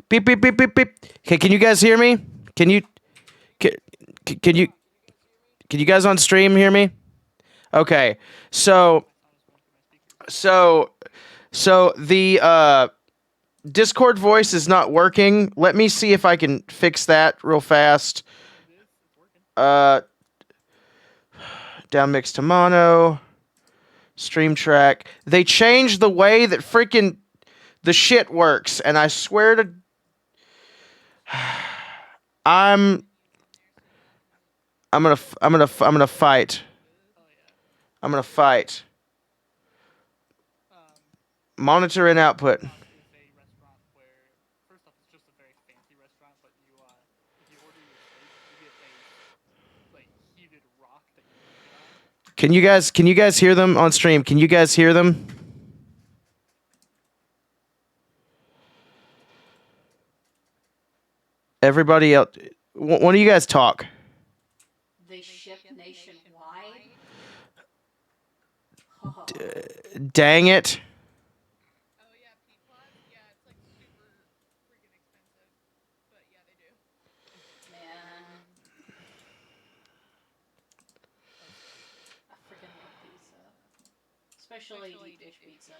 Beep beep beep beep beep. Okay, can you guys hear me? Can you can, can you can you guys on stream hear me? Okay. So so the Discord voice is not working. Let me see if I can fix that real fast. Uh down mix to mono, stream track. They changed the way that freaking the shit works, and I swear to I'm I'm gonna fight. I'm gonna fight. Monitor and output. Can you guys hear them on stream? Can you guys hear them? Everybody else, one of you guys talk. They ship nationwide? Dang it. Oh yeah, Peapod? Yeah, it's like super freaking expensive. But yeah, they do. Man. I freaking love pizza. Especially deep dish pizza.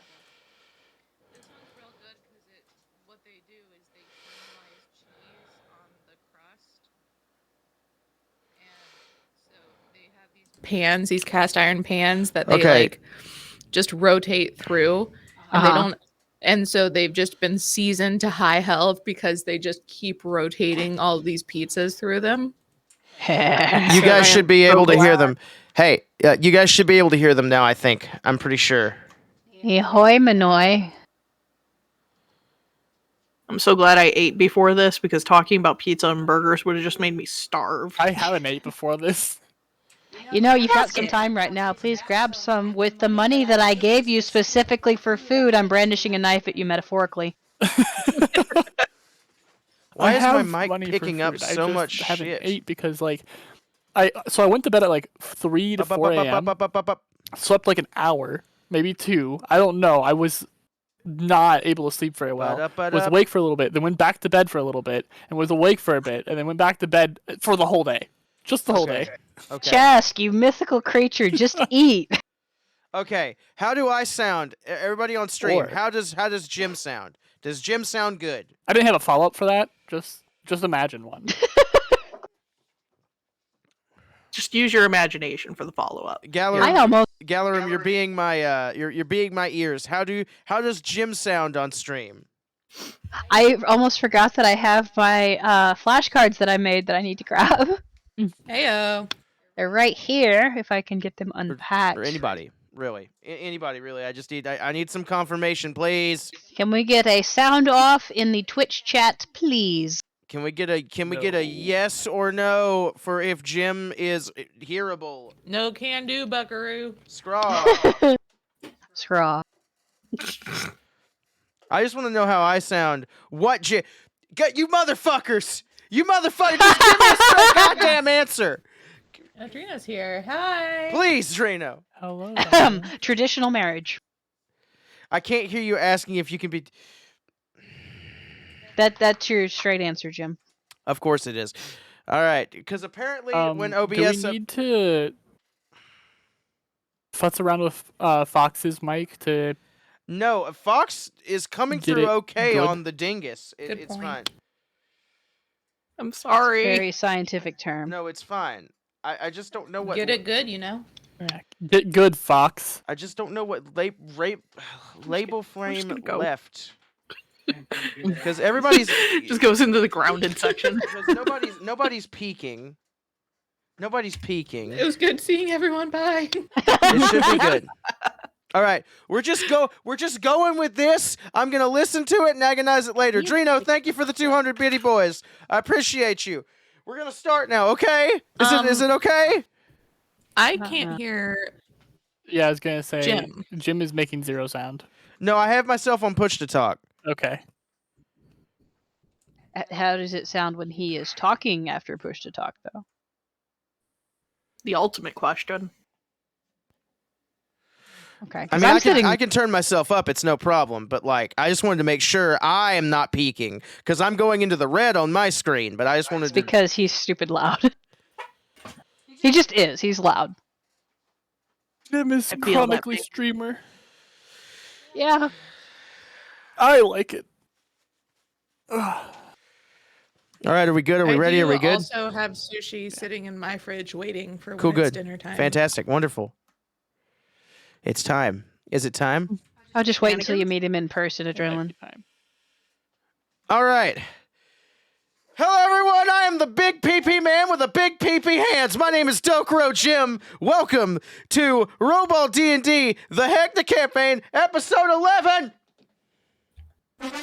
This one's real good because what they do is they caramelize cheese on the crust. And so they have these pans, these cast iron pans that they like just rotate through. And they don't, and so they've just been seasoned to high health because they just keep rotating all of these pizzas through them. You guys should be able to hear them. Hey, you guys should be able to hear them now, I think. I'm pretty sure. Ahoy, Manoy. I'm so glad I ate before this because talking about pizza and burgers would have just made me starve. I haven't ate before this. You know, you've got some time right now. Please grab some. With the money that I gave you specifically for food, I'm brandishing a knife at you metaphorically. Why is my mic money for picking up food. so I just much haven't shit? ate because like I went to bed at like 3 to 4 a.m. Slept like an hour, maybe 2. I don't know. I was not able to sleep very well. Was awake for a little bit, then went back to bed for a little bit, and was awake for a bit, and then went back to bed for the whole day. Just the whole day. Okay. Chesk, you mythical creature, just eat. Okay. How do I sound? Everybody on stream. How does Jim sound? Does Jim sound good? I didn't have a follow up for that. Just imagine one. Just use your imagination for the follow up. Galarim, you're being my you're being my ears. How does Jim sound on stream? I almost forgot that I have my flashcards that I made that I need to grab. Heyo. They're right here if I can get them unpacked. Or anybody, really. Anybody, really. I need some confirmation, please. Can we get a sound off in the Twitch chat, please? Can we get a yes or no for if Jim is hearable? No can do, buckaroo. Scraw. Scraw. I just want to know how I sound. What Jim? You motherfuckers! You motherfuckers! Just give me a straight goddamn answer. Adrina's here. Hi. Please, Drano. Hello. Traditional marriage. I can't hear you asking if you can be. That's your straight answer, Jim. Of course it is. All right, because apparently when OBS. Do we need to futz around with Fox's mic to? No, Fox is coming through okay good? on the dingus. It's fine. I'm sorry. Very scientific term. No, it's fine. I just don't know what. Get it good, you know. Get good, Fox. I just don't know what label frame left. Because everybody's just goes into the grounded section. Because nobody's peeking. Nobody's peeking. It was good seeing everyone. Bye. It should be good. All right, we're just going with this. I'm gonna listen to it and agonize it later. Drino, thank you for the 200 bitty boys. I appreciate you. We're gonna start now, okay? Is it okay? I can't hear. Yeah, I was gonna say Jim. Jim is making zero sound. No, I have myself on push to talk. Okay. How does it sound when he is talking after push to talk, though? The ultimate question. Okay. I mean, I can turn myself up. It's no problem. But like, I just wanted to make sure I am not peaking because I'm going into the red on my screen. But I just wanted to. Because he's stupid loud. He just is. He's loud. Jim is I feel that chronically way. streamer. Yeah. I like it. All right, are we good? Are we ready? Are we good? I also have sushi sitting in my fridge waiting for Cool, when it's good. dinner time. Fantastic, wonderful. It's time. Is it time? I'll just wait until you meet him in person, Adrenaline. All right. Hello, everyone. I am the Big PP Man with the Big PP Hands. My name is Dokuro Jim. Welcome to Rolebold D&D, the Heckna campaign, episode 11.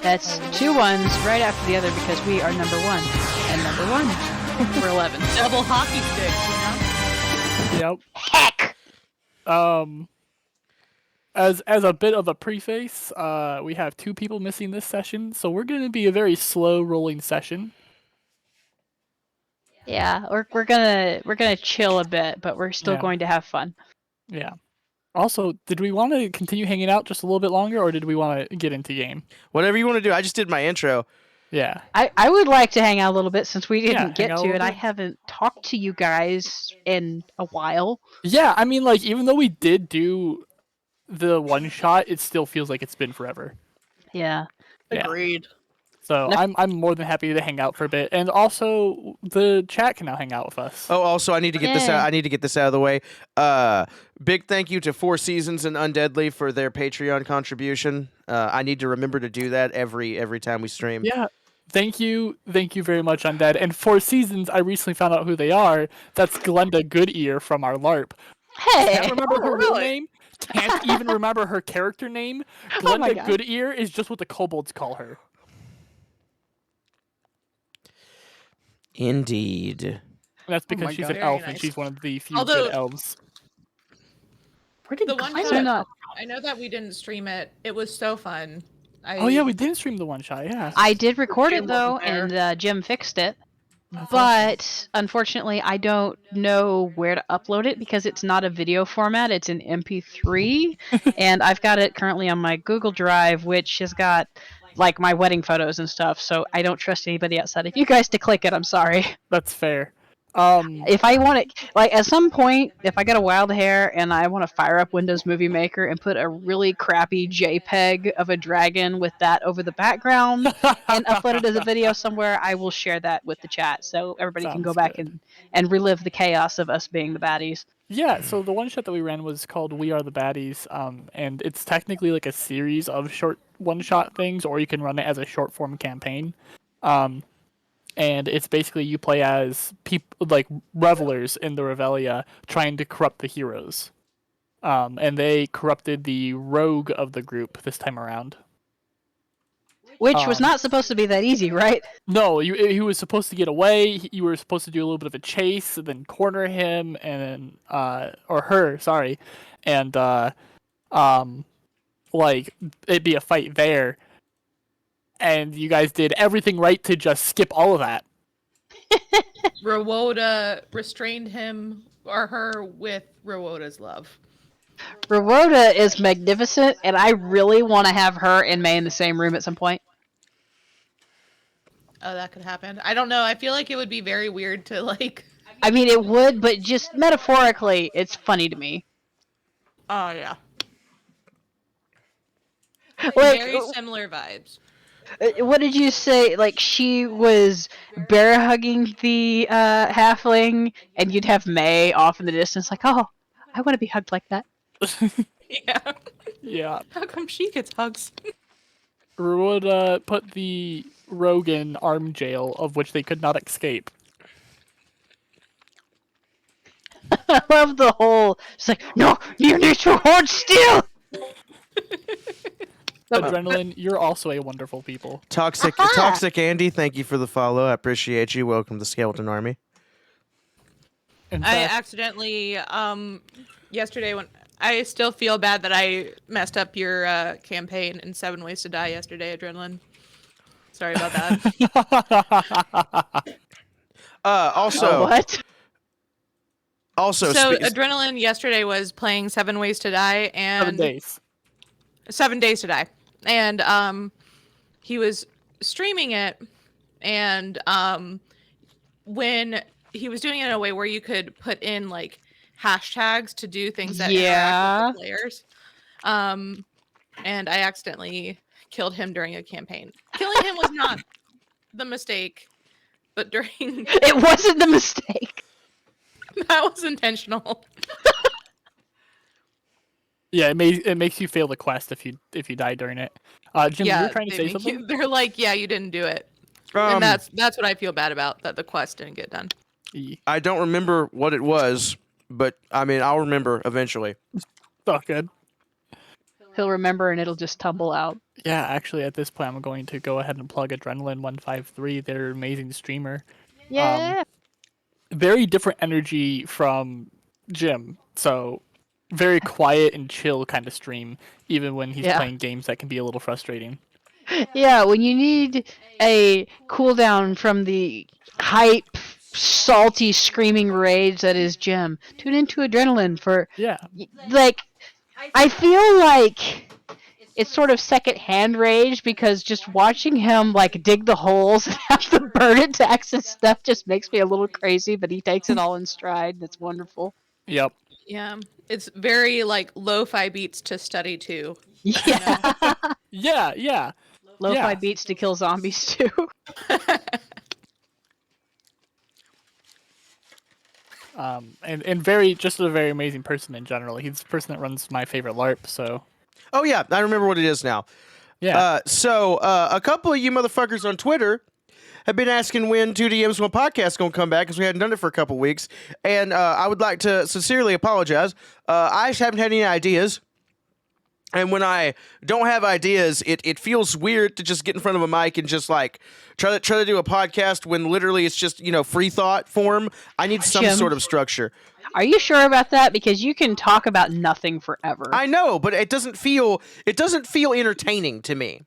That's 2 ones right after the other because we are number 1. And number 1. We're 11. Double hockey sticks, you know? Yep. Heck! As a bit of a preface, we have 2 people missing this session, so we're going to be a very slow rolling session. Yeah, we're gonna chill a bit, but we're still going to have fun. Yeah. Also, did we want to continue hanging out just a little bit longer, or did we want to get into game? Whatever you want to do. I just did my intro. Yeah. I would like to hang out a little bit since we didn't hang get out a to little it. I bit. haven't talked to you guys in a while. Yeah, I mean, like, even though we did do the one shot, it still feels like it's been forever. Yeah. Yeah. Agreed. So No. I'm more than happy to hang out for a bit, and also the chat can now hang out with us. Oh, also, I need to get this Yeah. out. I need to get this out of the way. Big thank you to 4 Seasons and Undeadly for their Patreon contribution. I need to remember to do that every time we stream. Yeah. Thank you very much, Undead. And 4 Seasons, I recently found out who they are. That's Glenda Goodear from our LARP. Hey. Can't remember her real really? name. Can't even remember her character name. Oh my Glenda God. Goodear is just what the kobolds call her. Indeed. And that's because my she's God. an Very elf and nice. she's one of the few Although- good elves. Where did The one Why is shot, there not? I know that we didn't stream it. It was so fun. Oh yeah, we did stream the one shot. Yeah. I did record Jim it though, wasn't there. and Jim fixed it. That's awesome. But unfortunately, I don't know where to upload it because it's not a video format. It's an MP3, and I've got it currently on my Google Drive, which has got like my wedding photos and stuff. So I don't trust anybody outside of you guys to click it. I'm sorry. That's fair. If I want it, like at some point, if I get a wild hair and I want to fire up Windows Movie Maker and put a really crappy JPEG of a dragon with that over the background and upload it as a video somewhere, I will share that with the chat so everybody can go Sounds back good. and relive the chaos of us being the baddies. Yeah, so the one shot that we ran was called We Are the Baddies, and it's technically like a series of short one shot things, or you can run it as a short form campaign. And it's basically you play as people like revelers in the Revelia trying to corrupt the heroes. And they corrupted the rogue of the group this time around. Which was not supposed to be that easy, right? No, he was supposed to get away. You were supposed to do a little bit of a chase, and then corner him, and or her, sorry, and like it'd be a fight there. And you guys did everything right to just skip all of that. Rowoda restrained him or her with Rowoda's love. Rhoda is magnificent, and I really want to have her and May in the same room at some point. Oh, that could happen. I don't know. I feel like it would be very weird to like. I mean, it would, but just metaphorically, it's funny to me. Oh yeah. Like, Very similar vibes. what did you say? Like, she was bear hugging the halfling, and you'd have May off in the distance, like, oh, I want to be hugged like that. Yeah. Yeah. How come she gets hugs? Would put the rogue in arm jail, of which they could not escape. I love the whole. It's like, no, you need to hold still. Adrenaline, you're also a wonderful people. Toxic Andy, thank you for the follow. I appreciate you. Welcome to the Skeleton Army. In I fact, accidentally yesterday when I still feel bad that I messed up your campaign in 7 Ways to Die yesterday, Adrenaline. Sorry about that. Also, What? Also, so Adrenaline yesterday was playing 7 Ways to Die and 7 days. 7 Days to Die, and he was streaming it, and when he was doing it in a way where you could put in like hashtags to do things that interact with the players, and I accidentally killed him during a campaign. Killing him was not the mistake, but during It wasn't the mistake. that was intentional. Yeah, it makes you fail the quest if you die during it. Jim, you were trying to say something? They're like, yeah, you didn't do it. And that's what I feel bad about, that the quest didn't get done. I don't remember what it was, but I mean, I'll remember eventually. Oh, good. He'll remember and it'll just tumble out. Yeah, actually, at this point, I'm going to go ahead and plug Adrenaline 153. They're an amazing streamer. Yeah. Very different energy from Jim. So, very quiet and chill kind of stream, even when he's playing games that can be a little frustrating. Yeah, when you need a cooldown from the hype, salty, screaming rage that is Jim, tune into Adrenaline for... Yeah. Like, I feel like it's sort of second-hand rage because just watching him, like, dig the holes and have to burn it to access stuff just makes me a little crazy, but he takes it all in stride. That's wonderful. Yep. Yeah. It's very, like, lo-fi beats to study to. Yeah. Yeah. Lo-fi beats to kill zombies, too. And very, just a very amazing person in general. He's the person that runs my favorite LARP, so... Oh, yeah, I remember what it is now. Yeah. So, a couple of you motherfuckers on Twitter have been asking when 2DM's One Podcast is going to come back, because we hadn't done it for a couple weeks. And I would like to sincerely apologize. I just haven't had any ideas. And when I don't have ideas, it feels weird to just get in front of a mic and just like try to do a podcast when literally it's just, free thought form. I need some Jim, sort of structure. Are you sure about that? Because you can talk about nothing forever. I know, but it doesn't feel entertaining to me.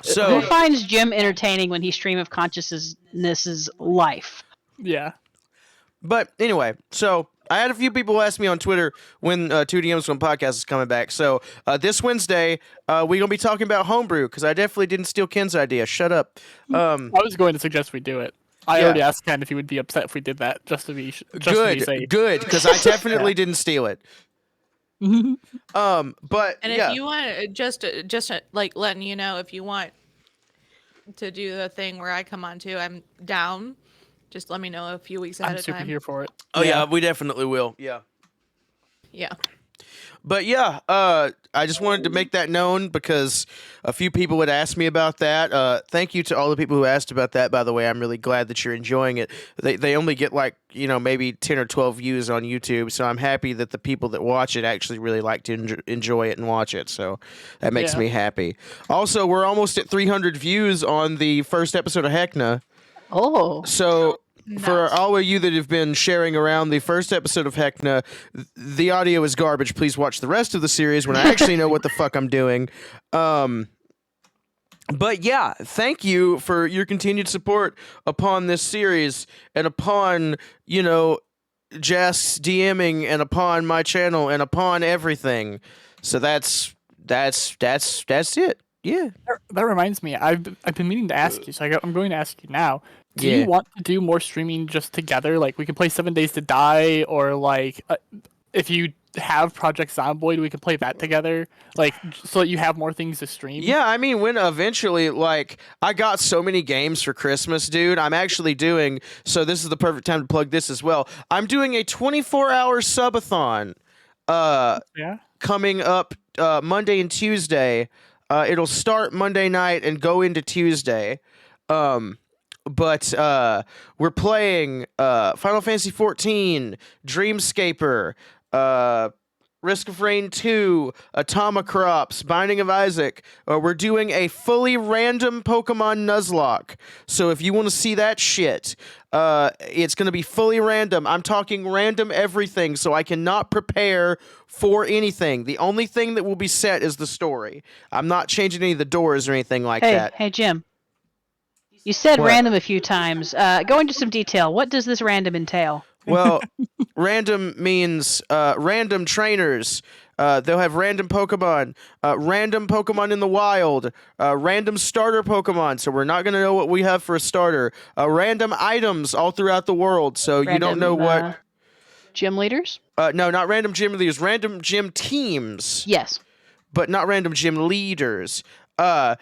So who finds Jim entertaining when he stream of consciousness's life? Yeah. But anyway, so I had a few people ask me on Twitter when 2DM's One Podcast is coming back. So this Wednesday, we're going to be talking about homebrew, because I definitely didn't steal Ken's idea. Shut up. I was going to suggest we do it. I already asked Ken if he would be upset if we did that, just to be safe. Good, because I definitely didn't steal it. But and if you want, just like letting you know, if you want to do the thing where I come on too, I'm down. Just let me know a few weeks ahead of time. I'm super here for it. Oh yeah, we definitely will. Yeah. But yeah, I just wanted to make that known because a few people would ask me about that. Thank you to all the people who asked about that, by the way. I'm really glad that you're enjoying it. They only get like, maybe 10 or 12 views on YouTube, so I'm happy that the people that watch it actually really like to enjoy it and watch it, so that makes me happy. Also, we're almost at 300 views on the first episode of Heckna. Oh. So... For all of you that have been sharing around the first episode of Heckna, the audio is garbage. Please watch the rest of the series when I actually know what the fuck I'm doing. But yeah, thank you for your continued support upon this series and upon, Jess DMing and upon my channel and upon everything. So that's it. Yeah. That reminds me, I've been meaning to ask you, so I'm going to ask you now. Do you want to do more streaming just together? Like, we can play 7 Days to Die, or like, if you have Project Zomboid, we can play that together, like, so that you have more things to stream. Yeah, I mean, when eventually, like, I got so many games for Christmas, dude. I'm actually doing, so this is the perfect time to plug this as well. I'm doing a 24-hour subathon coming up Monday and Tuesday. It'll start Monday night and go into Tuesday. But we're playing Final Fantasy XIV, Dreamscaper, Risk of Rain 2, Atomicrops, Binding of Isaac. We're doing a fully random Pokemon Nuzlocke. So if you want to see that shit, it's going to be fully random. I'm talking random everything, so I cannot prepare for anything. The only thing that will be set is the story. I'm not changing any of the doors or anything like that. Hey, Jim. You said random a few times. Go into some detail. What does this random entail? Well, random means random trainers. They'll have random Pokemon in the wild, random starter Pokemon. So we're not going to know what we have for a starter. Random items all throughout the world. So you don't know what. Gym leaders? No, not random gym leaders. Random gym teams. Yes. But not random gym leaders. I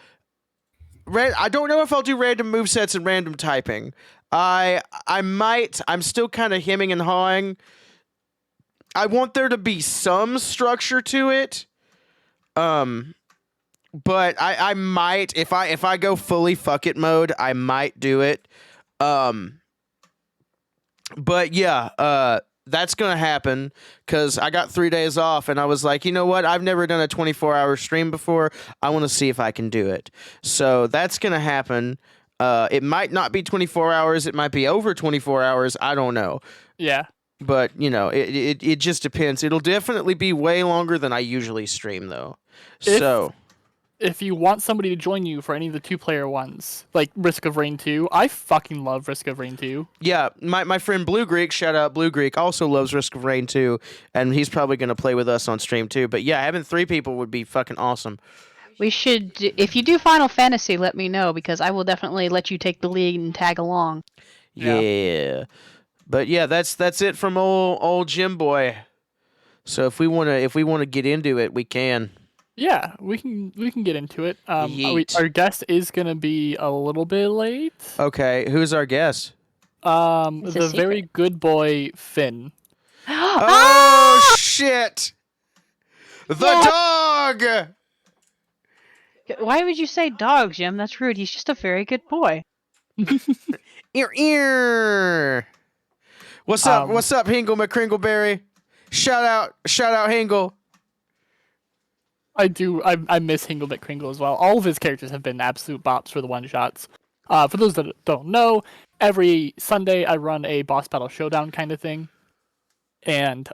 don't know if I'll do random movesets and random typing. I might. I'm still kind of hemming and hawing. I want there to be some structure to it. But I might, if I go fully fuck it mode, I might do it. But yeah, that's gonna happen because I got 3 days off and I was like, you know what? I've never done a 24-hour stream before. I want to see if I can do it. So that's gonna happen. It might not be 24 hours. It might be over 24 hours. I don't know. Yeah. But, you know, it just depends. It'll definitely be way longer than I usually stream, though. If you want somebody to join you for any of the 2-player ones, like Risk of Rain 2, I fucking love Risk of Rain 2. Yeah, my friend Blue Greek, shout out Blue Greek, also loves Risk of Rain 2, and he's probably going to play with us on stream, too. But yeah, having 3 people would be fucking awesome. We should, if you do Final Fantasy, let me know, because I will definitely let you take the lead and tag along. Yeah. But yeah, that's it from old Jim Boy. So if we wanna get into it, we can. Yeah, we can get into it. Yeet. Our guest is gonna be a little bit late. Okay, who's our guest? The very good boy Finn. Oh shit! The dog. Why would you say dog, Jim? That's rude. He's just a very good boy. Ear. What's up, Hingle McCringleberry? Shout out, Hingle. I miss Hingle McCringle as well. All of his characters have been absolute bops for the one-shots. For those that don't know, every Sunday I run a boss battle showdown kind of thing. And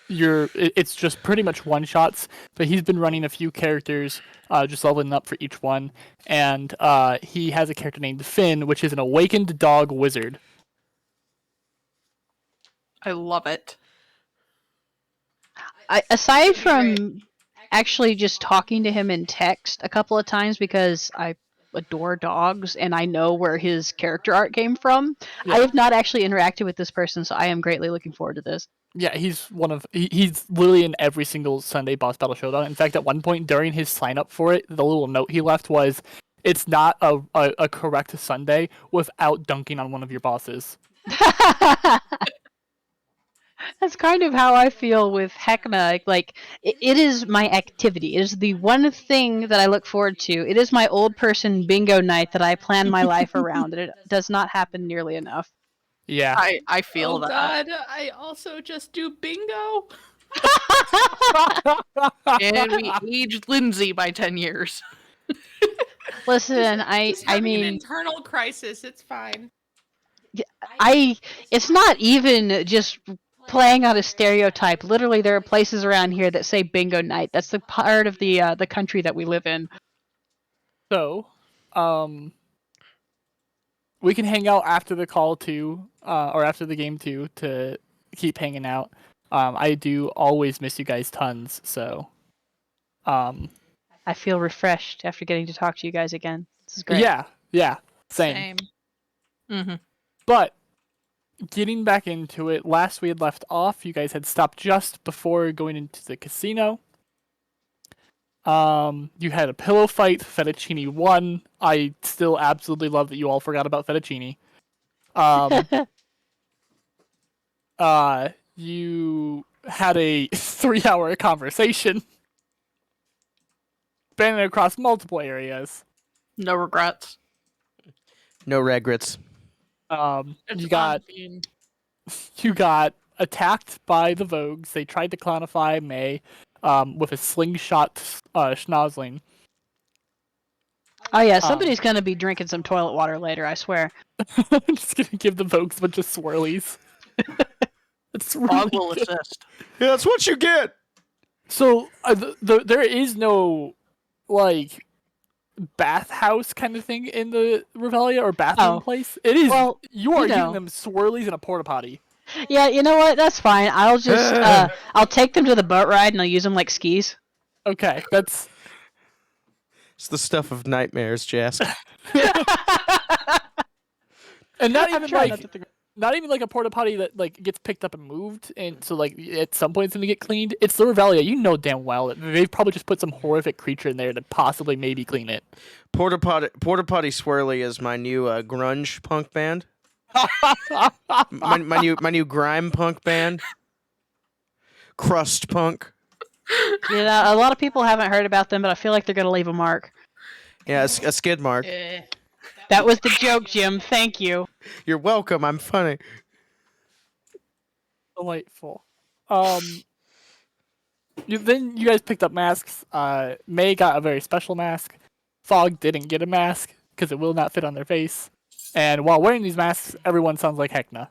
it's just pretty much one-shots, but he's been running a few characters, just leveling up for each one. And he has a character named Finn, which is an awakened dog wizard. I love it. Aside from actually just talking to him in text a couple of times because I adore dogs and I know where his character art came from, Yeah. I have not actually interacted with this person, so I am greatly looking forward to this. Yeah, he's literally in every single Sunday boss battle showdown. In fact, at one point during his sign up for it, the little note he left was, "It's not a correct Sunday without dunking on one of your bosses." That's kind of how I feel with Heckna. Like, it is my activity. It is the one thing that I look forward to. It is my old person bingo night that I plan my life around, and it does not happen nearly enough. Yeah. I feel that. God, I also just do bingo. And we aged Lindsay by 10 years. Listen, I Having an mean, internal crisis. It's fine. it's not even just playing on a stereotype. Literally, there are places around here that say bingo night. That's the part of the country that we live in. So, we can hang out after the call too, or after the game too, to keep hanging out. I do always miss you guys tons. So, I feel refreshed after getting to talk to you guys again. This is great. Yeah, same. Mm-hmm. But getting back into it, last we had left off, you guys had stopped just before going into the casino. You had a pillow fight. Fettuccine won. I still absolutely love that you all forgot about Fettuccine. You had a 3-hour conversation spanning across multiple areas. No regrets. No regrets. You got attacked by the Vogues. They tried to clownify May with a slingshot schnozzling. Oh yeah, somebody's gonna be drinking some toilet water later, I swear. I'm just gonna give the Vogues a bunch of swirlies. It's really Dog will good. assist. Yeah, that's what you get. So there is no bathhouse kind of thing in the Revelia or bathroom place. It is. Well, you are you know. using them swirlies in a porta potty. Yeah, you know what? That's fine. I'll just I'll take them to the boat ride and I'll use them like skis. Okay, that's. It's the stuff of nightmares, Jess. And not I'm even trying like not to think- not even like a porta potty that like gets picked up and moved, and so like at some point it's gonna get cleaned. It's the Revelia. You know damn well that they've probably just put some horrific creature in there to possibly maybe clean it. Porta Potty Swirly is my new grunge punk band. my new grime punk band. Crust punk. You know, a lot of people haven't heard about them, but I feel like they're gonna leave a mark. Yeah, a skid mark. That was the joke, Jim. Thank you. You're welcome. I'm funny. Delightful. Then you guys picked up masks. May got a very special mask. Fog didn't get a mask because it will not fit on their face. And while wearing these masks, everyone sounds like Heckna.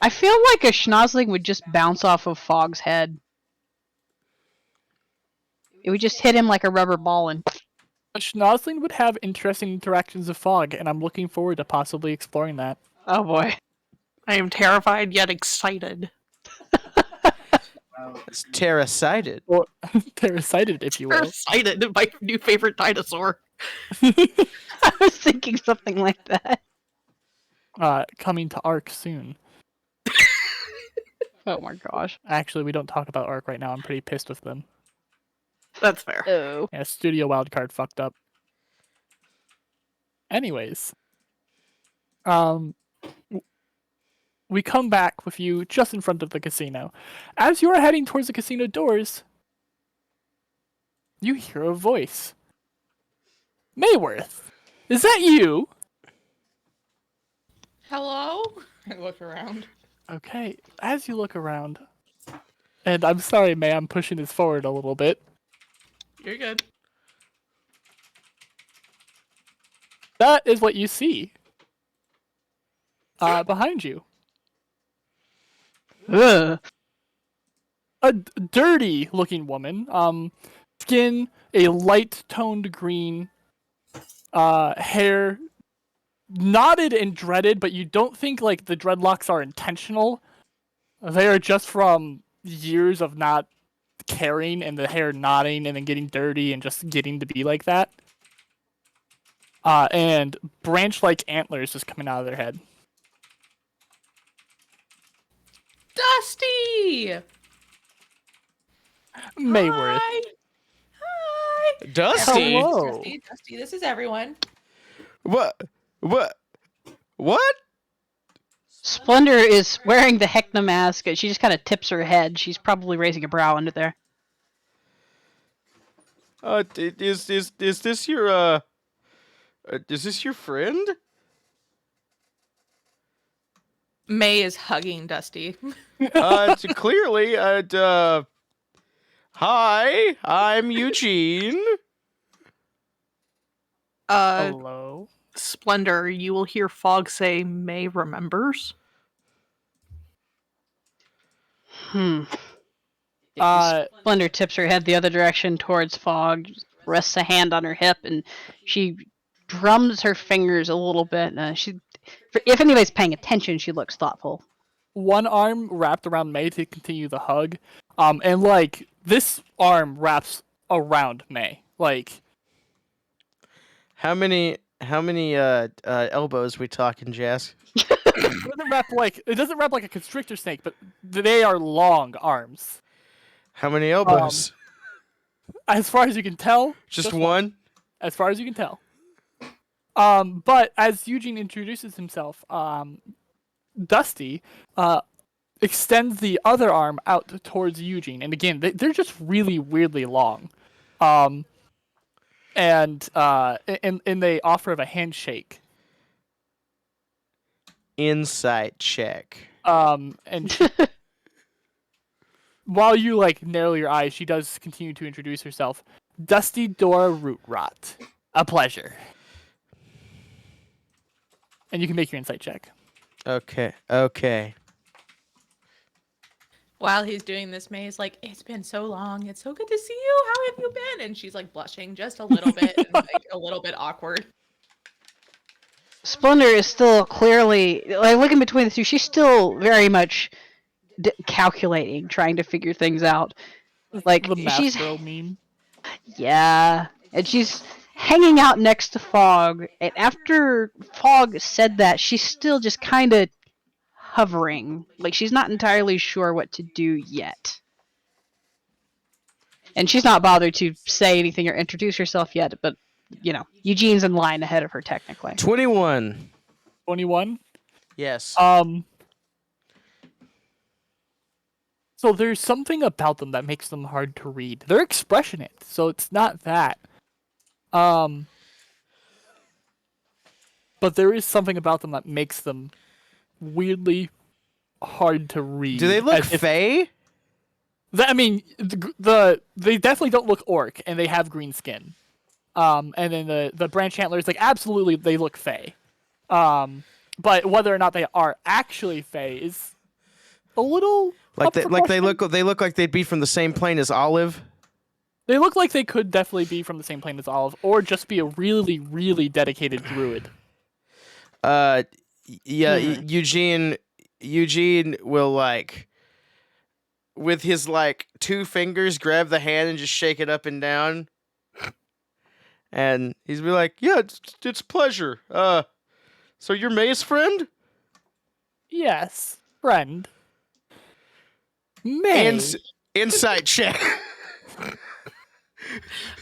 I feel like a schnozzling would just bounce off of Fog's head. It would just hit him like a rubber ball and... A schnozzling would have interesting interactions with Fog, and I'm looking forward to possibly exploring that. Oh boy. I am terrified yet excited. It's terra-sided. Or parasited, if you will. Excited, my new favorite dinosaur. I was thinking something like that. Coming to Ark soon. Oh my gosh. Actually, we don't talk about Ark right now. I'm pretty pissed with them. That's fair. Oh. Yeah, Studio Wildcard fucked up. Anyways. We come back with you just in front of the casino. As you are heading towards the casino doors, you hear a voice. Mayworth, is that you? Hello? I look around. Okay, as you look around, and I'm sorry, May, I'm pushing this forward a little bit. You're good. That is what you see. Behind you. Ugh. A dirty looking woman. Skin a light toned green. Hair knotted and dreaded, but you don't think like the dreadlocks are intentional. They are just from years of not caring and the hair knotting and then getting dirty and just getting to be like that. And branch-like antlers just coming out of their head. Dusty! Mayworth. Hi! Dusty? Hello. Dusty, this is everyone. What? Splendor is wearing the Heckna mask. She just kind of tips her head. She's probably raising a brow under there. Is this your is this your friend? May is hugging Dusty. Clearly, hi, I'm Eugene. Hello. Splendor, you will hear Fog say May remembers. Splendor tips her head the other direction towards Fog, rests a hand on her hip, and she drums her fingers a little bit. If anybody's paying attention, she looks thoughtful. One arm wrapped around May to continue the hug. And like this arm wraps around May. Like How many elbows we talking, Jazz? it doesn't wrap like a constrictor snake, but they are long arms. How many elbows? As far as you can tell, Just one? As far as you can tell. But as Eugene introduces himself, Dusty extends the other arm out towards Eugene, and again, they're just really weirdly long. And they offer of a handshake. Insight check. And while you like narrow your eyes, she does continue to introduce herself. Dusty Dora Rootrot. A pleasure. And you can make your insight check. Okay. While he's doing this, May's like, "It's been so long. It's so good to see you. How have you been?" And she's like blushing just a little bit, and like a little bit awkward. Splendor is still clearly like looking between the two. She's still very much calculating, trying to figure things out. Like The math she's girl meme. Yeah, and she's hanging out next to Fog. And after Fog said that, she's still just kind of hovering. Like she's not entirely sure what to do yet. And she's not bothered to say anything or introduce herself yet, but, you know, Eugene's in line ahead of her technically. 21. 21? Yes. So there's something about them that makes them hard to read. They're expressionate, so it's not that. But there is something about them that makes them weirdly hard to read. Do they look fey? I mean, they definitely don't look orc, and they have green skin. And then the branch antlers, like absolutely, they look fey. But whether or not they are actually fey is a little they look like they'd be from the same plane as Olive. They look like they could definitely be from the same plane as Olive, or just be a really, really dedicated druid. Yeah, Eugene will like, with his like 2 fingers, grab the hand and just shake it up and down, and he's be like, "Yeah, it's pleasure. So you're May's friend?" Yes, friend. May. Insight check.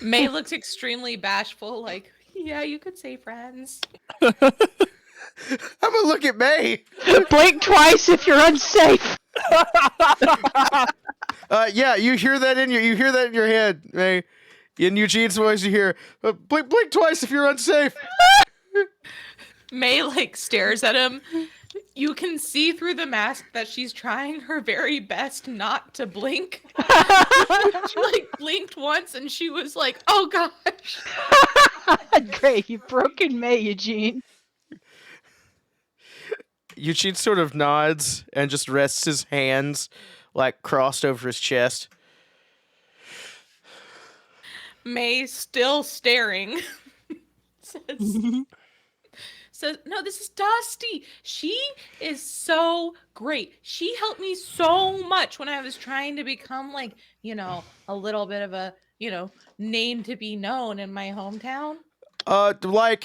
May looks extremely bashful, like, "Yeah, you could say friends." I'm gonna look at May. Blink twice if you're unsafe. Yeah, you hear that in your head, May. In Eugene's voice, you hear, blink twice if you're unsafe. May like stares at him. You can see through the mask that she's trying her very best not to blink. She like blinked once and she was like, "Oh gosh." Great, you've broken May, Eugene. Eugene sort of nods and just rests his hands like crossed over his chest. May, still staring, says, "No, this is Dusty. She is so great. She helped me so much when I was trying to become like, you know, a little bit of a, you know, name to be known in my hometown." Why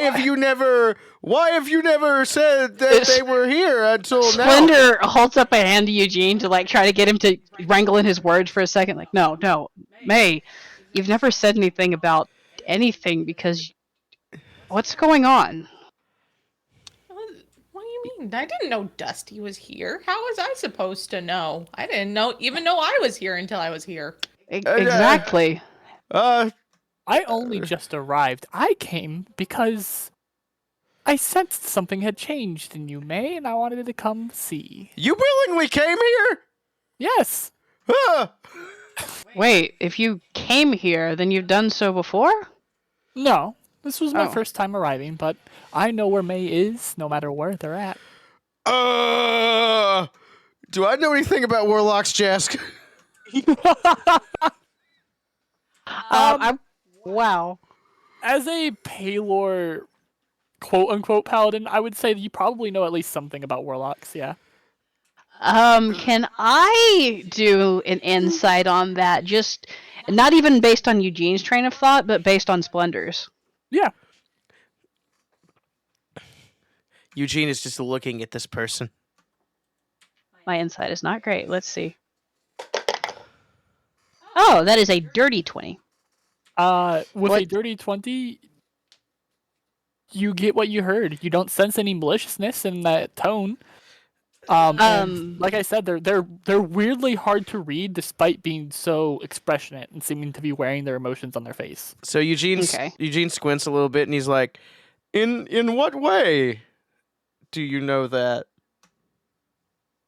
have you never said that they were here until now? Splendor holds up a hand to Eugene to like try to get him to wrangle in his words for a second. Like, no, May, you've never said anything about anything because what's going on? What do you mean? I didn't know Dusty was here. How was I supposed to know? I didn't even know I was here until I was here. Exactly. I only just arrived. I came because I sensed something had changed in you, May, and I wanted to come see. You willingly came here? Yes. Wait, if you came here, then you've done so before? No, this was my first time arriving, but I know where May is, no matter where they're at. Do I know anything about warlocks, Jask? Wow. As a Paylor quote-unquote paladin, I would say that you probably know at least something about warlocks, yeah. Can I do an insight on that? Just not even based on Eugene's train of thought, but based on Splendor's. Yeah. Eugene is just looking at this person. My insight is not great. Let's see. Oh, that is a dirty 20. With a dirty 20, you get what you heard. You don't sense any maliciousness in that tone. And like I said, they're weirdly hard to read despite being so expressionate and seeming to be wearing their emotions on their face. So Eugene squints a little bit and he's like, "In what way do you know that?"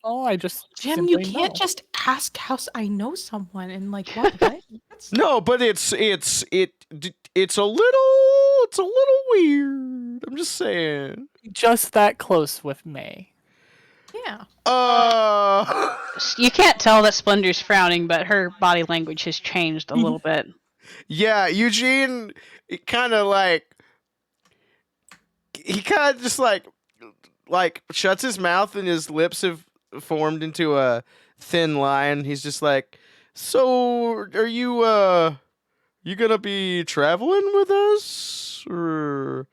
Oh, I just Jim, you can't just ask how I know someone and like what way. No, but it's a little weird. I'm just saying. Just that close with May. Yeah. You can't tell that Splendor's frowning, but her body language has changed a little bit. Yeah, Eugene kind of like he kind of just like shuts his mouth and his lips have formed into a thin line. He's just like, "So, are you gonna be traveling with us, or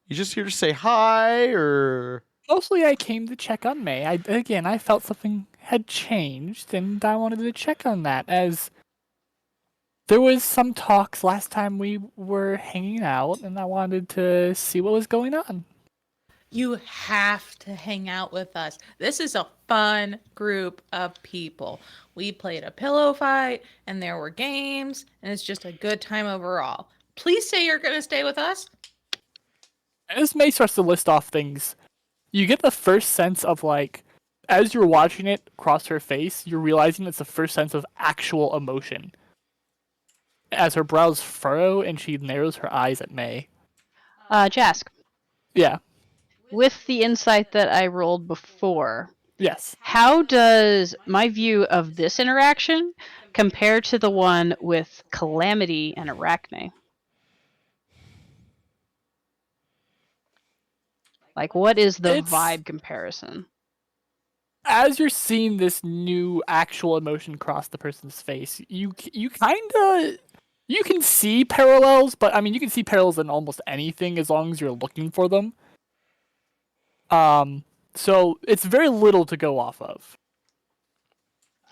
you just here to say hi, or?" Mostly I came to check on May. I felt something had changed, and I wanted to check on that, as there was some talks last time we were hanging out, and I wanted to see what was going on. You have to hang out with us. This is a fun group of people. We played a pillow fight, and there were games, and it's just a good time overall. Please say you're going to stay with us. As May starts to list off things, you get the first sense of, like, as you're watching it cross her face, you're realizing it's the first sense of actual emotion. As her brows furrow and she narrows her eyes at May. Jask. Yeah. With the insight that I rolled before, Yes. how does my view of this interaction compare to the one with Calamity and Arachne? Like, what is the vibe comparison? As you're seeing this new actual emotion cross the person's face, you kind of, you can see parallels, but I mean, you can see parallels in almost anything as long as you're looking for them. So it's very little to go off of.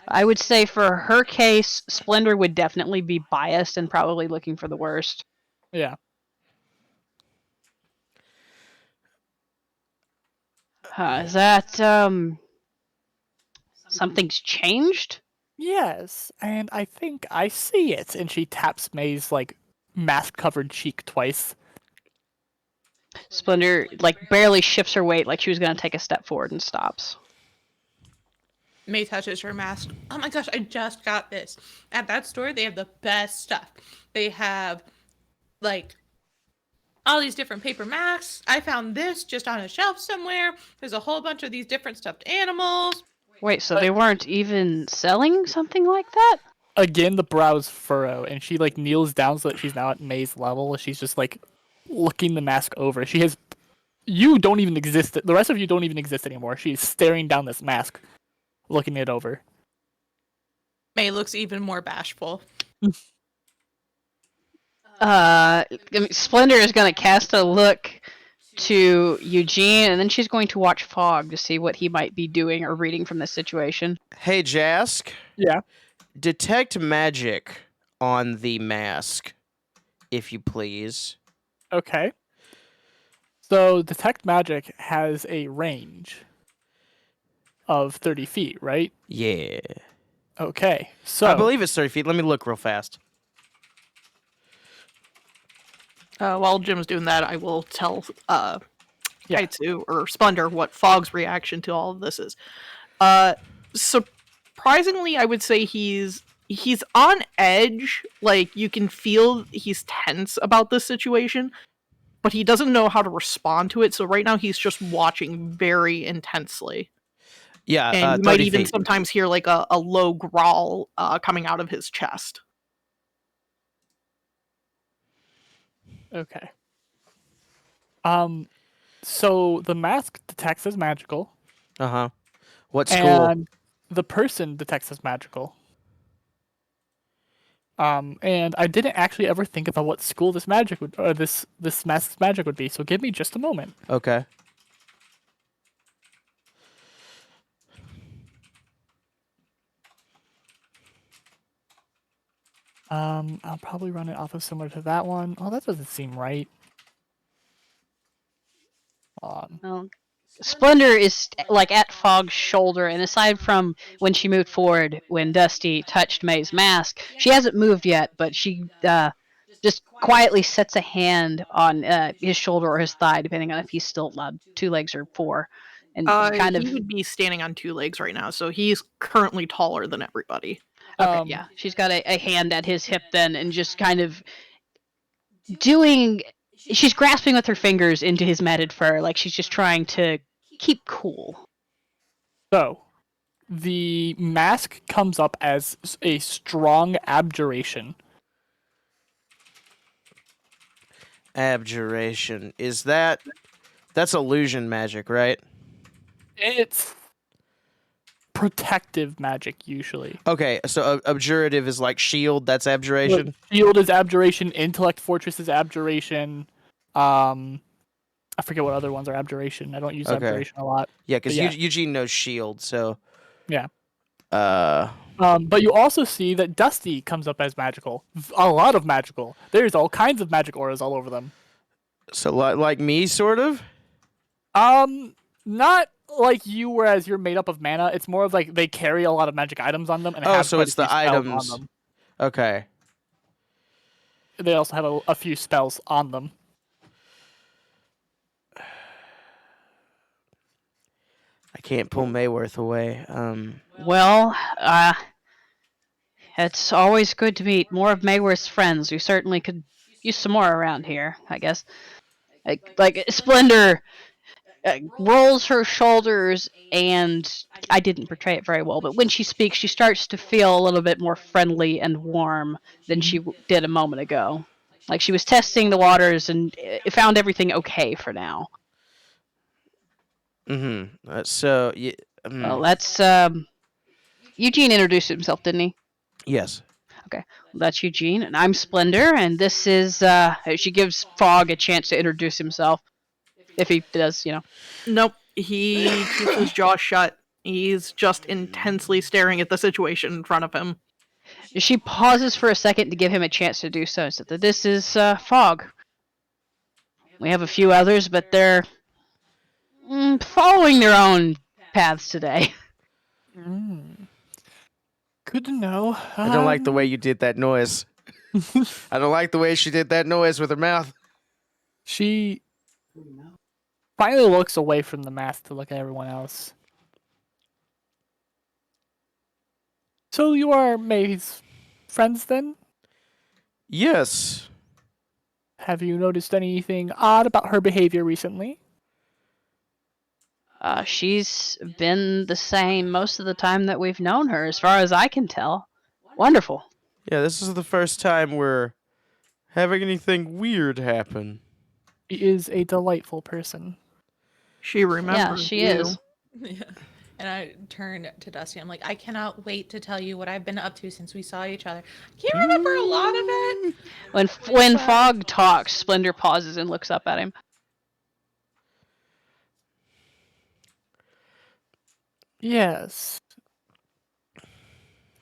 I would say for her case, Splendor would definitely be biased and probably looking for the worst. Yeah. Is that, something's changed? Yes, and I think I see it. And she taps May's, like, mask-covered cheek twice. Splendor, like, barely shifts her weight like she was going to take a step forward and stops. May touches her mask. Oh my gosh, I just got this. At that store, they have the best stuff. They have, like, all these different paper masks. I found this just on a shelf somewhere. There's a whole bunch of these different stuffed animals. Wait, so they weren't even selling something like that? Again, the brows furrow, and she, like, kneels down so that she's now at May's level. She's just, like, looking the mask over. She has... You don't even exist. The rest of you don't even exist anymore. She's staring down this mask, looking it over. May looks even more bashful. Splendor is going to cast a look to Eugene, and then she's going to watch Fog to see what he might be doing or reading from this situation. Hey, Jask. Yeah. Detect magic on the mask, if you please. Okay. So, detect magic has a range of 30 feet, right? Yeah. Okay. So I believe it's 30 feet. Let me look real fast. While Jim's doing that, I will tell Kaitsu or Splendor what Fog's reaction to all of this is. Surprisingly, I would say he's on edge. Like, you can feel he's tense about this situation, but he doesn't know how to respond to it. So right now he's just watching very intensely. Yeah, and you might even sometimes hear like a low growl coming out of his chest. Okay. So the mask detects as magical. Uh-huh. What school? And the person detects as magical. And I didn't actually ever think about what school this magic would, or this mask's magic would be. So give me just a moment. Okay. I'll probably run it off of similar to that one. Oh, that doesn't seem right. Well, Splendor is like at Fog's shoulder, and aside from when she moved forward when Dusty touched May's mask, she hasn't moved yet, but she just quietly sets a hand on his shoulder or his thigh, depending on if he's still allowed 2 legs or 4. And he would be standing on 2 legs right now, so he's currently taller than everybody. Okay, yeah. She's got a hand at his hip then, and just kind of doing... She's grasping with her fingers into his matted fur, like she's just trying to keep cool. So, the mask comes up as a strong abjuration. Abjuration. Is that's illusion magic, right? It's protective magic, usually. Okay, so abjurative is like shield, that's abjuration? Shield is abjuration, Intellect Fortress is abjuration, I forget what other ones are abjuration. I don't use abjuration a lot. Yeah, because yeah. Eugene knows shield, so... Yeah. But you also see that Dusty comes up as magical. A lot of magical. There's all kinds of magic auras all over them. So like me, sort of? Not like you, whereas you're made up of mana. It's more of like they carry a lot of magic items on them. And have so it's the items. On them. Okay. They also have a few spells on them. I can't pull Mayworth away. Well, it's always good to meet more of Mayworth's friends. We certainly could use some more around here, I guess. Like Splendor rolls her shoulders, and I didn't portray it very well, but when she speaks, she starts to feel a little bit more friendly and warm than she did a moment ago. Like she was testing the waters and found everything okay for now. Mm-hmm. Well, that's Eugene introduced himself, didn't he? Yes. Okay, well, that's Eugene, and I'm Splendor, and this is she gives Fog a chance to introduce himself, if he does, Nope, he keeps his jaw shut. He's just intensely staring at the situation in front of him. She pauses for a second to give him a chance to do so. So this is Fog. We have a few others, but they're following their own paths today. Good to know. I don't like the way you did that noise. I don't like the way she did that noise with her mouth. She finally looks away from the mask to look at everyone else. So you are May's friends then? Yes. Have you noticed anything odd about her behavior recently? She's been the same most of the time that we've known her, as far as I can tell. Wonderful. Yeah, this is the first time we're having anything weird happen. She is a delightful person. She remembers. Yeah, she you. is. Yeah. And I turn to Dusty. I'm like, I cannot wait to tell you what I've been up to since we saw each other. I can't remember a lot of it. When Fog talks, Splendor pauses and looks up at him. Yes.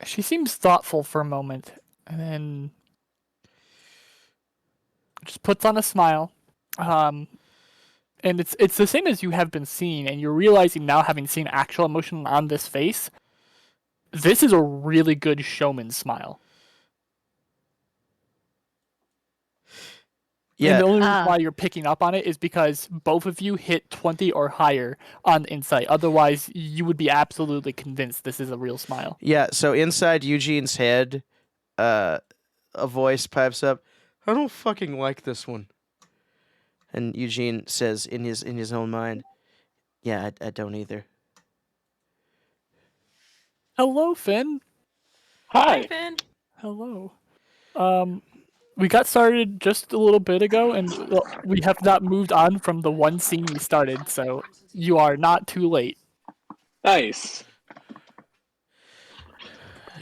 She seems thoughtful for a moment, and then just puts on a smile. And it's the same as you have been seeing, and you're realizing now, having seen actual emotion on this face, this is a really good showman smile. Yeah. And the only reason why you're picking up on it is because both of you hit 20 or higher on insight. Otherwise, you would be absolutely convinced this is a real smile. Yeah, so inside Eugene's head, a voice pipes up, I don't fucking like this one. And Eugene says in his own mind, yeah, I don't either. Hello, Finn. Hi, Finn. Hello. We got started just a little bit ago, and we have not moved on from the one scene we started, so you are not too late. Nice.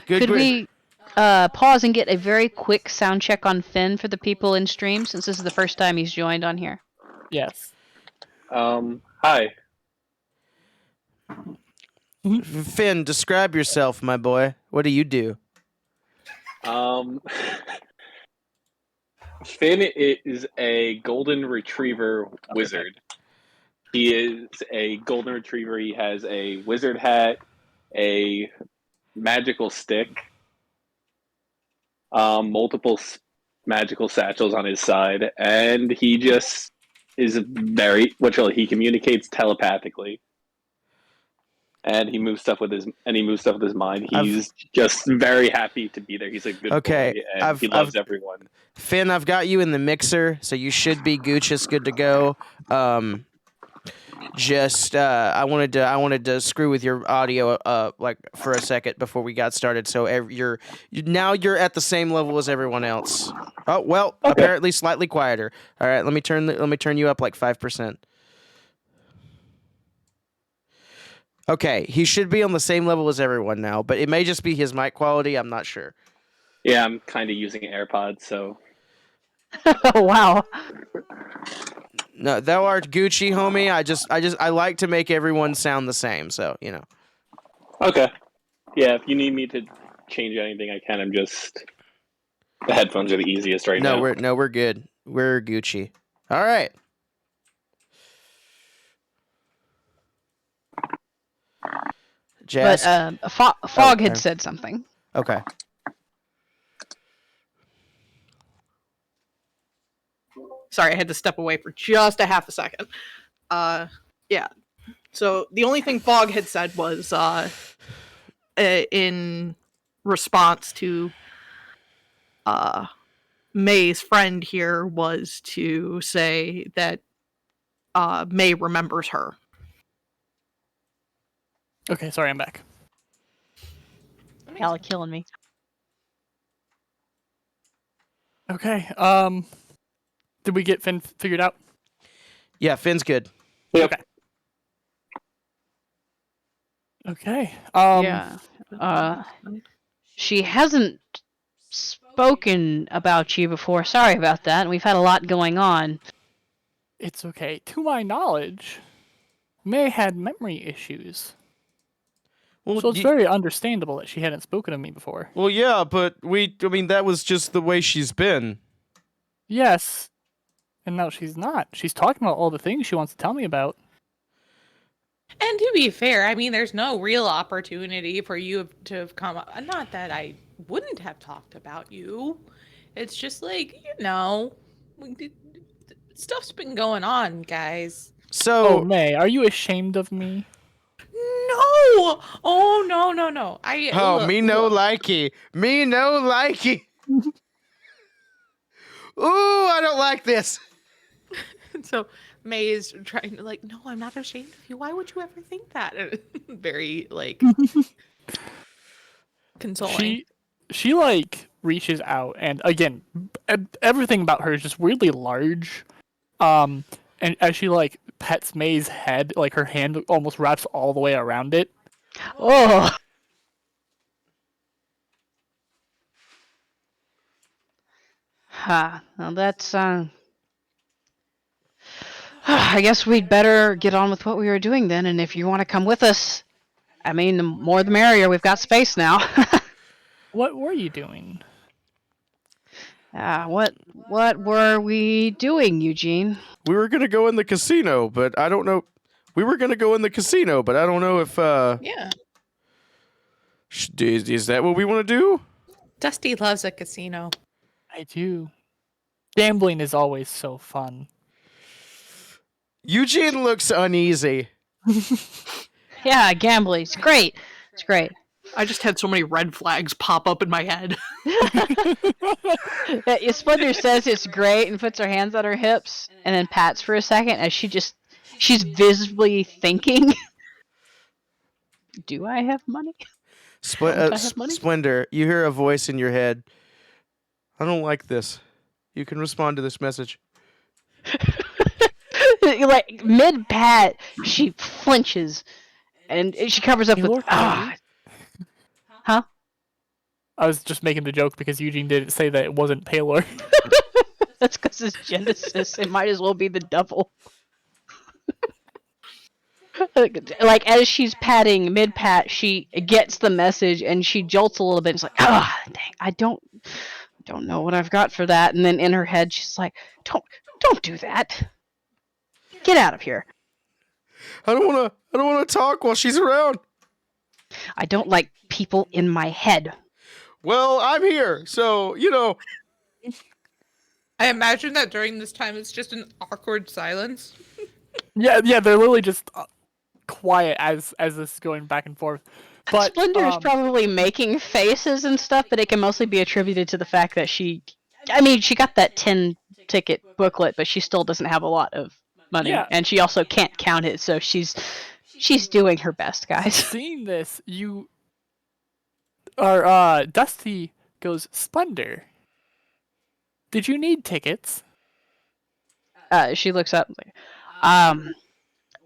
Could we pause and get a very quick sound check on Finn for the people in stream, since this is the first time he's joined on here? Yes. Hi. Finn, describe yourself, my boy. What do you do? Finn is a golden retriever wizard. He is a golden retriever. He has a wizard hat, a magical stick, multiple magical satchels on his side, and he just is he communicates telepathically. And he moves stuff with his mind. He's just very happy to be there. He's a good boy, and he loves everyone. Finn, I've got you in the mixer, so you should be Gooch's good to go. just I wanted to screw with your audio like for a second before we got started. So now you're at the same level as everyone else. Oh well, apparently slightly quieter. All right, let me turn you up like 5%. Okay, he should be on the same level as everyone now, but it may just be his mic quality. I'm not sure. Yeah, I'm kind of using AirPods, so. Oh, wow. No, thou art Gucci, homie. I like to make everyone sound the same, so you know. Okay. Yeah, if you need me to change anything, I can. I'm just the headphones are the easiest right now. We're good. We're Gucci. All right. Jazz. But Fog had said something. Okay. Sorry, I had to step away for just a half a second. Yeah. So the only thing Fog had said was in response to May's friend here was to say that May remembers her. Okay, sorry, I'm back. Y'all are killing me. Okay, did we get Finn figured out? Yeah, Finn's good. Okay. Okay. Yeah. She hasn't spoken about you before. Sorry about that. We've had a lot going on. It's okay. To my knowledge, May had memory issues. Well, so it's very understandable that she hadn't spoken to me before. Well, yeah, but that was just the way she's been. Yes. And now she's not. She's talking about all the things she wants to tell me about. And to be fair, I mean, there's no real opportunity for you to have come up. Not that I wouldn't have talked about you. It's just like, stuff's been going on, guys. So, May, are you ashamed of me? No! Oh, no. Me no likey. Ooh, I don't like this. So May is trying to no, I'm not ashamed of you. Why would you ever think that? Very consoling. She reaches out, and again, everything about her is just weirdly large. And as she pets May's head, her hand almost wraps all the way around it. Oh. Well, that's I guess we'd better get on with what we were doing then, and if you want to come with us, I mean, the more the merrier. We've got space now. What were you doing? What were we doing, Eugene? We were gonna go in the casino, but I don't know. If Yeah. Is that what we want to do? Dusty loves a casino. I do. Gambling is always so fun. Eugene looks uneasy. Yeah, gambling. It's great. It's great. I just had so many red flags pop up in my head. Splinter says it's great and puts her hands on her hips and then pats for a second as she's visibly thinking. Do I have money? Splendor, you hear a voice in your head. I don't like this. You can respond to this message. Mid pat, she flinches and she covers up with Huh? I was just making the joke because Eugene didn't say that it wasn't Paylor. That's because it's Genesis. It might as well be the devil. As she's patting mid pat, she gets the message and she jolts a little bit. It's dang, I don't know what I've got for that. And then in her head, she's like, don't do that. Get out of here. I don't wanna talk while she's around. I don't like people in my head. Well, I'm here, so I imagine that during this time it's just an awkward silence. Yeah, they're literally just quiet as this is going back and forth. But Splendor is probably making faces and stuff, but it can mostly be attributed to the fact that she got that 10 ticket booklet, but she still doesn't have a lot of money, Yeah. and she also can't count it, so she's doing her best, guys. Seeing this, Dusty goes, Splendor, did you need tickets? She looks up.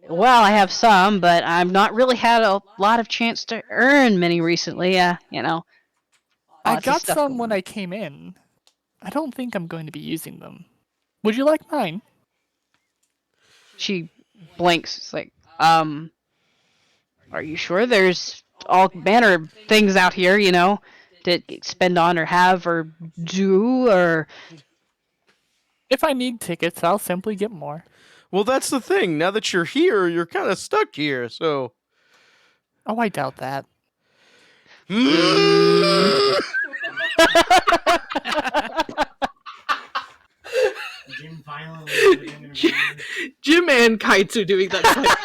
Well, I have some, but I've not really had a lot of chance to earn many recently. I lots of got stuff some going when on. I came in. I don't think I'm going to be using them. Would you like mine? She blinks. It's like, are you sure? There's all manner of things out here, to spend on or have or do or. If I need tickets, I'll simply get more. Well, that's the thing. Now that you're here, you're kind of stuck here, so. Oh, I doubt that. Jim violently. Jim and Kaitsu doing that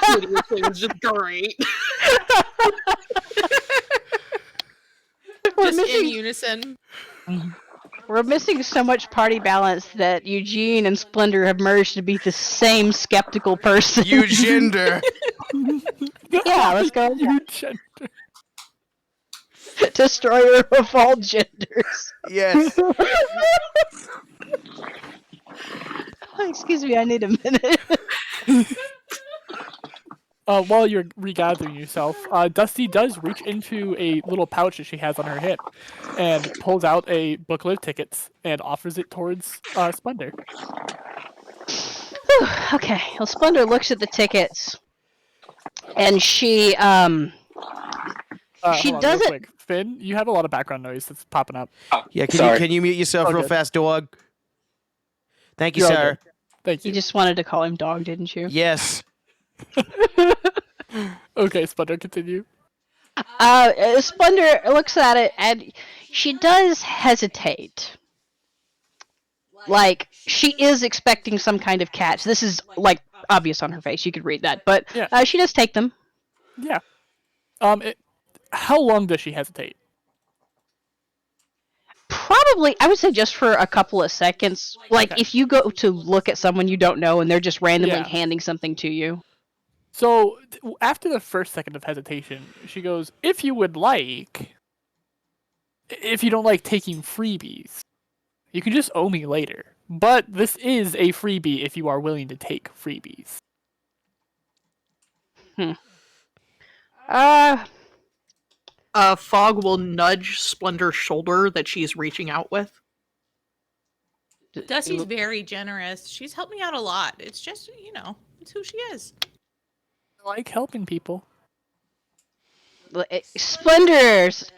simultaneously was just great. Just in unison. We're missing so much party balance that Eugene and Splendor have merged to be the same skeptical person. Eugender. Yeah, let's go. Eugender. Destroyer of all genders. Yes. Excuse me, I need a minute. While you're regathering yourself, Dusty does reach into a little pouch that she has on her hip and pulls out a booklet of tickets and offers it towards Splendor. Whew, okay, well, Splendor looks at the tickets, and she Hold on, real doesn't. quick. Finn, you have a lot of background noise that's popping up. Yeah, Sorry. can you mute yourself Oh, real good. fast, dog? Thank you, You're all sir. good. Thank You you. just wanted to call him dog, didn't you? Yes. Okay, Splendor, continue. Splendor looks at it, and she does hesitate. Like, she is expecting some kind of catch. This is, like, obvious on her face. You could read that. But Yeah. she does take them. Yeah. How long does she hesitate? Probably, I would say just for a couple of seconds. Like, Okay. if you go to look at someone you don't know and they're just randomly Yeah. handing something to you. So, after the first second of hesitation, she goes, if you don't like taking freebies, you can just owe me later. But this is a freebie if you are willing to take freebies. Fog will nudge Splendor's shoulder that she's reaching out with. Dusty's very generous. She's helped me out a lot. It's just, it's who she is. I like helping people. Splendor's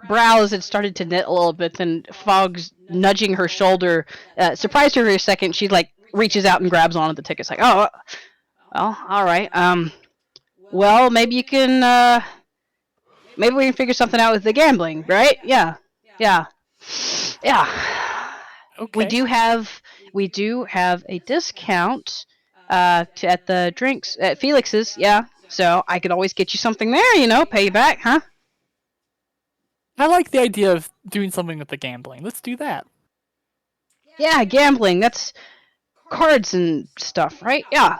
brows had started to knit a little bit, then Fog's nudging her shoulder surprised her for a second. She reaches out and grabs onto the tickets, like, oh, well, all right. Well, maybe you can. Maybe we can figure something out with the gambling, right? Yeah. Okay. We do have a discount at the drinks at Felix's. Yeah. So I could always get you something there, pay you back, huh? I like the idea of doing something with the gambling. Let's do that. Yeah, gambling. That's cards and stuff, right? Yeah.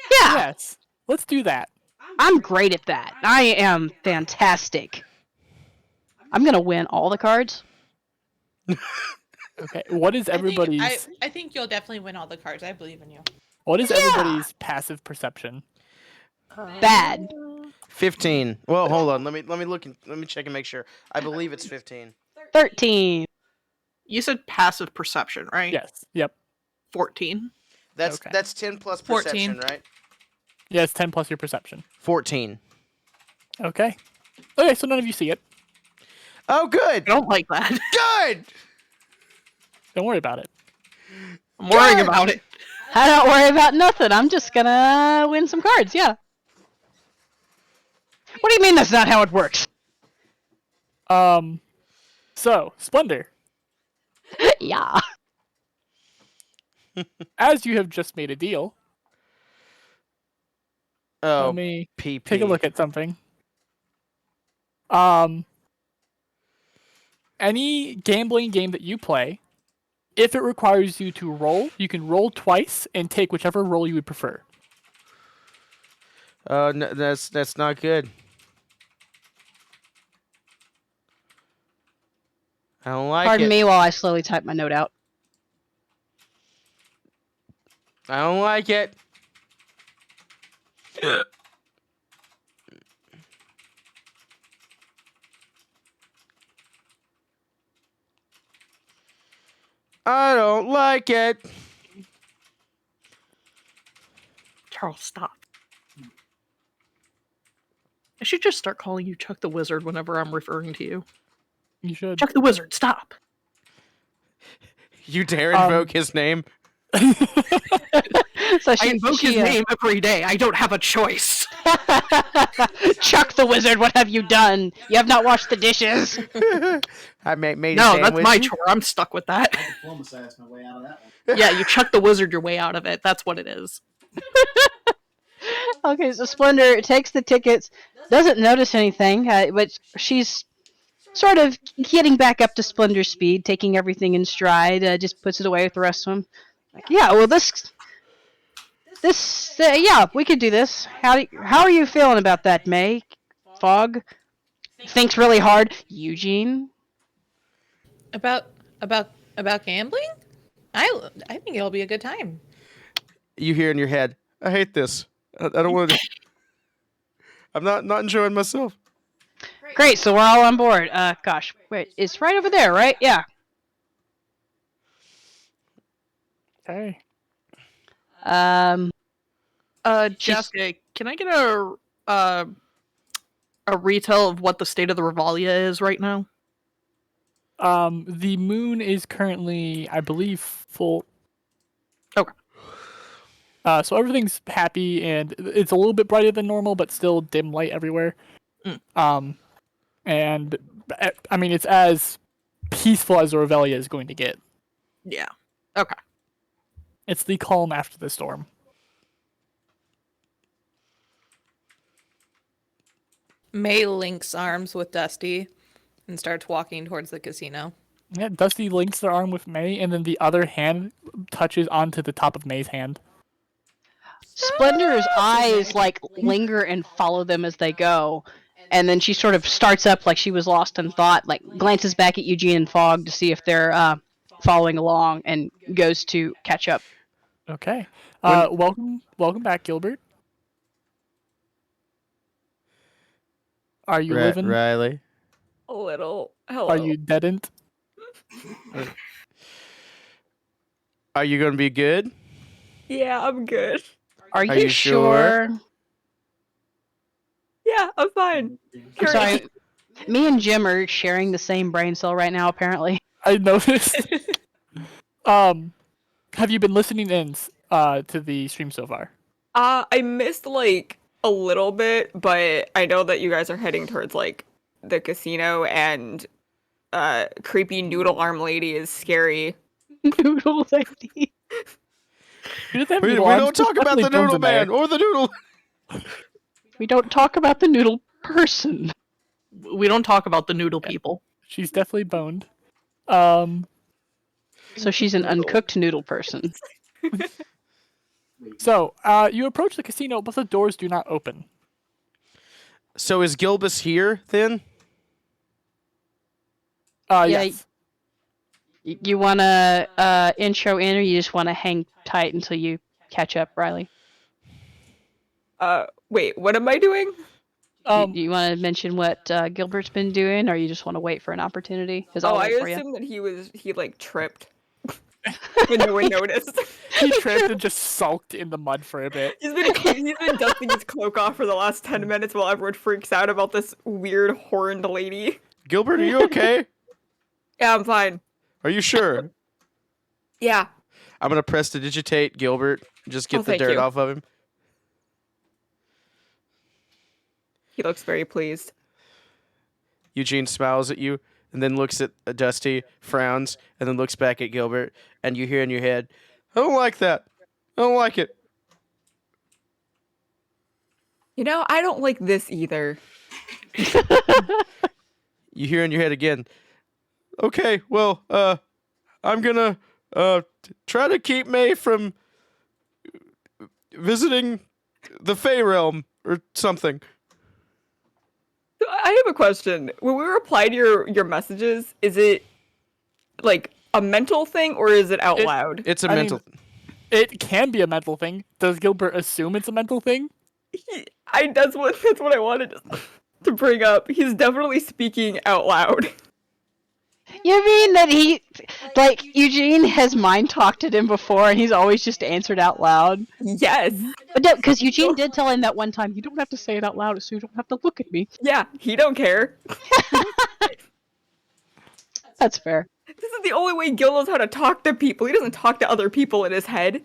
Yes. Let's do that. I'm great at that. I am fantastic. I'm gonna win all the cards. Okay. What is everybody's I think you'll definitely win all the cards. I believe in you. everybody's passive perception? Bad. 15. Well, hold on. Let me look. Let me check and make sure. I believe it's 15. 13. You said passive perception, right? Yes. Yep. 14. That's 10 plus 14. perception, right? Yeah, it's 10 plus your perception. 14. Okay. Okay, so none of you see it. Oh, good. I don't like that. Good. Don't worry about it. I'm worrying Good. about it. I don't worry about nothing. I'm just gonna win some cards. Yeah. What do you mean that's not how it works? So, Splendor, Yeah. as you have just made a deal, Oh, let me PP. take a look at something. Any gambling game that you play If it requires you to roll, you can roll twice and take whichever roll you would prefer. No, that's not good. I don't like Pardon it. me while I slowly type my note out. I don't like it. I don't like it. Charles, stop. I should just start calling you Chuck the Wizard whenever I'm referring to you. You should. Chuck the Wizard, stop. You dare invoke his name? So I invoke his name every day. I don't have a choice. Chuck the Wizard, what have you done? You have not washed the dishes. I made a No, sandwich. that's my chore. I'm stuck with that. I diplomatized my way out of that one. Yeah, you Chuck the Wizard your way out of it. That's what it is. Okay, so Splendor takes the tickets, doesn't notice anything, but she's sort of getting back up to Splendor speed, taking everything in stride, just puts it away with the rest of them. Like, yeah, well, yeah, we could do this. How are you feeling about that, May? Fog? Thinks really hard. Eugene? About gambling? I think it'll be a good time. You hear in your head, I hate this. I don't want to. I'm not enjoying myself. Great, so we're all on board. Gosh, wait, it's right over there, right? Yeah. Okay. Jessica, can I get a retell of what the state of the Revalia is right now? The moon is currently, I believe, full. Okay. So everything's happy, and it's a little bit brighter than normal, but still dim light everywhere. And I mean, it's as peaceful as the Revelia is going to get. Yeah. Okay. It's the calm after the storm. May links arms with Dusty and starts walking towards the casino. Yeah, Dusty links their arm with May, and then the other hand touches onto the top of May's hand. Splendor's eyes linger and follow them as they go, and then she sort of starts up like she was lost in thought, glances back at Eugene and Fogg to see if they're following along, and goes to catch up. Okay. Welcome back, Gilbert. Are you living? Riley? A little. Hello. Are you deadened? Are you going to be good? Yeah, I'm good. Are you sure? Yeah, I'm fine. I'm sorry. Me and Jim are sharing the same brain cell right now, apparently. I noticed. Have you been listening in to the stream so far? I missed a little bit, but I know that you guys are heading towards the casino, and creepy noodle arm lady is scary. Noodle lady. We don't talk about the noodle man or the noodle. We don't talk about the noodle person. We don't talk about the noodle people. She's definitely boned. So she's an uncooked noodle person. So, you approach the casino, but the doors do not open. So is Gilbus here, then? Yes. You want to intro in, or you just want to hang tight until you catch up, Riley? Wait, what am I doing? You want to mention what Gilbert's been doing, or you just want to wait for an opportunity? I assume that he tripped. And no one noticed. He tripped and just sulked in the mud for a bit. He's been dusting his cloak off for the last 10 minutes while everyone freaks out about this weird horned lady. Gilbert, are you okay? Yeah, I'm fine. Are you sure? Yeah. I'm going to press to digitate Gilbert. Just get the thank dirt you. off of him. He looks very pleased. Eugene smiles at you and then looks at Dusty, frowns, and then looks back at Gilbert, and you hear in your head, I don't like that. I don't like it. I don't like this either. You hear in your head again, okay, well, I'm gonna try to keep May from visiting the Fey realm or something. I have a question. When we reply to your messages, is it like a mental thing or is it out loud? It's a mental. It can be a mental thing. Does Gilbert assume it's a mental thing? That's what I wanted to bring up. He's definitely speaking out loud. You mean that Eugene has mind talked at him before and he's always just answered out loud? Yes. But no, because Eugene did tell him that one time, you don't have to say it out loud so you don't have to look at me. Yeah, he don't care. That's fair. This is the only way Gil knows how to talk to people. He doesn't talk to other people in his head.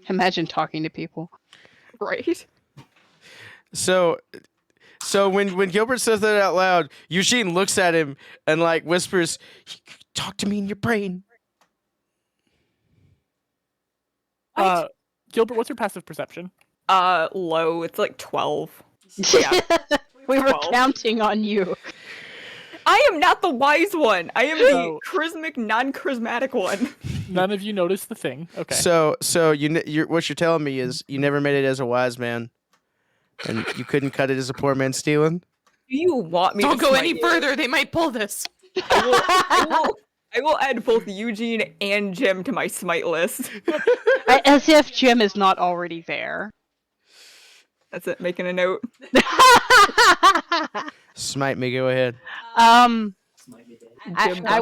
Imagine talking to people. Right. So when Gilbert says that out loud, Eugene looks at him and like whispers, "Talk to me in your brain." Gilbert, what's your passive perception? Low. It's like 12. Yeah. We were 12. counting on you. I am not the wise one. I am the charismatic, non-charismatic one. None of you noticed the thing. Okay. So what you're telling me is you never made it as a wise man, and you couldn't cut it as a poor man stealing. Do you want me Don't to go smite any you? further. They might pull this. I will add both Eugene and Jim to my smite list. As if Jim is not already there. That's it, making a note. Smite me, go ahead. I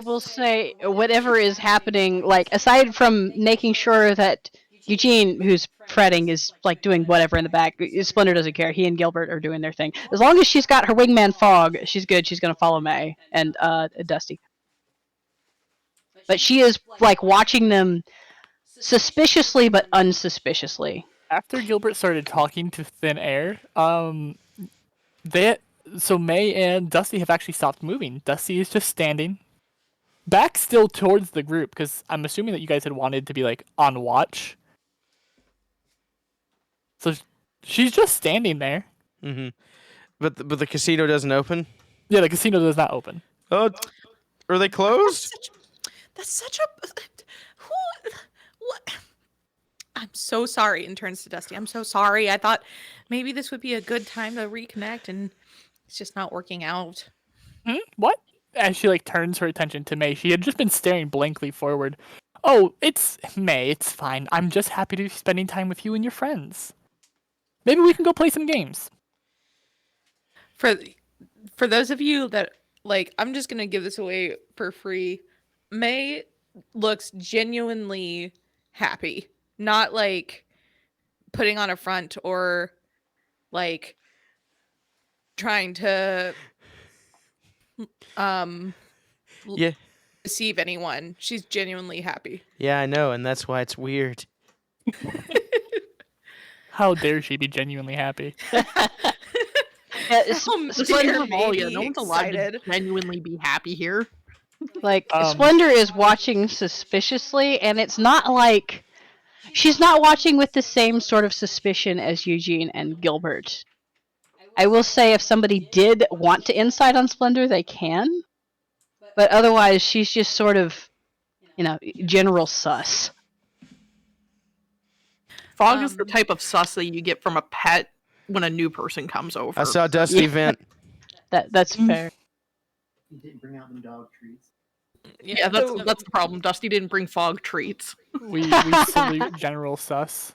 will say, whatever is happening, like, aside from making sure that Eugene, who's fretting, is, like, doing whatever in the back, Splinter doesn't care. He and Gilbert are doing their thing. As long as she's got her wingman Fog, she's good. She's gonna follow May and Dusty. But she is, like, watching them suspiciously but unsuspiciously. After Gilbert started talking to thin air, so May and Dusty have actually stopped moving. Dusty is just standing back still towards the group because I'm assuming that you guys had wanted to be like on watch. So she's just standing there. Mm-hmm. But the casino doesn't open? Yeah, the casino does not open. Oh, are they closed? That's such a... What? I'm so sorry, and turns to Dusty. I'm so sorry. I thought maybe this would be a good time to reconnect, and it's just not working out. What? As she like turns her attention to May, she had just been staring blankly forward. Oh, it's May. It's fine. I'm just happy to be spending time with you and your friends. Maybe we can go play some games. For those of you that like, I'm just gonna give this away for free. May looks genuinely happy. Not like putting on a front or like trying to deceive anyone. She's genuinely happy. Yeah, I know, and that's why it's weird. How dare she be genuinely happy? Splendor, no one's allowed to genuinely be happy here. Like, Splendor is watching suspiciously, and it's not like... She's not watching with the same sort of suspicion as Eugene and Gilbert. I will say if somebody did want to insight on Splendor, they can. But otherwise, she's just sort of, general sus. Fog is the type of sus that you get from a pet when a new person comes over. I saw Dusty vent. That's fair. You didn't bring out them dog treats. Yeah, that's the problem. Dusty didn't bring Fog treats. We salute General Sus.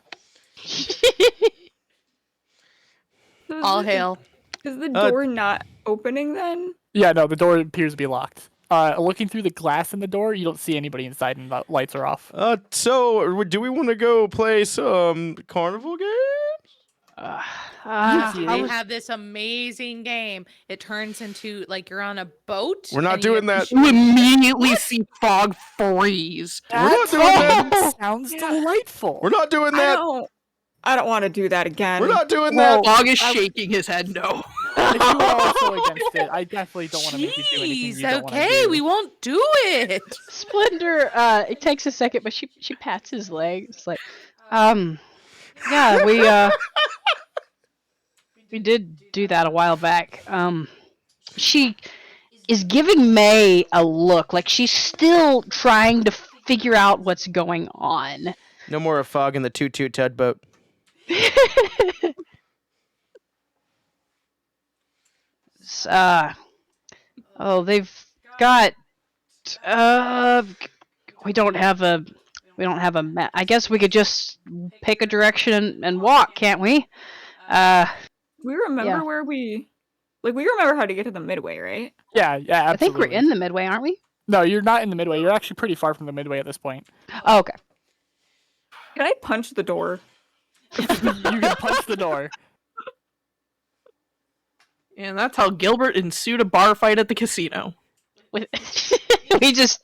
All hail. Is the door not opening then? Yeah, no, the door appears to be locked. Looking through the glass in the door, you don't see anybody inside and the lights are off. So do we want to go play some Carnival Games? They have this amazing game. It turns into like you're on a boat. We're not doing that. You immediately see Fog freeze. We're not doing that. Sounds delightful. We're not doing that. I don't want to do that again. We're not doing that. Fog is shaking his head no. If you are also against it, I definitely don't want to make you do anything you don't want to do. We won't do it. Splendor, it takes a second, but she pats his leg. It's like, yeah, we did do that a while back. She is giving May a look, like she's still trying to figure out what's going on. No more a fog in the toot-toot tugboat. They've got. We don't have a map. I guess we could just pick a direction and walk, can't we? We remember where we remember how to get to the Midway, right? Yeah, absolutely. I think we're in the Midway, aren't we? No, you're not in the Midway. You're actually pretty far from the Midway at this point. Oh, okay. Can I punch the door? You can punch the door. And that's how Gilbert ensued a bar fight at the casino. We just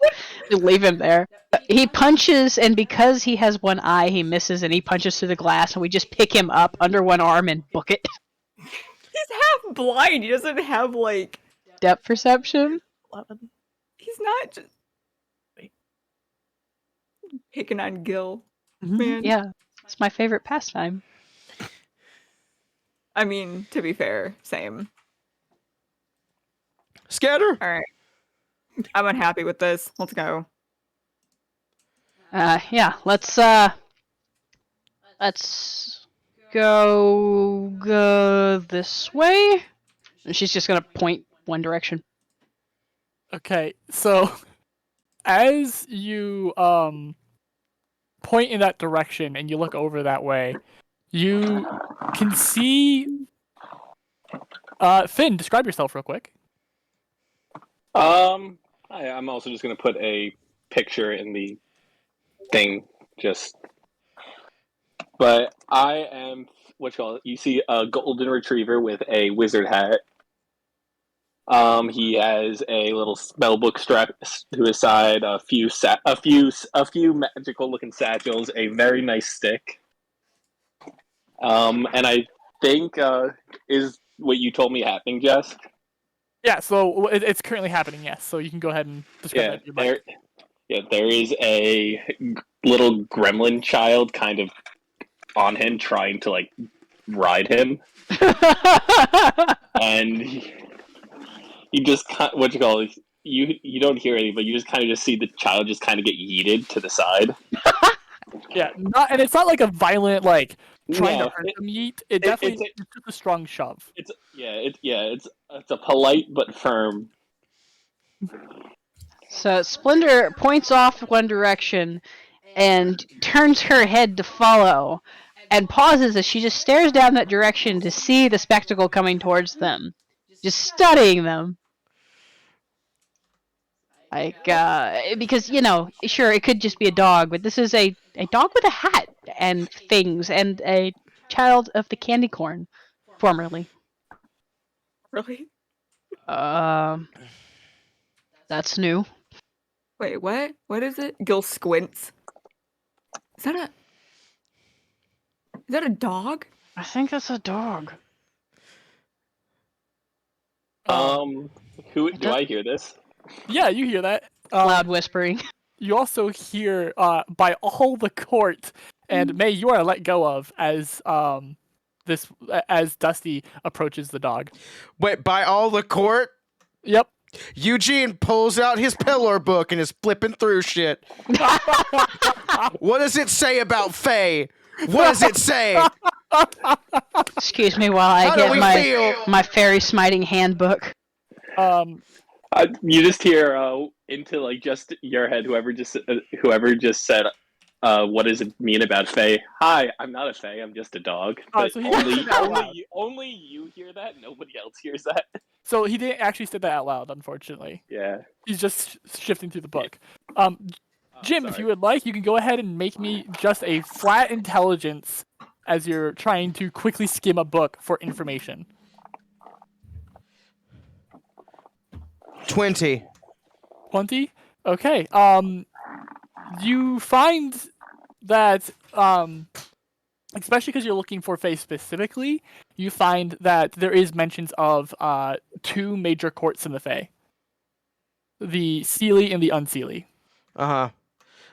leave him there. He punches, and because he has one eye, he misses, and he punches through the glass, and we just pick him up under one arm and book it. He's half blind. He doesn't have, like... Depth perception? 11. He's not just... picking on Gil. Man. Yeah, it's my favorite pastime. I mean, to be fair, same. Scatter! Alright. I'm unhappy with this. Let's go. Yeah, let's go this way. And she's just gonna point one direction. Okay, so as you point in that direction and you look over that way, you can see Finn, describe yourself real quick. I'm also just going to put a picture in the thing, but I am, you see a golden retriever with a wizard hat. He has a little spellbook strapped to his side, a few magical looking satchels, a very nice stick. And I think, is what you told me happening, Jess? Yeah, so it's currently happening, yes. So you can go ahead and describe that. There is a little gremlin child kind of on him, trying to, like, ride him. And you just, you don't hear anything, but you just kind of see the child just kind of get yeeted to the side. Yeah, and it's not like a violent, like, trying to hurt them yeet. It definitely it's just a strong shove. It's a polite but firm. So Splendor points off one direction and turns her head to follow and pauses as she just stares down that direction to see the spectacle coming towards them, just studying them. Like, because, sure, it could just be a dog, but this is a dog with a hat and things, and a child of the candy corn, formerly. Really? That's new. Wait, what? What is it? Gil squints. Is that a dog? I think that's a dog. Do I hear this? Yeah, you hear that. Loud whispering. You also hear by all the court, and May, you are let go of as Dusty approaches the dog. Wait, by all the court? Yep. Eugene pulls out his Pelor book and is flipping through shit. What does it say about Faye? What does it say? Excuse me while I get my fairy smiting handbook. You just hear into like just your head. Whoever just said, "What does it mean about Faye?" Hi, I'm not a Faye. I'm just a dog. But so only you hear that. Nobody else hears that. So he didn't actually say that out loud, unfortunately. Yeah. He's just shifting through the book. Jim, if you would like, you can go ahead and make me just a flat intelligence as you're trying to quickly skim a book for information. 20. 20? Okay. You find that, especially because you're looking for Faye specifically, you find that there is mentions of 2 major courts in the Fae. The Seelie and the Unseelie. Uh-huh.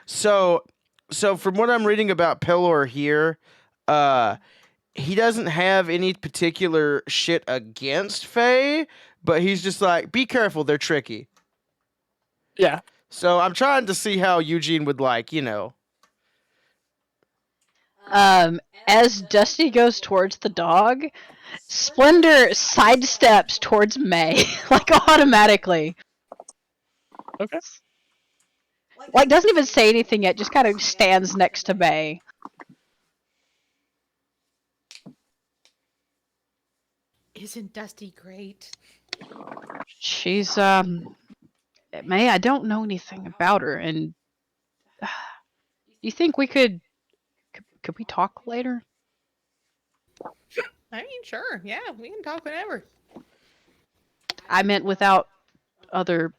So from what I'm reading about Pelor here, he doesn't have any particular shit against Fae, but he's just like, be careful, they're tricky. Yeah. So I'm trying to see how Eugene would like, you know. As Dusty goes towards the dog, Splendor sidesteps towards May, like automatically. Okay. Like doesn't even say anything yet, just kind of stands next to May. Isn't Dusty great? She's May, I don't know anything about her, and you think we could we talk later? I mean, sure. Yeah, we can talk whenever. I meant without other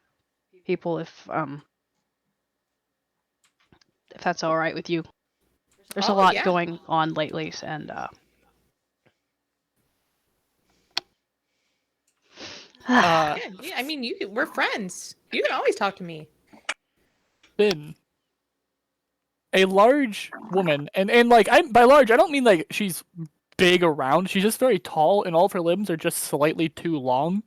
people, if that's all right with you. There's a lot going on lately, and yeah, I mean, we're friends. You can always talk to me. Finn, a large woman, and like by large I don't mean like she's big around. She's just very tall, and all of her limbs are just slightly too long.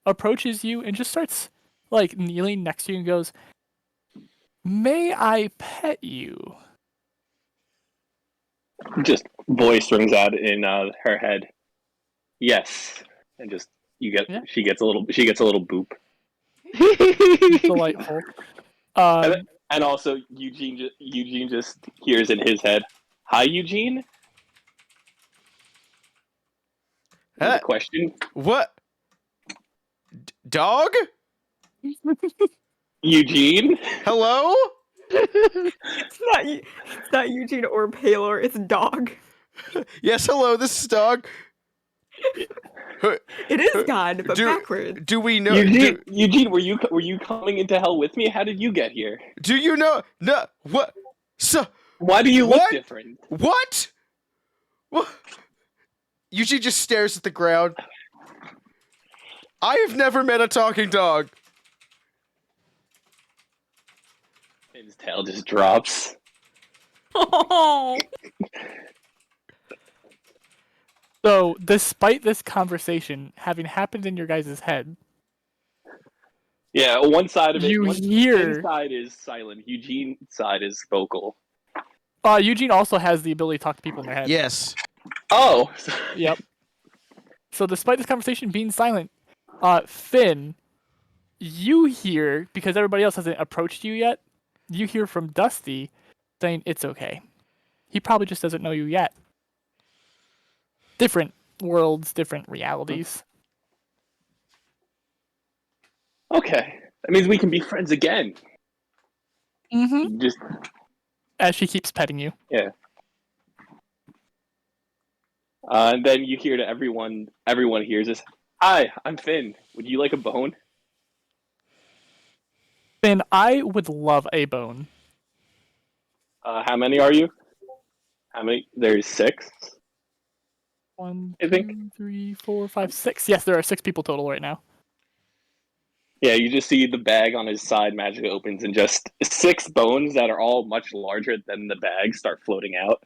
Approaches you and just starts like kneeling next to you and goes, "May I pet you?" Just voice rings out in her head. Yes, and just she gets a little boop. Delightful. And also Eugene just hears in his head, "Hi, Eugene." The question. What? Dog? Eugene? Hello? It's not Eugene or Paler, it's Dog. Yes, hello, this is Dog. It is God, but backwards. Do we know Eugene, were you coming into hell with me? How did you get here? Do you know what? So why do you look different? What? Eugene just stares at the ground. I have never met a talking dog. His tail just drops. Oh. So, despite this conversation having happened in your guys' head, yeah, one side of it, hear Finn's side is silent. Eugene's side is vocal. Eugene also has the ability to talk to people in their head. Yes. Oh. Yep. So, despite this conversation being silent, Finn, you hear, because everybody else hasn't approached you yet, you hear from Dusty saying it's okay. He probably just doesn't know you yet. Different worlds, different realities. Okay. That means we can be friends again. Mm-hmm. Just as she keeps petting you. Yeah. And then you hear to everyone hears this. Hi, I'm Finn. Would you like a bone? Finn, I would love a bone. How many are you? How many? There's 6. 1, I 2, think. 3, 4, 5, 6. Yes, there are 6 people total right now. Yeah, you just see the bag on his side magically opens and just 6 bones that are all much larger than the bag start floating out.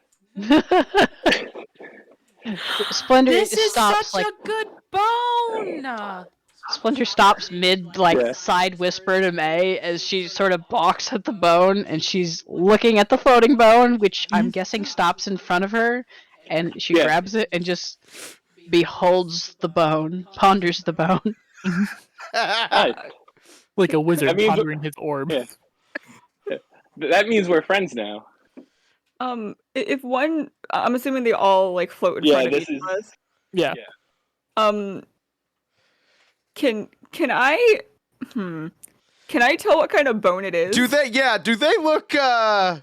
Splendor This is stops such a good bone. Splendor stops mid side whisper to May as she sort of balks at the bone, and she's looking at the floating bone, which I'm guessing stops in front of her, and she grabs it and just beholds the bone, ponders the bone. Like a wizard pondering his orb. Yeah. That means we're friends now. If one, I'm assuming they all like float in front of each of us. Yeah. Can I tell what kind of bone it is? Do they look Because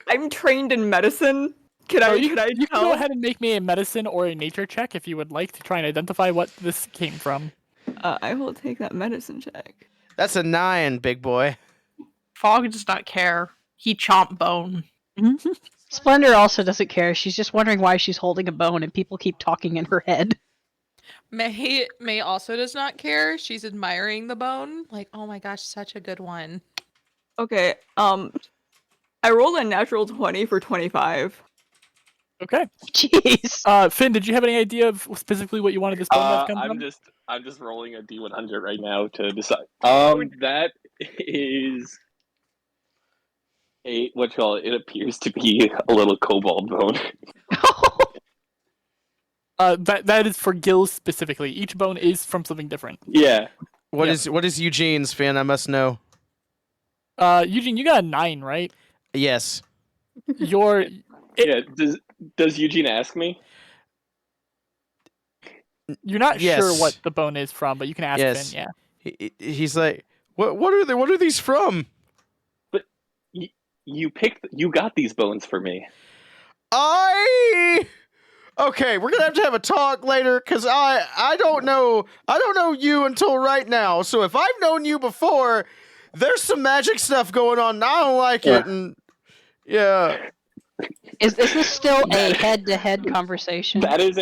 I'm trained in medicine. Can I you tell? can go ahead and make me a medicine or a nature check if you would like to try and identify what this came from. I will take that medicine check. That's a 9, big boy. Fog does not care. He chomp bone. Splendor also doesn't care. She's just wondering why she's holding a bone and people keep talking in her head. May also does not care. She's admiring the bone. Like, oh my gosh, such a good one. Okay, I rolled a natural 20 for 25. Okay. Jeez. Finn, did you have any idea of specifically what you wanted this bone to have come from? I'm just rolling a D100 right now to decide. That is it appears to be a little kobold bone. That is for gills specifically. Each bone is from something different. Yeah. What is Eugene's, Finn? I must know. Eugene, you got a 9, right? Yes. Your Yeah. Does Eugene ask me? You're not Yes. sure what the bone is from, but you can ask Yes. Finn. Yeah. He's like, what are they? What are these from? But you got these bones for me. Okay, we're gonna have a talk later because I don't know you until right now. So if I've known you before, there's some magic stuff going on. And I don't like it, and yeah. Is this still a head-to-head conversation? That is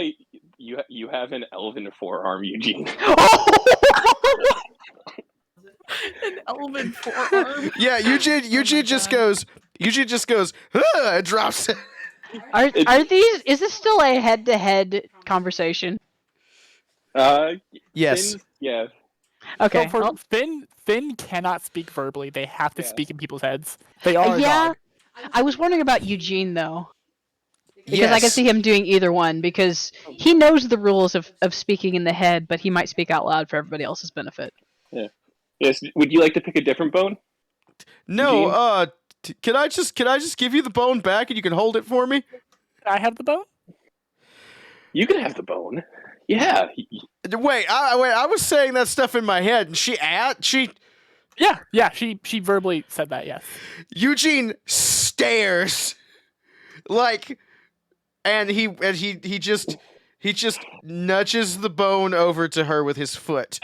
you have an elven forearm, Eugene. An elven forearm. Yeah, Eugene just goes. Eugene just goes. And drops it. Are these? Is this still a head-to-head conversation? Yes. Yeah. Okay. So Finn cannot speak verbally. They have to speak in people's heads. They are a yeah. dog. I was wondering about Eugene though, because I can see him doing either one because he knows the rules of speaking in the head, but he might speak out loud for everybody else's benefit. Yeah. Yes. Would you like to pick a different bone? No. Can I just give you the bone back and you can hold it for me? I have the bone. You can have the bone. Yeah. Wait. I was saying that stuff in my head, and she. Yeah. She verbally said that. Yes. Eugene stares, like, and he just nudges the bone over to her with his foot.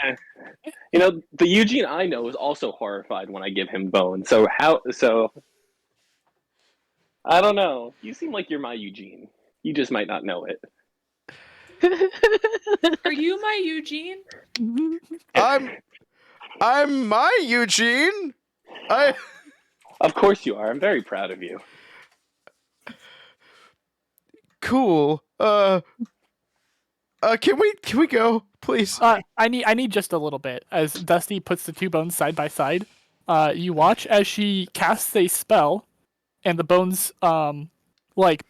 You know, the Eugene I know is also horrified when I give him bone. So I don't know. You seem like you're my Eugene. You just might not know it. Are you my Eugene? I'm my Eugene. Of course you are. I'm very proud of you. Cool. Can we go, please? I need just a little bit. As Dusty puts the two bones side by side, you watch as she casts a spell, and the bones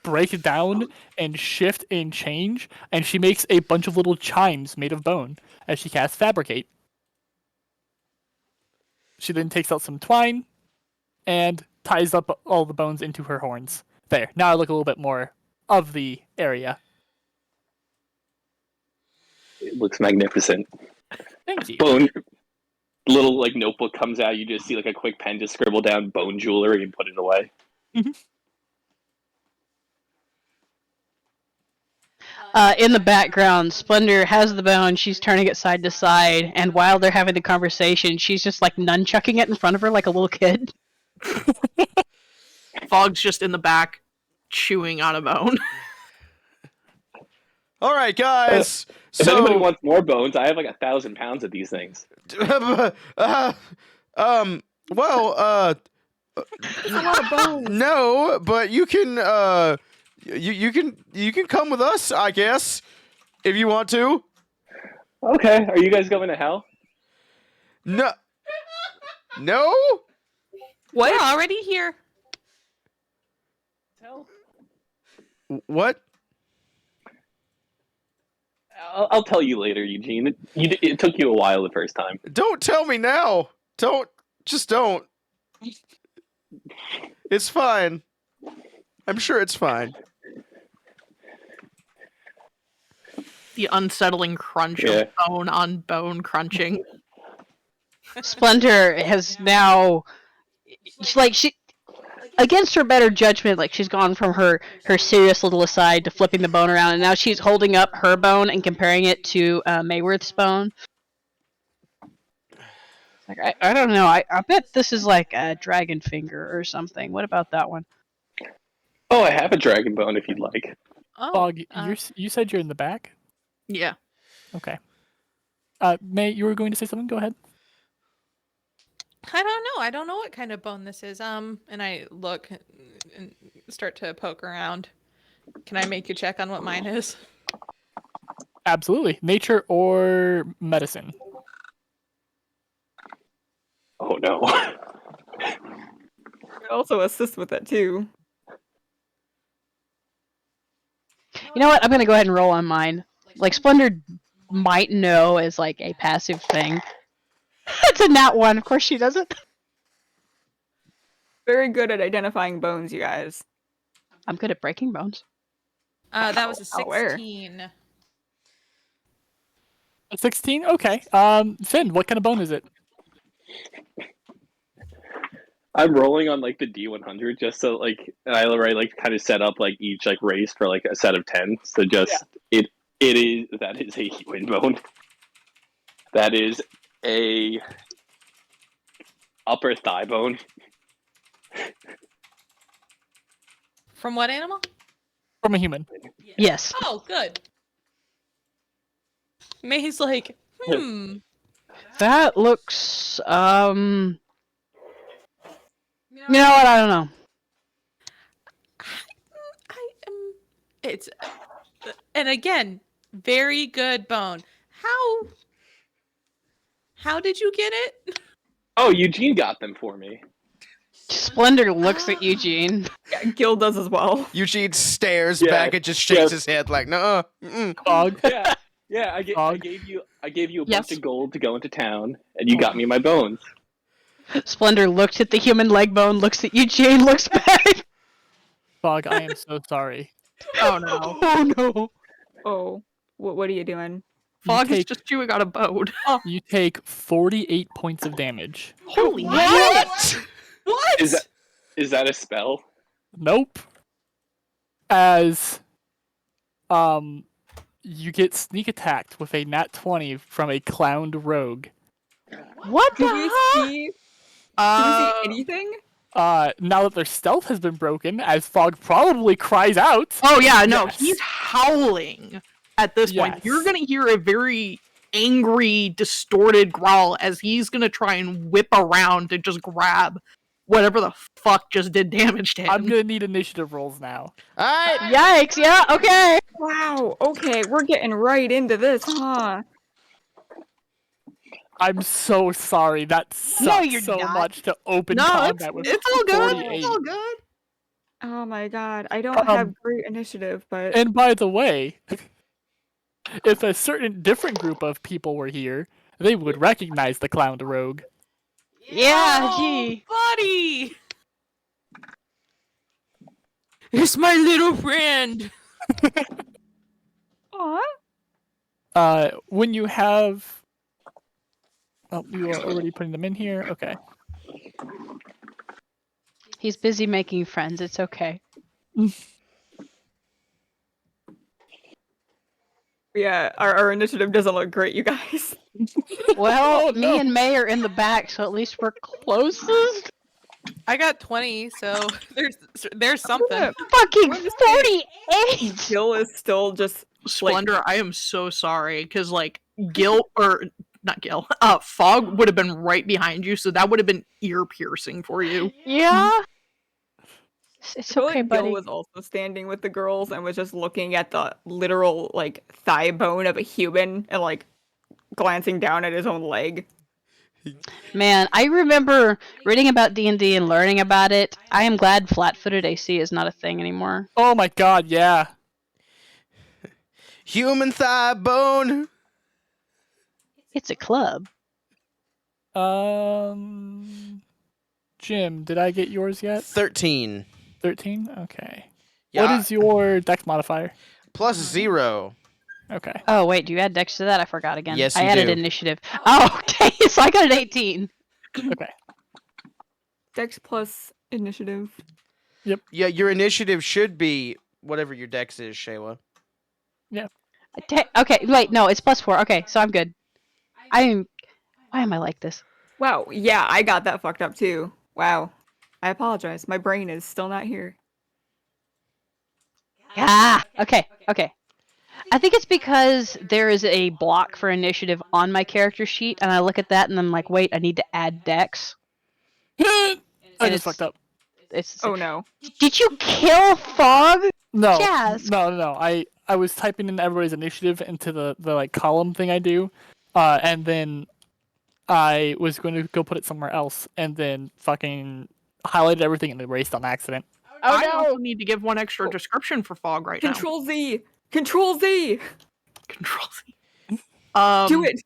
break down and shift and change, and she makes a bunch of little chimes made of bone as she casts Fabricate. She then takes out some twine and ties up all the bones into her horns. There. Now I look a little bit more of the area. It looks magnificent. Thank you. Bone little notebook comes out. You just see a quick pen to scribble down bone jewelry and put it away. Mm-hmm. In the background, Splendor has the bone. She's turning it side to side, and while they're having the conversation, she's just nunchucking it in front of her like a little kid. Fog's just in the back, chewing on a bone. All right, guys. If anybody wants more bones, I have 1,000 pounds of these things. Well, There's a lot of bones. no, but you can you can come with us, I guess, if you want to. Okay, are you guys going to hell? No. What? We're already here. What? I'll tell you later, Eugene. It took you a while the first time. Don't tell me now. Don't. It's fine. I'm sure it's fine. The unsettling crunch of bone on bone crunching. Splendor has now, she against her better judgment, she's gone from her serious little aside to flipping the bone around, and now she's holding up her bone and comparing it to Mayworth's bone. I don't know. I bet this is a dragon finger or something. What about that one? Oh, I have a dragon bone if you'd like. Oh, Fog, you said you're in the back? Yeah. Okay. May, you were going to say something? Go ahead. I don't know. I don't know what kind of bone this is. And I look and start to poke around. Can I make you check on what mine is? Absolutely. Nature or medicine? Oh no. Also assist with that too. You know what? I'm gonna go ahead and roll on mine. Like Splendor might know as like a passive thing. It's a nat 1. Of course she doesn't. Very good at identifying bones, you guys. I'm good at breaking bones. That was a where? 16. A 16? Okay. Finn, what kind of bone is it? I'm rolling on like the D100 just so like I already like kind of set up like each like race for like a set of 10. So just that is a human bone. That is a upper thigh bone. From what animal? From a human. Yes. Oh, good. May's like, That looks You know what? I don't know. It's, and again, very good bone. How did you get it? Oh, Eugene got them for me. Splendor looks at Eugene. Yeah, Gil does as well. Eugene stares Yeah, back and just shakes yes. his head like, "No." Dog. Yeah. I gave you a Yes. bunch of gold to go into town, and you got me my bones. Splendor looked at the human leg bone, looks at Eugene, looks back. Fog, I am so sorry. Oh no. Oh no. Oh, what are you doing? Fog is take- just chewing on a bone. You take 48 points of damage. Holy What? What? Is that a spell? Nope. As you get sneak attacked with a nat 20 from a clowned rogue. What the Do we hell? see? Do we see anything? Now that their stealth has been broken, as Fog probably cries out. Oh yeah, no, Yes. he's howling at this point. Yes. You're gonna hear a very angry, distorted growl as he's gonna try and whip around to just grab whatever the fuck just did damage to him. I'm gonna need initiative rolls now. Alright. Yikes, yeah, okay. Wow. Okay, we're getting right into this, huh? I'm so sorry. That sucks No, you're so not. much to open No, combat with it's all good. 48. It's all good. Oh my god, I don't have great initiative, but And by the way, if a certain different group of people were here, they would recognize the clowned rogue. Yeah, Oh, gee. buddy! It's my little friend. Aw. When you have... Oh, you are already putting them in here? Okay. He's busy making friends, it's okay. Yeah, our initiative doesn't look great, you guys. Well, Oh, no. me and May are in the back, so at least we're closest. I got 20, so there's something. Fucking We're just 48! Gil is still just Splendor, I am so sorry, because like Gil or not Gil, Fog would have been right behind you, so that would have been ear piercing for you. Yeah? It's I feel okay, like Gil buddy. was also standing with the girls and was just looking at the literal like thigh bone of a human and like glancing down at his own leg. Man, I remember reading about D&D and learning about it. I am glad flat-footed AC is not a thing anymore. Oh my god, yeah. Human thigh bone. It's a club. Jim, did I get yours yet? 13. 13? Okay. Yeah. What is your dex modifier? Plus 0. Okay. Oh, wait, do you add dex to that? I forgot again. Yes, I you added do. initiative. Oh, okay, so I got an 18. Okay. Dex plus initiative. Yeah, your initiative should be whatever your dex is, Shayla. Okay, wait, no, it's plus 4. Okay, so I'm good. Why am I like this? Wow, yeah, I got that fucked up too. Wow. I apologize. My brain is still not here. Ah, okay. I think it's because there is a block for initiative on my character sheet, and I look at that and I'm like, wait, I need to add dex. I And just fucked up. It's Oh no. Did you kill Fog? No, Jazz. no. I was typing in everybody's initiative into the like column thing I do, and then I was going to go put it somewhere else, and then fucking highlighted everything and erased on accident. Oh I no! also need to give one extra description for Fog right now. Control Z. Control Z. Control Z. Do it.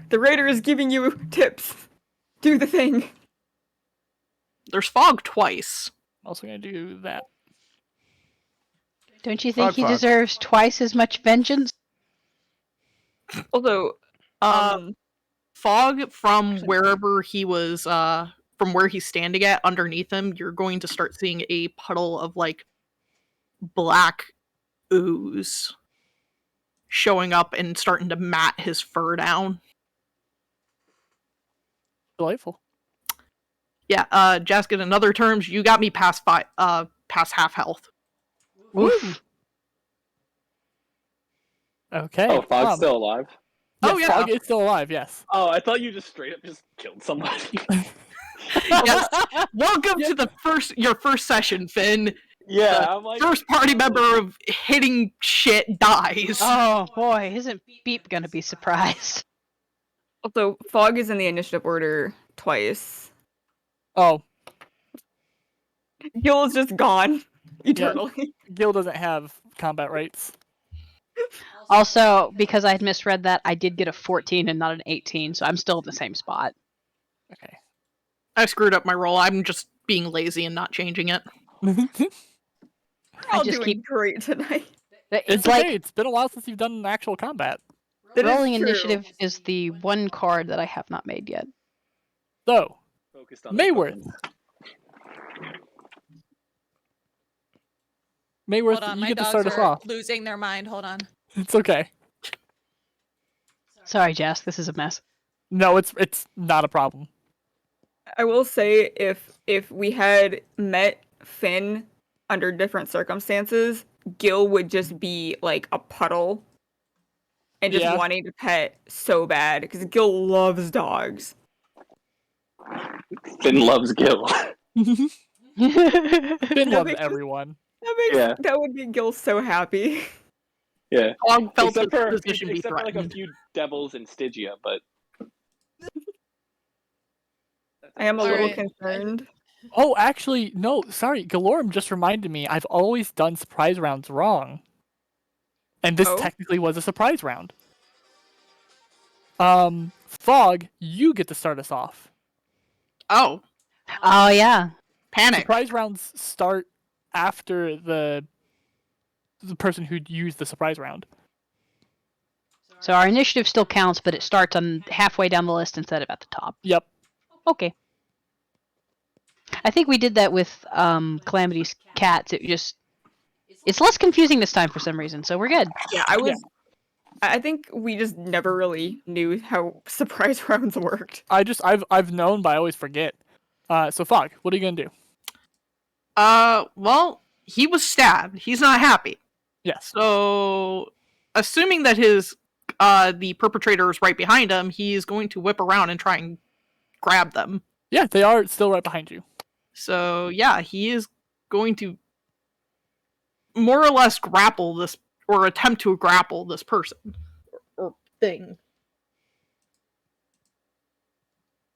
The Raider is giving you tips. Do the thing. There's Fog twice. I'm also going to do that. Don't you think he Fog. deserves twice as much vengeance? Although, Fog from wherever he was, from where he's standing at, underneath him, you're going to start seeing a puddle of, like, black ooze showing up and starting to mat his fur down. Delightful. Yeah, Jask, in other terms, you got me past half health. Oof. Okay. Oh, Fog's still alive? Yes, Oh, yeah. Fog is still alive, yes. Oh, I thought you just straight up just killed somebody. Yes. Welcome to your first session, Finn. Yeah, The I'm like... first party member of hitting shit dies. Oh boy, isn't Beep gonna be surprised? although, Fog is in the initiative order twice. Oh, Gil is just gone. Eternally. Gil doesn't have combat rights. Also, because I had misread that, I did get a 14 and not an 18, so I'm still in the same spot. Okay. I screwed up my roll. I'm just being lazy and not changing it. We're all just doing keep- great tonight. It's like okay. It's been a while since you've done actual combat. That is rolling true. initiative is the one card that I have not made yet. So, Focused on Mayworth. Mayworth, Hold on, you my get to dogs start us are off. losing their mind. Hold on. It's okay. Sorry, Jess, this is a mess. No, it's not a problem. I will say, if we had met Finn under different circumstances, Gil would just be like a puddle and just Yeah. wanting to pet so bad because Gil loves dogs. Finn loves Gil. Finn That loves makes- everyone. That would make Gil so happy. Yeah. Fog felt Except for, his position be except for like a threatened. few devils in Stygia, but... I am a little Alright. concerned. Oh, actually, no, sorry. Galorum just reminded me I've always done surprise rounds wrong. And this Oh? technically was a surprise round. Fog, you get to start us off. Oh, Oh yeah. panic. Surprise rounds start after the person who used the surprise round. So our initiative still counts, but it starts on halfway down the list instead of at the top. Yep. Okay. I think we did that with Calamity's cats. It's less confusing this time for some reason, so we're good. Yeah, I think we just never really knew how surprise rounds worked. I've known, but I always forget. So Fog, what are you gonna do? Well, he was stabbed. He's not happy. Yes. So, assuming that the perpetrator is right behind him, he's going to whip around and try and grab them. Yeah, they are still right behind you. So, yeah, he is going to more or less grapple this, or attempt to grapple this person. Or thing.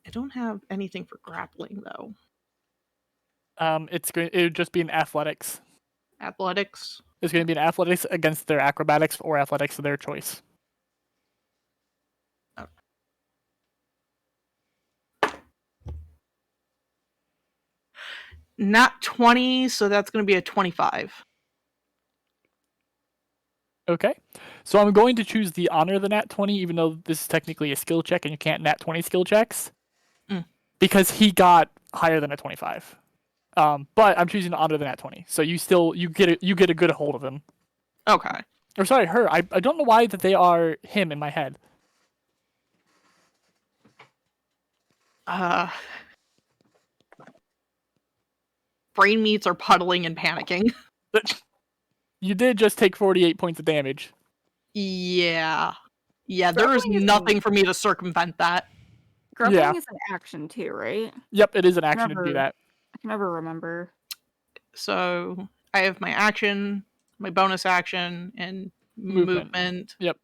I don't have anything for grappling, though. It would just be an athletics. Athletics. It's going to be an athletics against their acrobatics or athletics of their choice. Not 20, so that's going to be a 25. Okay. So I'm going to choose the honor the nat 20, even though this is technically a skill check and you can't nat 20 skill checks. Because he got higher than a 25. But I'm choosing to honor the nat 20. So you get a good hold of him. Okay. Or sorry, her. I don't know why that they are him in my head. Brain meats are puddling and panicking. You did just take 48 points of damage. Yeah. Yeah, there is Grappling is nothing for me to circumvent that. Grappling Yeah. is an action too, right? Yep, it is an action to do Never. that. I can never remember. So, I have my action, my bonus action, and movement. Yep.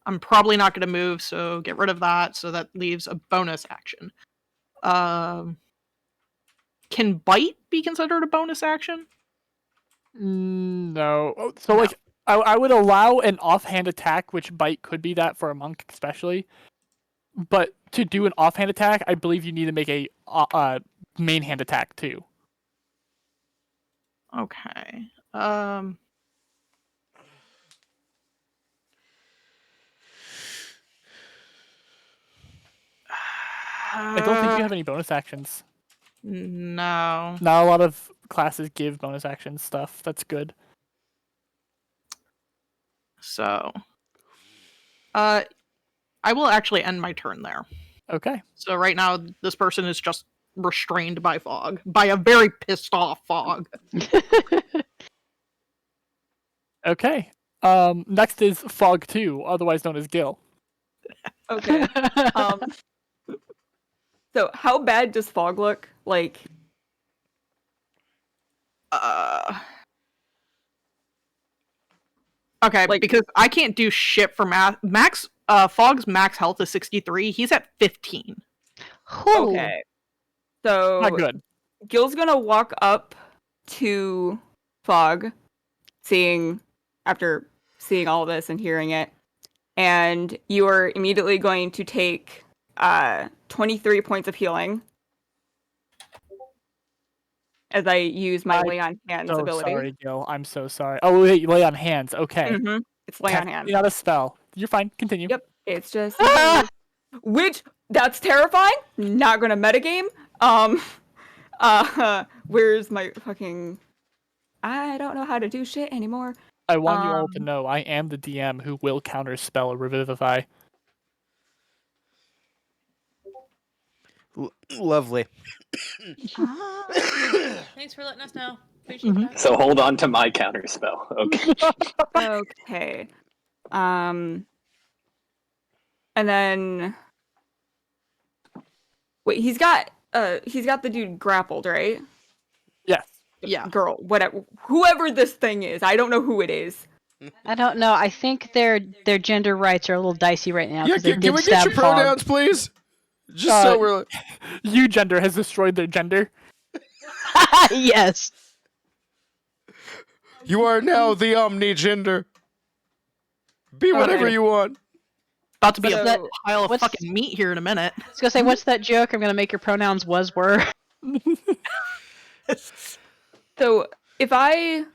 I'm probably not going to move, so get rid of that. So that leaves a bonus action. Can bite be considered a bonus action? No. So like, I would allow an offhand attack, which bite could be that for a monk especially. But to do an offhand attack, I believe you need to make a main hand attack too. Okay. I don't think you have any bonus actions. No. Not a lot of classes give bonus action stuff. That's good. So, I will actually end my turn there. Okay. So right now, this person is just restrained by Fog, by a very pissed off Fog. Okay. Next is Fog 2, otherwise known as Gil. Okay. So how bad does Fog look? Like, Okay, like- because I can't do shit for max. Fog's max health is 63. He's at 15. okay. So Not good. Gil's gonna walk up to Fog, after seeing all this and hearing it, and you are immediately going to take 23 points of healing as I use my Lay on Hands So ability. sorry, Gil. I'm so sorry. Oh wait, you lay on hands. Okay. Mm-hmm. It's Lay on Hands. Not a spell. You're fine. Continue. Yep. It's just which that's terrifying. Not gonna metagame. Where's my fucking? I don't know how to do shit anymore. I want you all to know I am the DM who will counterspell a Revivify. Lovely. Thanks for letting us know. Appreciate that. So hold on to my counter spell. Okay. Okay. And then wait, he's got the dude grappled, right? Yes. Yeah. Girl, whatever, whoever this thing is, I don't know who it is. I don't know. I think their gender rights are a little dicey right now. Yeah, 'cause they can did we get stab your Fog. pronouns, please? Just so we're. You gender has destroyed their gender. Yes. You are now the omni-gender. Be whatever you want. About to be So- a pile of what's- fucking meat here in a minute. I was gonna say, what's that joke? I'm gonna make your pronouns was were. So if I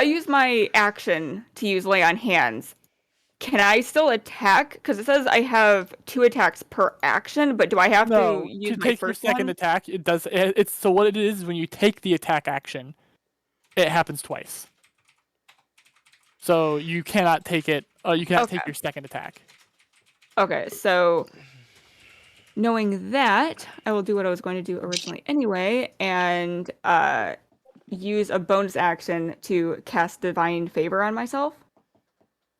use my action to use Lay on Hands, can I still attack? Because it says I have 2 attacks per action, but do I have No, to use to my take your first second one? attack, it does. It's so what it is when you take the attack action, it happens twice. So you cannot take it. You cannot take Okay. your second attack. Okay, so knowing that, I will do what I was going to do originally anyway, and use a bonus action to cast Divine Favor on myself.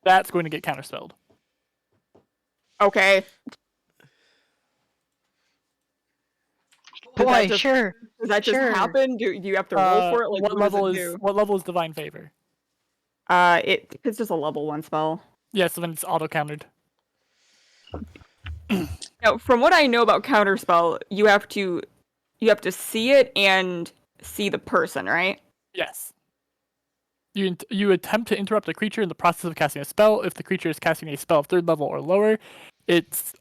That's going to get counterspelled. Okay. Does that Boy, just- sure. Does that just Sure. happen? Do you have to roll for it? Like, what what does level it is do? what level is Divine Favor? It's just a level 1 spell. Yeah, so then it's auto countered. Now, from what I know about counterspell, you have to see it and see the person, right? Yes. You attempt to interrupt a creature in the process of casting a spell. If the creature is casting a spell of 3rd level or lower, its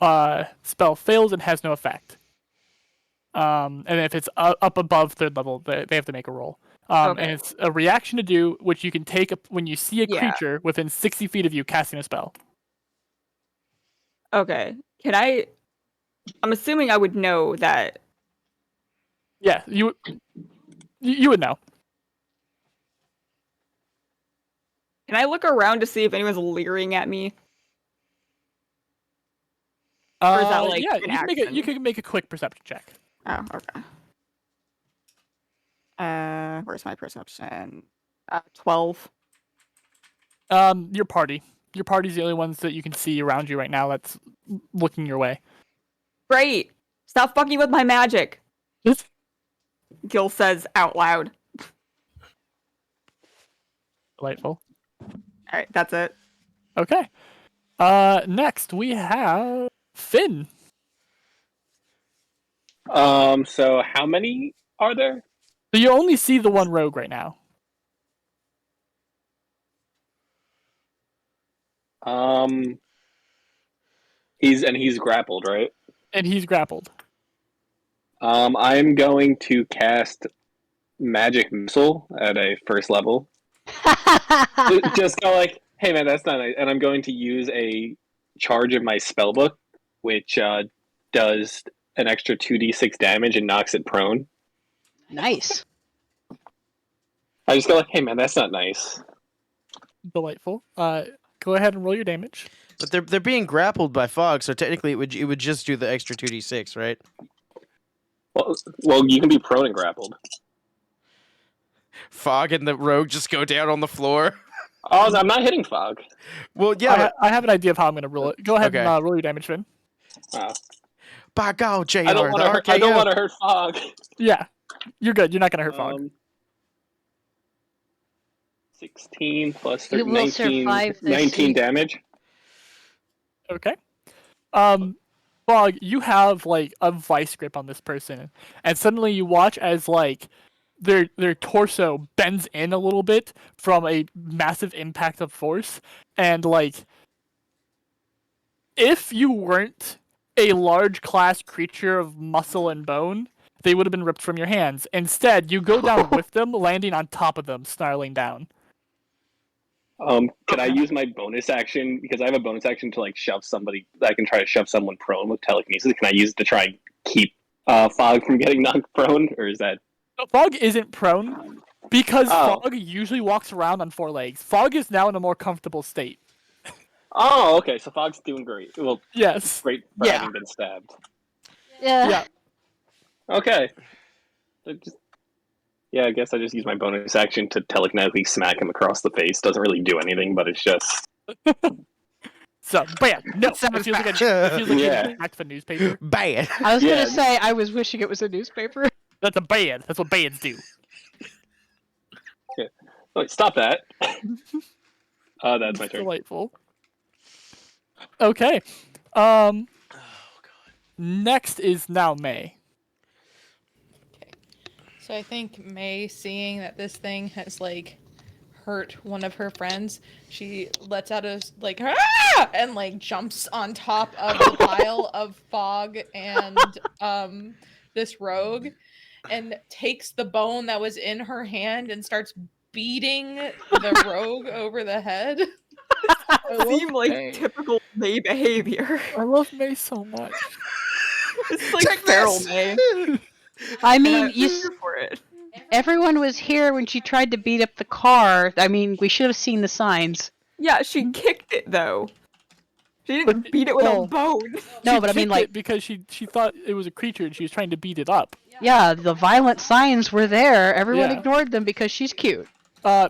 spell fails and has no effect. And if it's up above 3rd level, they have to make a roll. Okay. And it's a reaction to do, which you can take when you see a Yeah. creature within 60 feet of you casting a spell. Okay. I'm assuming I would know that. Yeah, you would know. Can I look around to see if anyone's leering at me? Or is that, like, yeah, an you can make a quick perception check. Oh, okay. Where's my perception? 12. Your party. Your party's the only ones that you can see around you right now that's looking your way. Great! Stop fucking with my magic! Gil says out loud. Delightful. All right, that's it. Okay. Next we have Finn. So how many are there? So you only see the one rogue right now. He's grappled, right? And he's grappled. I'm going to cast Magic Missile at a first level. Just go like, hey man, that's not nice. And I'm going to use a charge of my spellbook, which does an extra 2d6 damage and knocks it prone. Nice. I just go like, hey man, that's not nice. Delightful. Go ahead and roll your damage. But they're being grappled by fog, so technically it would just do the extra 2d6, right? Well, you can be prone and grappled. Fog and the rogue just go down on the floor. Oh, I'm not hitting fog. Well, yeah. I have an idea of how I'm going to roll it. Go ahead Okay. and roll your damage, Finn. By God, JR, I don't want to hurt fog. Yeah, you're good. You're not going to hurt fog. 16 plus You will 19, survive this 19 season. damage. Okay. Fog, you have like a vice grip on this person, and suddenly you watch as like their torso bends in a little bit from a massive impact of force, and like if you weren't a large class creature of muscle and bone, they would have been ripped from your hands. Instead, you go down with them, landing on top of them, snarling down. Can I use my bonus action, because I have a bonus action to like shove somebody, I can try to shove someone prone with telekinesis. Can I use it to try and keep Fog from getting knocked prone, or is that... Fog isn't prone because Fog usually walks around on 4 legs. Fog is now in a more comfortable state. Oh, okay, so Fog's doing great. Well, yes. Great for having been stabbed. Yeah. Okay. I guess I just use my bonus action to telekinetically smack him across the face. Doesn't really do anything, but it's just... So, bam! No, it feels like a smacked a newspaper. Bad. I was gonna say I was wishing it was a newspaper. That's a bad. That's what bands do. Yeah. Wait, stop that. That's my turn. Delightful. Okay. God. Next is now May. Okay. So I think May, seeing that this thing has like hurt one of her friends, she lets out a like ah! And like jumps on top of the pile of Fog and this rogue, and takes the bone that was in her hand and starts beating the rogue over the head. Seemed like typical May behavior. I love May so much. It's like feral May. I mean, for it. Everyone was here when she tried to beat up the car. I mean, we should have seen the signs. Yeah, she kicked it though. She didn't beat it with a bone. No, but I mean, like, because she thought it was a creature and she was trying to beat it up. Yeah, the violent signs were there. Everyone ignored them because she's cute.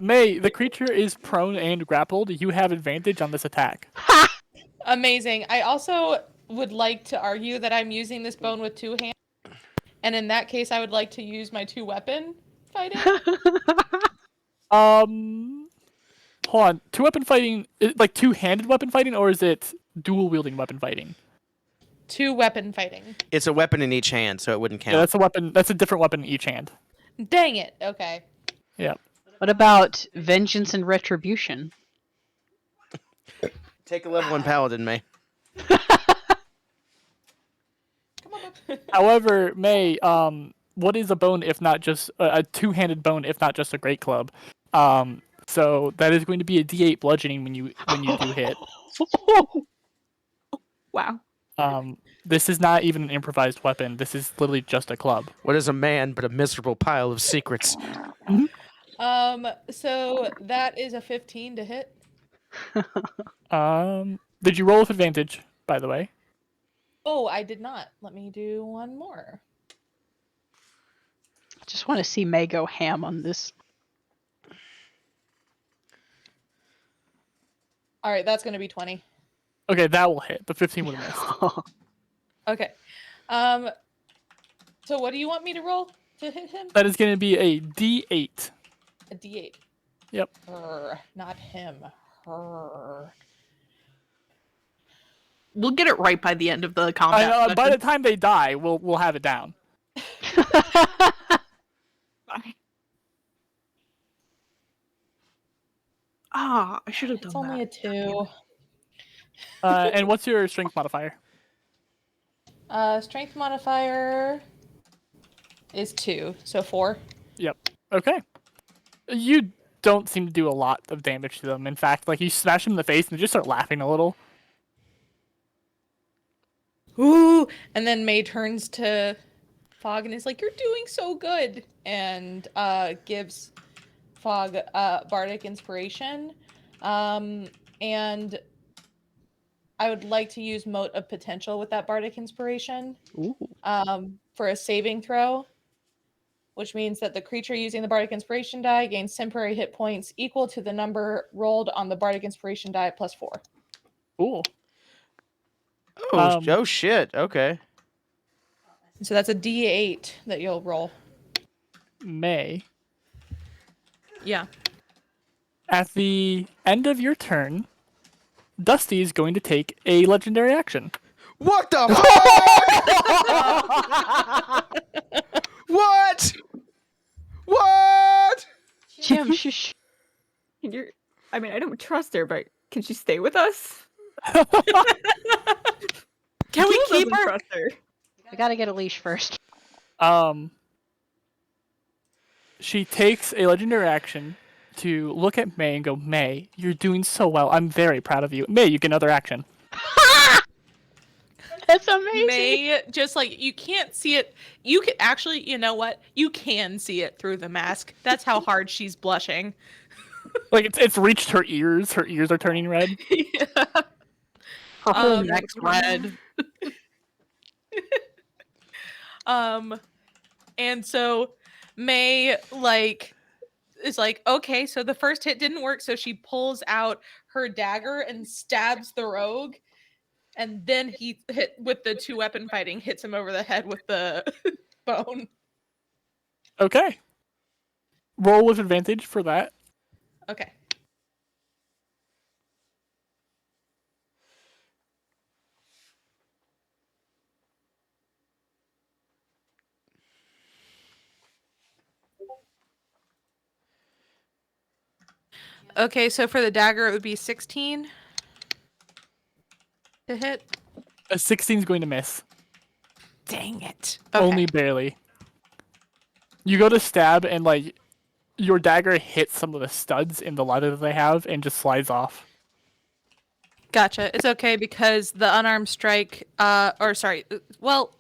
May, the creature is prone and grappled. You have advantage on this attack. Ha! Amazing. I also would like to argue that I'm using this bone with 2 hands. And in that case, I would like to use my 2-weapon fighting. Hold on. 2-weapon fighting, like 2-handed weapon fighting, or is it dual-wielding weapon fighting? 2-weapon fighting. It's a weapon in each hand, so it wouldn't count. Yeah, that's a weapon. That's a different weapon in each hand. Dang it. Okay. Yeah. What about vengeance and retribution? Take a level 1 paladin, May. However, May, what is a bone if not just a 2-handed bone if not just a great club? So that is going to be a D8 bludgeoning when you do hit. Wow. This is not even an improvised weapon. This is literally just a club. What is a man but a miserable pile of secrets? So that is a 15 to hit. Did you roll with advantage, by the way? Oh, I did not. Let me do one more. I just want to see May go ham on this. All right, that's going to be 20. Okay, that will hit, but 15 would have missed. Okay. So what do you want me to roll to hit him? That is going to be a D8. A D8. Yep. Her, not him. Her. We'll get it right by the end of the combat. I know. By the time they die, we'll have it down. I should have done It's that. only a 2. And what's your strength modifier? Strength modifier is 2, so 4. Yep. Okay. You don't seem to do a lot of damage to them. In fact, like you smash them in the face and they just start laughing a little. Ooh! And then May turns to Fog and is like, "You're doing so good," and gives Fog bardic inspiration. And I would like to use Mote of Potential with that bardic inspiration. Ooh. For a saving throw, which means that the creature using the bardic inspiration die gains temporary hit points equal to the number rolled on the bardic inspiration die plus 4. Cool. Oh shit. Okay. So that's a D8 that you'll roll. May. Yeah. At the end of your turn, Dusty is going to take a legendary action. What the fuck? What? What? Jim, shush. I mean, I don't trust her, but can she stay with us? Can we Gil keep doesn't her? trust her? I gotta get a leash first. She takes a legendary action to look at May and go, "May, you're doing so well. I'm very proud of you. May, you get another action." That's amazing. May, just like, you can't see it. You can actually, you know what? You can see it through the mask. That's how hard she's blushing. Like it's reached her ears. Her ears are turning red. Yeah. Her whole neck's red. And so May is like, okay, so the first hit didn't work, so she pulls out her dagger and stabs the rogue, and then he hit with the 2-weapon fighting, hits him over the head with the bone. Okay. Roll with advantage for that. Okay. Okay, so for the dagger, it would be 16 to hit. A 16 is going to miss. Dang it. Okay. Only barely. You go to stab and like your dagger hits some of the studs in the leather that they have and just slides off. Gotcha. It's okay because the unarmed strike, I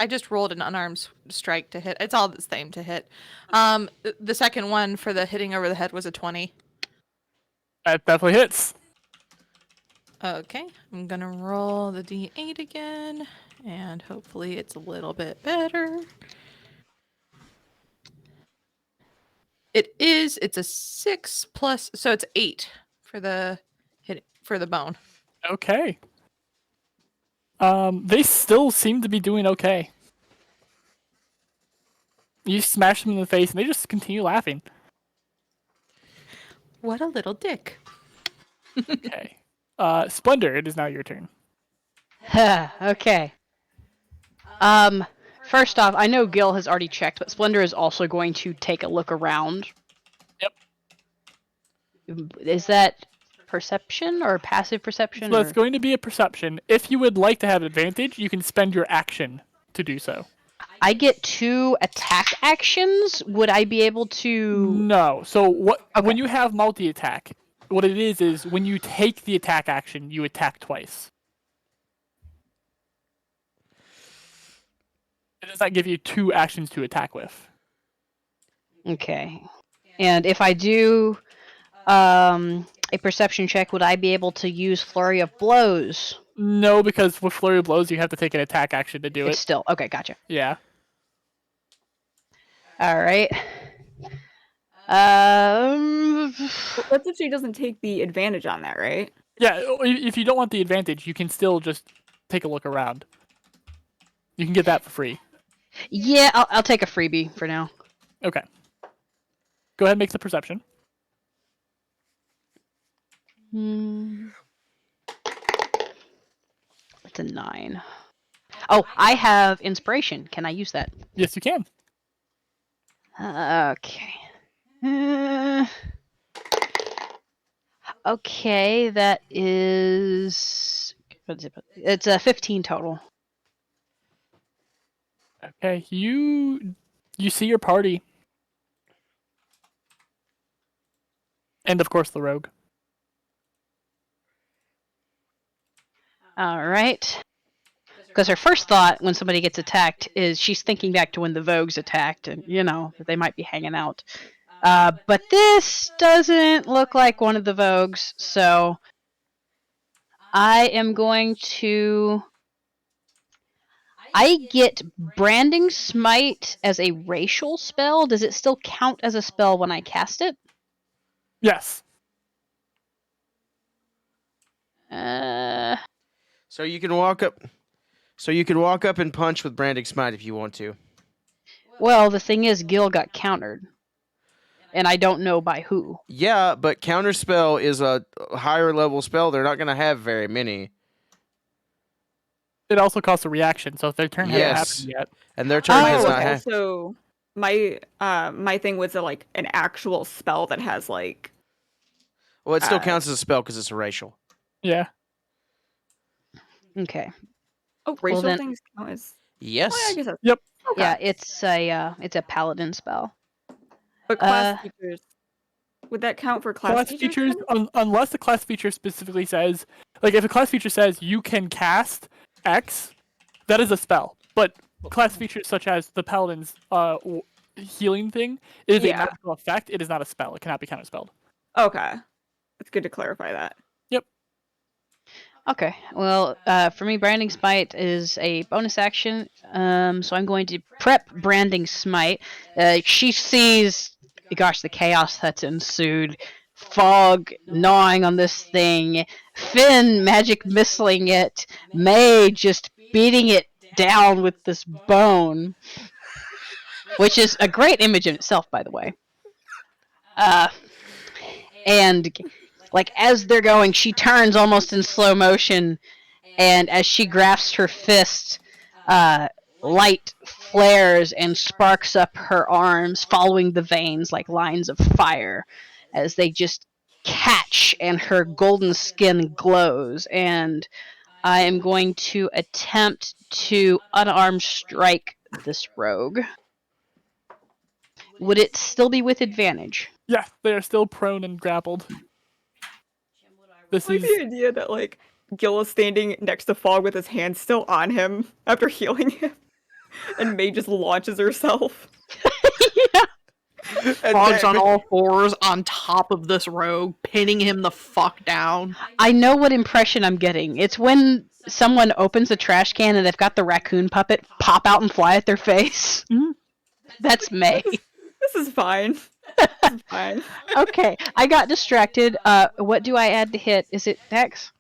just rolled an unarmed strike to hit. It's all the same to hit. The second one for the hitting over the head was a 20. That definitely hits. Okay, I'm gonna roll the D8 again, and hopefully it's a little bit better. It's a 6 plus, so it's 8 for the hit for the bone. Okay. They still seem to be doing okay. You smash them in the face and they just continue laughing. What a little dick. Okay. Splendor, it is now your turn. Okay. First off, I know Gil has already checked, but Splendor is also going to take a look around. Yep. Is that perception or passive perception? So it's going to be a perception. If you would like to have advantage, you can spend your action to do so. I get 2 attack actions. Would I be able to? No. So what? Okay. When you have multi-attack, what it is when you take the attack action, you attack twice. It does not give you 2 actions to attack with. Okay. And if I do a perception check, would I be able to use Flurry of Blows? No, because with Flurry of Blows, you have to take an attack action to do It's it. still okay. Gotcha. Yeah. All right. That's if she doesn't take the advantage on that, right? Yeah, if you don't want the advantage, you can still just take a look around. You can get that for free. Yeah, I'll take a freebie for now. Okay. Go ahead and make the perception. It's a 9. Oh, I have inspiration. Can I use that? Yes, you can. Okay. Okay, that is. It's a 15 total. Okay, you see your party, and of course the rogue. All right. Because her first thought when somebody gets attacked is she's thinking back to when the Vogues attacked, and that they might be hanging out. But this doesn't look like one of the Vogues, so I am going to. I get Branding Smite as a racial spell. Does it still count as a spell when I cast it? Yes. So you can walk up. So you can walk up and punch with Branding Smite if you want to. Well, the thing is, Gil got countered, and I don't know by who. Yeah, but Counterspell is a higher level spell. They're not going to have very many. It also costs a reaction, so if their turn hasn't Yes. happened yet. And their turn has not okay. happened. So my thing was like an actual spell that has like. Well, it still counts as a spell because it's a racial. Yeah. Okay. Oh, racial then- things count as. Yes. Oh, yeah, I guess that's. Yep. Okay. Yeah, it's a paladin spell. But class features. Would that count for class features? Unless the class feature specifically says, like, if a class feature says you can cast X, that is a spell. But class features such as the paladin's healing thing is a magical effect. It is not a spell. It cannot be counterspelled. Okay, it's good to clarify that. Yep. Okay. Well, for me, Branding Smite is a bonus action. So I'm going to prep Branding Smite. She sees, gosh, the chaos that's ensued. Fog gnawing on this thing. Finn magic missiling it. May just beating it down with this bone. Which is a great image in itself, by the way. And like as they're going, she turns almost in slow motion, and as she grasps her fist, light flares and sparks up her arms, following the veins like lines of fire, as they just catch, and her golden skin glows. And I am going to attempt to unarmed strike this rogue. Would it still be with advantage? Yeah, they are still prone and grappled. This like the idea that like Gil is standing next to Fog with his hand still on him after healing him, and May just launches herself. Fog's on all fours on top of this rogue, pinning him the fuck down. I know what impression I'm getting. It's when someone opens a trash can and they've got the raccoon puppet pop out and fly at their face. Mm-hmm. That's May. This is fine. This is fine. Okay, I got distracted. What do I add to hit? Is it Dex?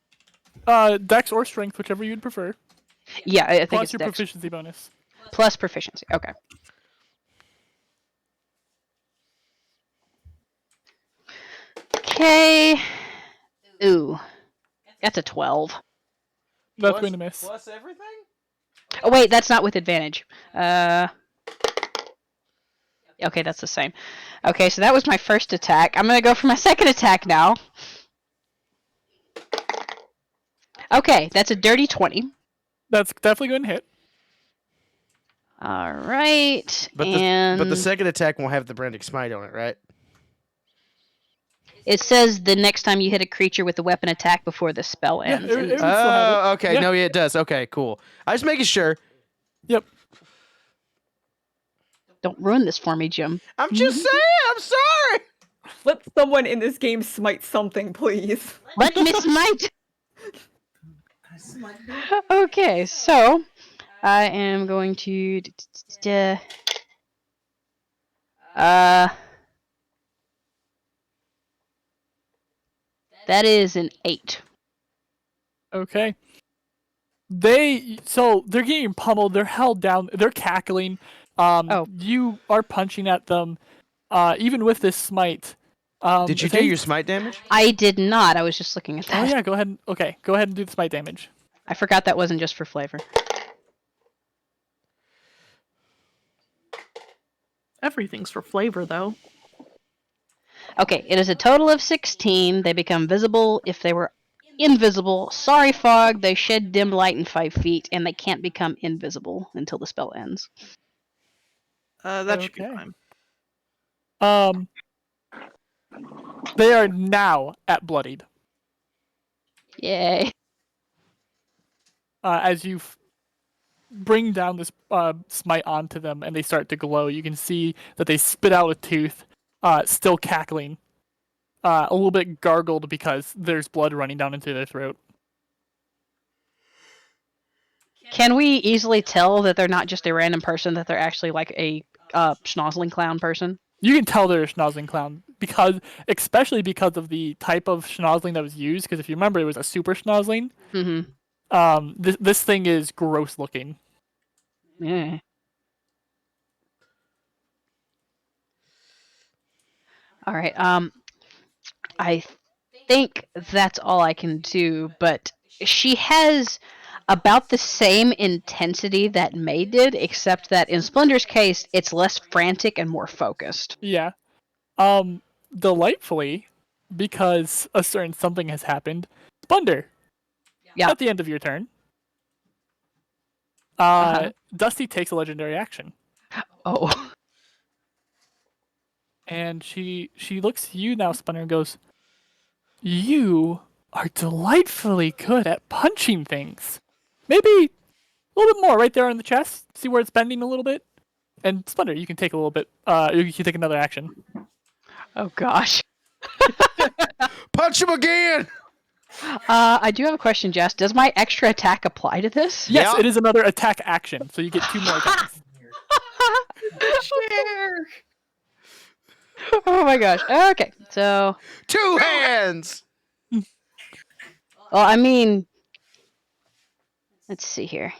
Dex or Strength, whichever you'd prefer. Yeah, I think Plus it's your Dex. proficiency bonus. Plus proficiency. Okay. Okay. Ooh, that's a 12. That's going to miss. Plus everything? Oh wait, that's not with advantage. Okay, that's the same. Okay, so that was my first attack. I'm gonna go for my second attack now. Okay, that's a dirty 20. That's definitely going to hit. All right, But the second attack won't have the Branding Smite on it, right? It says the next time you hit a creature with a weapon attack before the spell ends. it would still have it. Okay. Yeah. No, it does. Okay, cool. I was making sure. Yep. Don't ruin this for me, Jim. I'm just saying. I'm sorry. Let someone in this game smite something, please. Let me smite. Okay, so I am going to. That is an 8. Okay. They're getting pummeled. They're held down. They're cackling. You are punching at them. Even with this smite, Did you do your smite damage? I did not. I was just looking at that. Oh yeah, go ahead. Okay, go ahead and do the smite damage. I forgot that wasn't just for flavor. Everything's for flavor, though. Okay, it is a total of 16. They become visible if they were invisible. Sorry, fog. They shed dim light in 5 feet, and they can't become invisible until the spell ends. That should be fine. They are now at bloodied. Yay. As you bring down this smite onto them and they start to glow, you can see that they spit out a tooth, still cackling, a little bit gargled because there's blood running down into their throat. Can we easily tell that they're not just a random person, that they're actually like a schnozzling clown person? You can tell they're a schnozzling clown, especially because of the type of schnozzling that was used, because if you remember, it was a super schnozzling. Mm-hmm. This thing is gross looking. Yeah. All right. I think that's all I can do, but she has about the same intensity that May did, except that in Splendor's case, it's less frantic and more focused. Yeah. Delightfully, because a certain something has happened, Splendor. Yeah. At the end of your turn, Dusty takes a legendary action. Oh. And she looks at you now, Splendor, and goes, "You are delightfully good at punching things. Maybe a little bit more right there on the chest. See where it's bending a little bit? And Splendor, you can take a little bit, you can take another action." Oh, gosh. Punch him again! I do have a question, Jess. Does my extra attack apply to this? Yes, Yeah. it is another attack action, so you get 2 more attacks. Share. Oh my gosh. Okay, so... 2 hands! Well, I mean... Let's see here.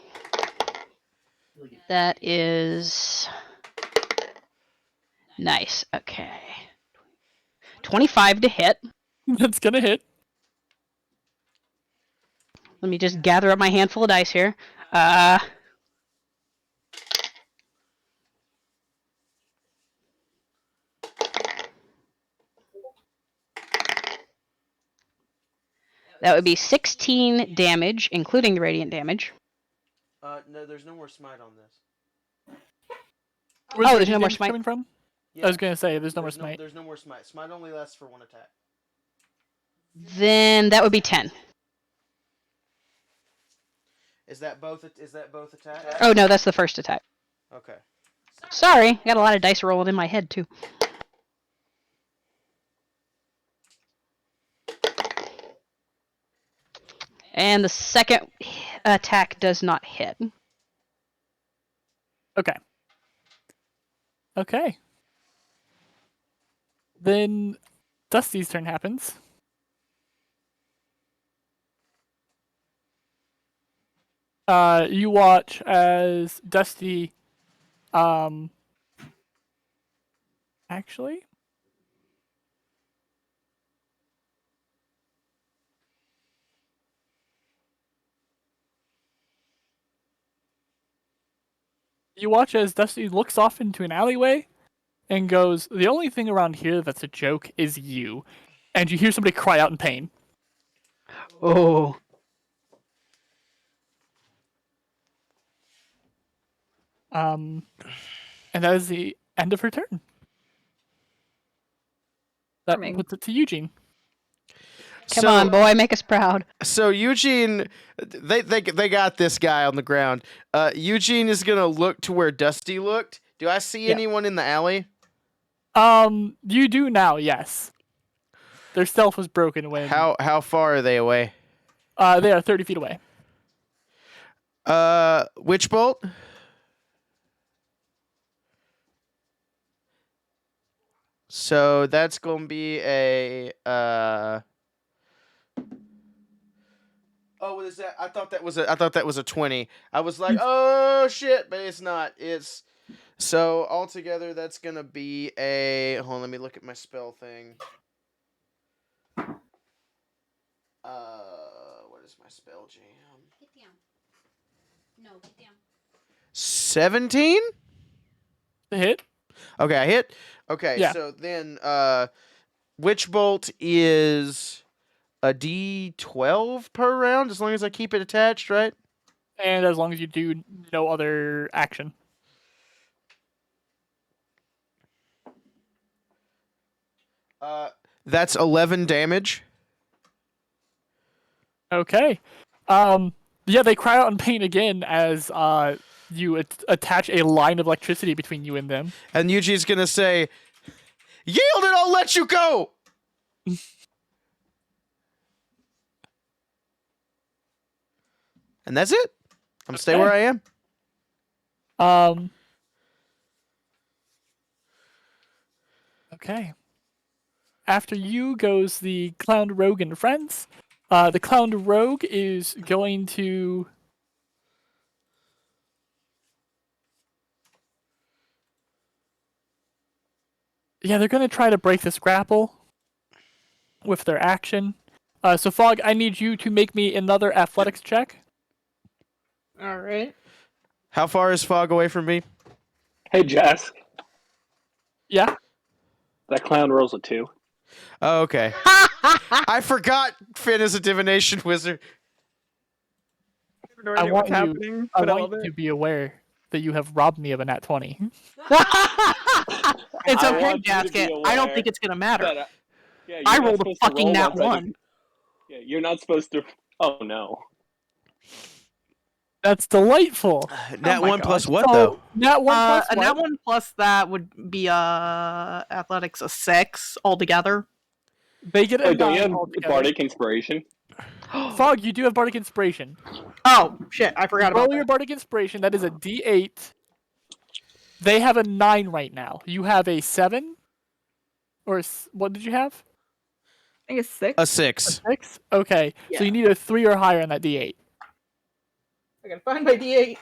That is... Nice. Okay. 25 to hit. That's gonna hit. Let me just gather up my handful of dice here. That would be 16 damage, including the radiant damage. No, there's no more smite on this. Where's There's the no more damage smite. coming from? Yeah. I was gonna say there's no more smite. There's no more smite. Smite only lasts for 1 attack. Then that would be 10. Is that both attacks? Oh no, that's the first attack. Okay. Sorry, I got a lot of dice rolling in my head too. And the second attack does not hit. Okay. Okay. Then Dusty's turn happens. You watch as Dusty, actually, you watch as Dusty looks off into an alleyway and goes, "The only thing around here that's a joke is you." And you hear somebody cry out in pain. Oh. And that is the end of her turn. That Charming. puts it to Eugene. Come on, boy, make us proud. So Eugene, they got this guy on the ground. Eugene is gonna look to where Dusty looked. Do I see anyone in the alley? You do now, yes. Their stealth was broken when... How far are they away? They are 30 feet away. Witch bolt? So that's gonna be a Oh, what is that? I thought that was a 20. I was like, oh shit, but it's not. It's so altogether that's gonna be a. Hold on, let me look at my spell thing. What is my spell jam? Get down. No, get down. 17? The hit. Okay, I hit. Okay, Yeah. so then Witch Bolt is a D12 per round as long as I keep it attached, right? And as long as you do no other action. That's 11 damage. Okay. Yeah, they cry out in pain again as you attach a line of electricity between you and them. And Yuji's gonna say, "Yield and I'll let you go!" And that's it. I'm gonna stay where I am. Okay. After you goes the Clown Rogue and friends. The Clown Rogue is going to... Yeah, they're going to try to break this grapple with their action. So Fog, I need you to make me another athletics check. All right. How far is Fog away from me? Hey, Jess. Yeah? That clown rolls a 2. Oh, okay. I forgot Finn is a divination wizard. I want you to be aware that you have robbed me of a nat 20. It's I okay, want you to be Gasket. I don't aware think it's gonna matter. That, yeah, I you're not rolled a supposed to fucking roll nat ones that- 1. Yeah, you're not supposed to. Oh no. That's delightful. Nat 1 plus what, So, though? Nat 1 plus a what? nat 1 plus that would be athletics a 6 altogether. They get a Wait, don't you 9 have altogether. Bardic Inspiration? Fog, you do have Bardic Inspiration. Oh shit, I forgot about Roll that. your Bardic Inspiration. That is a D8. They have a 9 right now. You have a 7? Or what did you have? I think it's 6. A 6. 6? Okay. Yeah. So you need a 3 or higher on that D8. I gotta find my D8.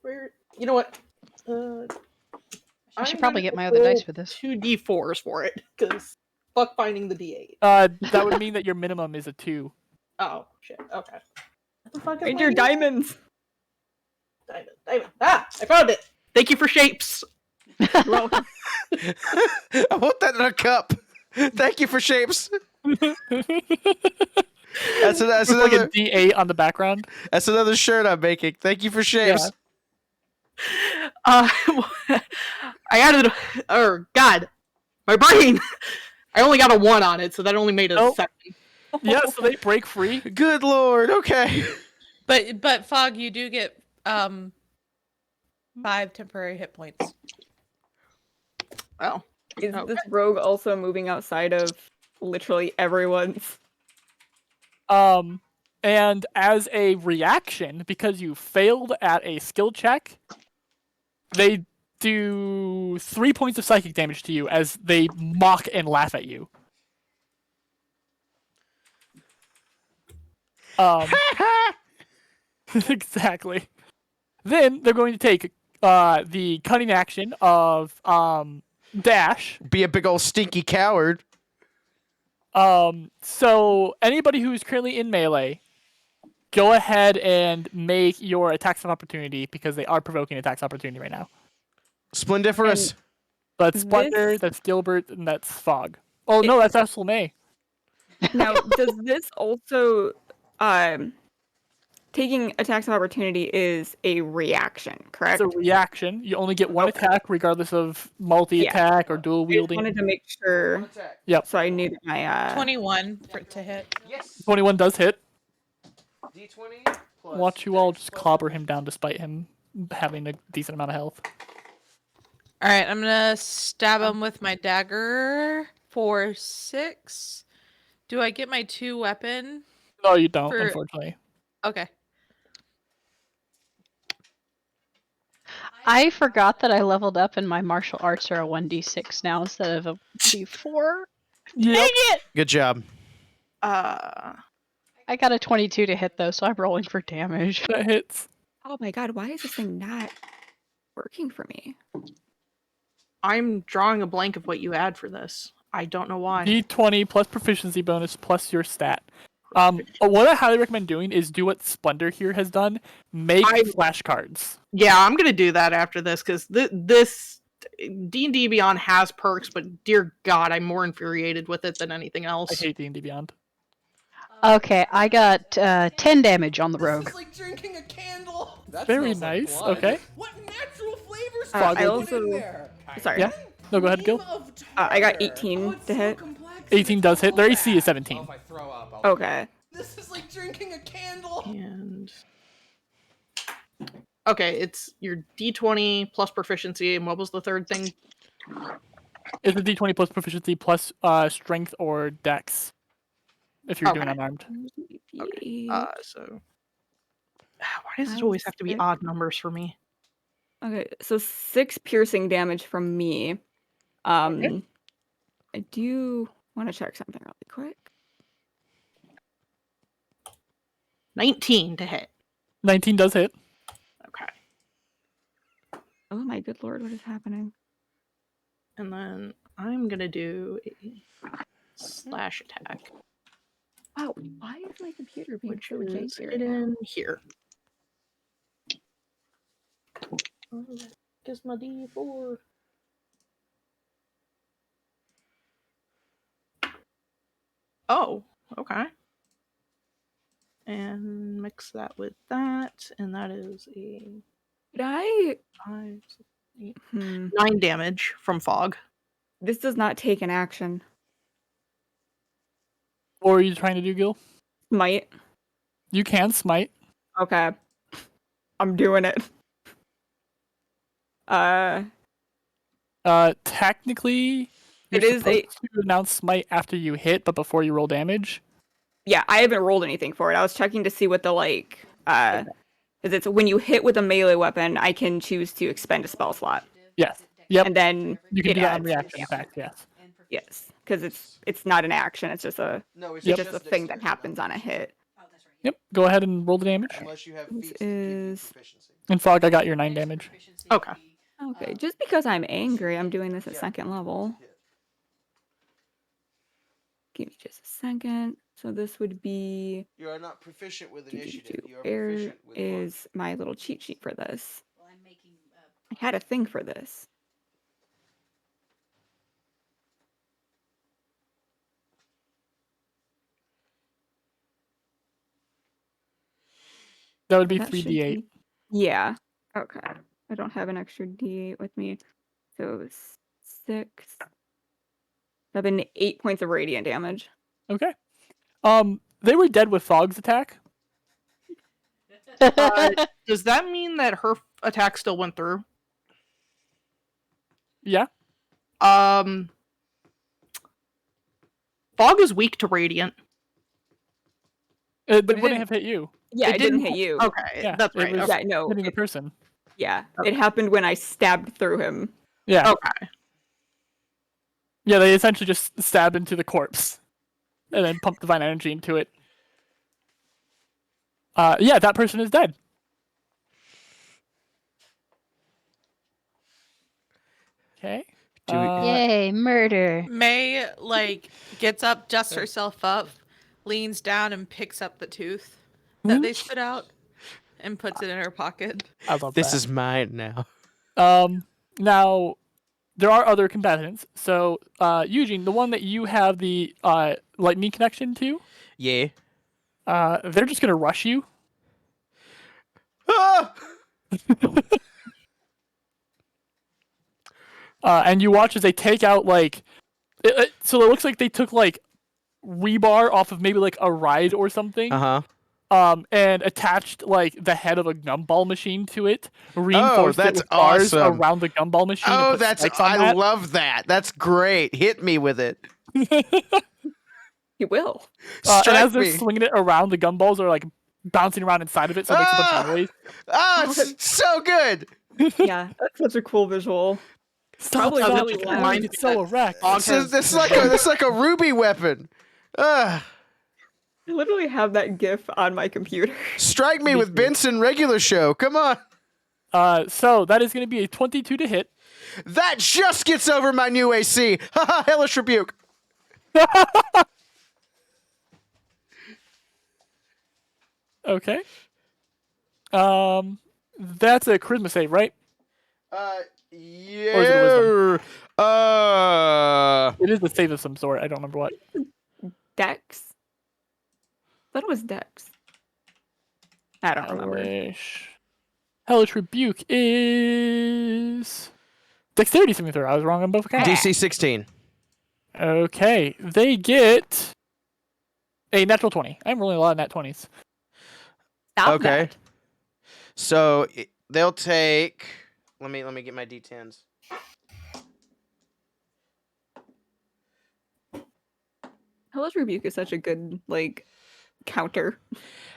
Where? You know what? I should probably get my other dice for this. 2 D4s for it, because fuck finding the D8. That would mean that your minimum is a 2. Oh shit. Okay. What the fuck is Ranger my D8? diamonds. Diamond. Ah, I found it. Thank you for shapes. You're welcome. I want that in a cup. Thank you for shapes. That's Like another a D8 on the background. That's another shirt I'm making. Thank you for shapes. I added. Oh God, my brain. I only got a 1 on it, so that only made it a 7. Yeah, so they break free. Good lord. Okay. But Fog, you do get 5 temporary hit points. Oh, Is this rogue also moving outside of literally everyone's? And as a reaction, because you failed at a skill check, they do 3 points of psychic damage to you as they mock and laugh at you. Exactly. Then they're going to take the cunning action of dash. Be a big old stinky coward. So anybody who's currently in melee, go ahead and make your attacks of opportunity because they are provoking attacks of opportunity right now. Splendiferous. That's Splendor, that's Gilbert, and that's Fog. Oh no, that's May. Now, does this also taking attacks of opportunity is a reaction, correct? It's a reaction. You only get one attack regardless of multi-attack or dual I just wielding. wanted to make sure. Yep. So I knew that my 21 to hit. Yes. 21 does hit. D20 plus Watch you all just clobber him down despite him having a decent amount of health. All right, I'm gonna stab him with my dagger for 6. Do I get my 2 weapon? No, you don't, unfortunately. Okay. I forgot that I leveled up and my martial arts are a 1d6 now instead of a d4. Yep. Dang it! Good job. I got a 22 to hit though, so I'm rolling for damage. That hits. Oh my god, why is this thing not working for me? I'm drawing a blank of what you add for this. I don't know why. D20 plus proficiency bonus plus your stat. What I highly recommend doing is do what Splendor here has done. Make flashcards. Yeah, I'm gonna do that after this because this D&D Beyond has perks, but dear God, I'm more infuriated with it than anything else. I hate D&D Beyond. Okay, I got 10 damage on the rogue. This is like drinking a candle. That Very smells like nice. blood. Okay. What natural flavors I are also- in there? Sorry. Yeah. No, go ahead, Gil. I got 18 to hit. 18 does hit. Their AC is 17. If I throw up, I'll Okay. This is like drinking a candle. And okay, it's your D20 plus proficiency, and what was the third thing? It's a D20 plus proficiency plus strength or dex. If you're doing Okay. unarmed. Okay. So why does it always have to be odd numbers for me? Okay, so 6 piercing damage from me. I do want to check something really quick. 19 to hit. 19 does hit. Okay. Oh my good lord, what is happening? And then I'm gonna do a slash attack, Wow, why is my computer being which so is janky right now? hidden here. Guess my D4. Oh, okay. And mix that with that, and that is a Did I? 5, 6, 8, Hmm. 9 damage from fog. This does not take an action. What are you trying to do, Gil? Smite. You can smite. Okay. I'm doing it. Technically, you're It is supposed to announce smite after you hit, but before you roll damage. Yeah, I haven't rolled anything for it. I was checking to see what the because it's when you hit with a melee weapon, I can choose to expend a spell slot. Yes. Yep. And then You can it do that on adds reaction damage. attack, yes. Yes, because it's not an action. It's just a No, it's just a thing that happens on a hit. Yep. Go ahead and roll the damage. Unless you have This feats that give you is proficiency. And Fog, I got your 9 damage. Okay. okay. Just because I'm angry, I'm doing this at second level. Give me just a second. So this would be You are not proficient with initiative. You are Air proficient with is my little cheat sheet for this. I had a thing for this. That would be That should 3d8. be- Yeah. Okay. I don't have an extra D8 with me. So 6. 7, 8 points of radiant damage. Okay. They were dead with Fog's attack. Does that mean that her attack still went through? Yeah. Fog is weak to radiant. It But it wouldn't didn't- have hit you. Yeah, it didn't hit you. Okay, Yeah, that's it right. was- Okay. Yeah, no. Hitting a It, person. yeah, it happened when I stabbed through him. Yeah. Okay. Yeah, they essentially just stab into the corpse. And then pump divine energy into it. Yeah, that person is dead. Okay. Yay, murder. May gets up, dusts herself up, leans down and picks up the tooth that they spit out and puts it in her pocket. I love This that. is mine now. Now, there are other combatants. So, Eugene, the one that you have the lightning connection to, Yeah. they're just gonna rush you. Ah! And you watch as they take out so it looks like they took rebar off of maybe a ride or something. And attached the head of a gumball machine to it, reinforced it that's with bars awesome. around the gumball machine. and Oh, put that's spikes on I that. love that. That's great. Hit me with it. He will. And Strike as they're me. swinging it around, the gumballs are bouncing around inside of it, so it makes a bunch of noise. Oh, it's so good. Yeah, that's such a cool visual. Stop, Probably stop, really stop, loud. it's so erect. Fog This has is like a ruby weapon. I literally have that GIF on my computer. Strike me with Benson regular show. Come on. So that is going to be a 22 to hit. That just gets over my new AC. Haha, hellish rebuke. Okay. That's a charisma save, right? Yeah. Or is it a wisdom? Uh. It is a save of some sort. I don't remember what. Dex? I thought it was Dex. I don't remember. Hellish Rebuke is Dexterity saving throw. I was wrong on both accounts. DC 16. Okay, they get a natural 20. I'm rolling a lot of nat 20s. Stop Okay. that. So they'll take. Let me get my D10s. Hellish Rebuke is such a good counter.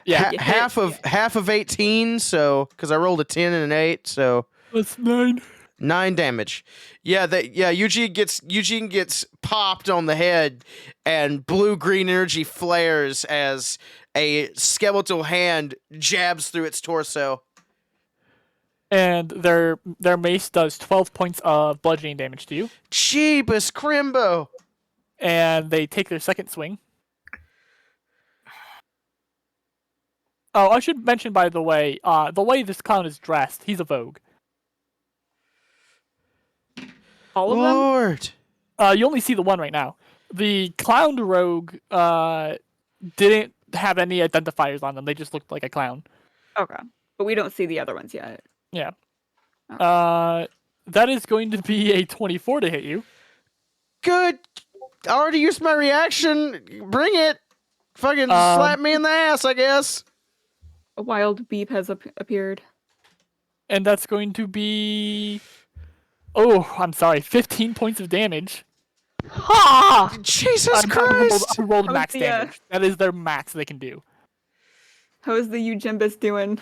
Yeah, half of 18. So because I rolled a 10 and an 8, so that's 9. 9 damage. Eugene gets popped on the head, and blue-green energy flares as a skeletal hand jabs through its torso. And their mace does 12 points of bludgeoning damage to you. Jeebus Crimbo! And they take their second swing. Oh, I should mention, by the way this clown is dressed, he's a vogue. All of them? Lord! You only see the one right now. The clown rogue didn't have any identifiers on them. They just looked like a clown. Okay. But we don't see the other ones yet. Yeah. That is going to be a 24 to hit you. Good! I already used my reaction. Bring it! Fucking slap me in the ass, I guess. A wild beep has appeared. And that's going to be... Oh, I'm sorry. 15 points of damage. Ha! Jesus Christ! I rolled max damage. That is their max they can do. How's the Eugimbus doing?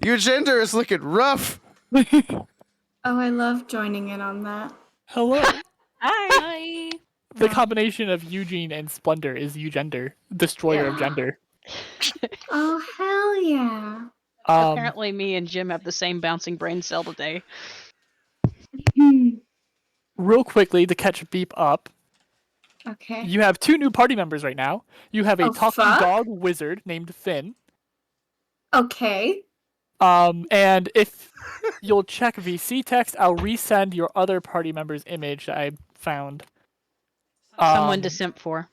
Your gender is looking rough. Oh, I love joining in on that. Hello. Hi. The combination of Eugene and Splendor is Eugender, destroyer of gender. Oh, hell yeah. Apparently me and Jim have the same bouncing brain cell today. Real quickly, to catch Beep up, Okay. you have 2 new party members right now. You have a Oh, talking fuck? dog wizard named Finn. Okay. And if you'll check VC text, I'll resend your other party member's image that I found. Someone to simp for.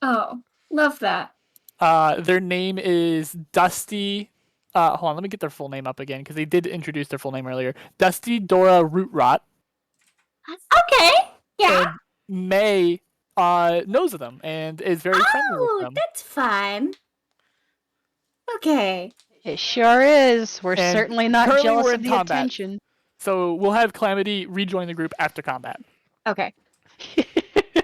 Oh, love that. Their name is Dusty. Hold on, let me get their full name up again because they did introduce their full name earlier. Dusty Dora Rootrot. Okay. Yeah. And May knows of them and is very friendly with them. That's fun. Okay. It sure is. We're And certainly not currently jealous we're of in the combat. attention. So we'll have Calamity rejoin the group after combat. Okay.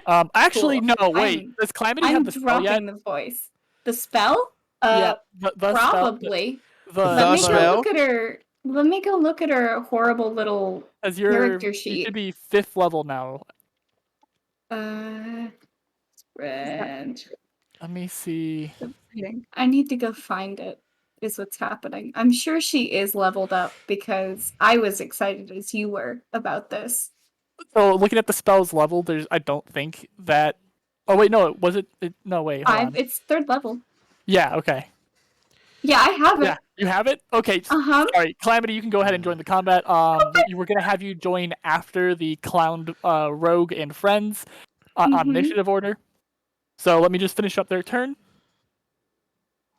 Actually, Cool. no, wait. Does Calamity I'm have the spell yet? dropping the voice. The spell? Yeah, the Probably. Spell, Let me go look at her. Let me go look at her horrible little character You sheet. should be 5th level now. Spread. Let me see. I need to go find it. Is what's happening. I'm sure she is leveled up because I was excited as you were about this. So looking at the spell's level, I don't think that. Oh wait, no, was it? No, wait, hold on. It's 3rd level. Yeah, okay. Yeah, I have it. Yeah, you have it. Okay. Sorry, Calamity, you can go ahead and join the combat. We're gonna have you join after the clown, rogue, and friends on initiative order. So let me just finish up their turn.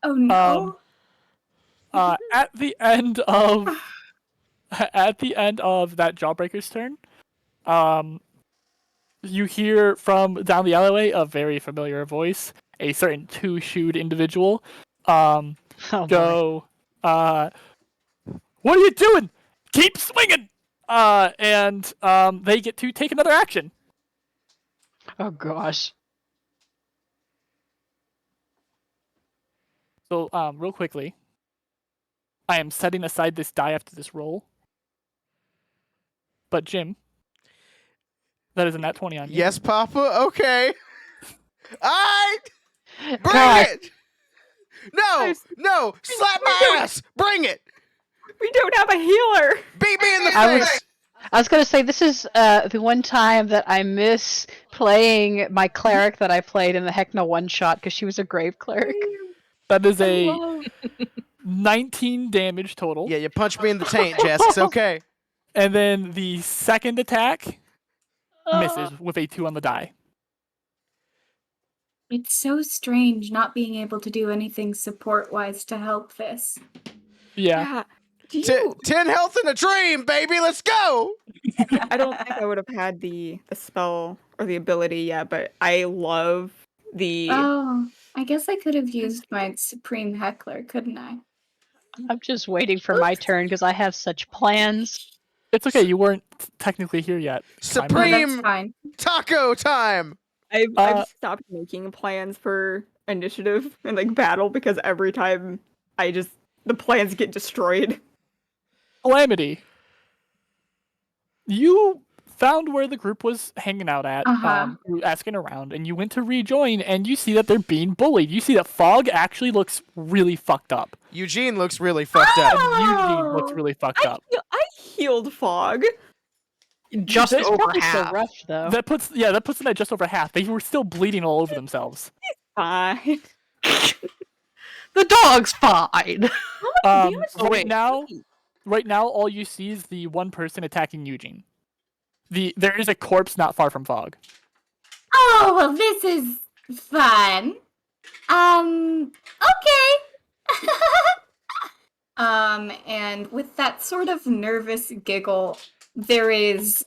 Oh no. At the end of that Jawbreaker's turn, you hear from down the alleyway a very familiar voice, a certain 2-shoed individual. Go, what are you doing? Keep swinging! And they get to take another action. Oh gosh. So, real quickly, I am setting aside this die after this roll. But Jim, that is a nat 20 on you. Yes, Papa. Okay. Bring God. it. No, slap my ass. Bring it. We don't have a healer. Beat me in the I face. I was gonna say this is the one time that I miss playing my cleric that I played in the Heckna one shot because she was a grave cleric. That is a 19 damage total. Yeah, you punched me in the taint, Jess. It's okay. And then the second attack misses with a 2 on the die. It's so strange not being able to do anything support-wise to help this. Yeah. Do you... 10 health in a dream, baby. Let's go. I don't think I would have had the spell or the ability yet, but I love the... Oh, I guess I could have used my Supreme Heckler, couldn't I? I'm just waiting for my turn because I have such plans. It's okay. You weren't technically here yet. Supreme taco time. I've stopped making plans for initiative and like battle because every time the plans get destroyed. Calamity. You found where the group was hanging out at, asking around, and you went to rejoin, and you see that they're being bullied. You see that Fog actually looks really fucked up. Eugene looks really fucked up. And Eugene looks really fucked up. I healed Fog. Just It's over probably half. so rough, though. That puts them at just over half. They were still bleeding all over themselves. Fine. The dog's fine. Right now, all you see is the one person attacking Eugene. There is a corpse not far from Fog. Oh, well, this is fun. Okay. And with that sort of nervous giggle, there is...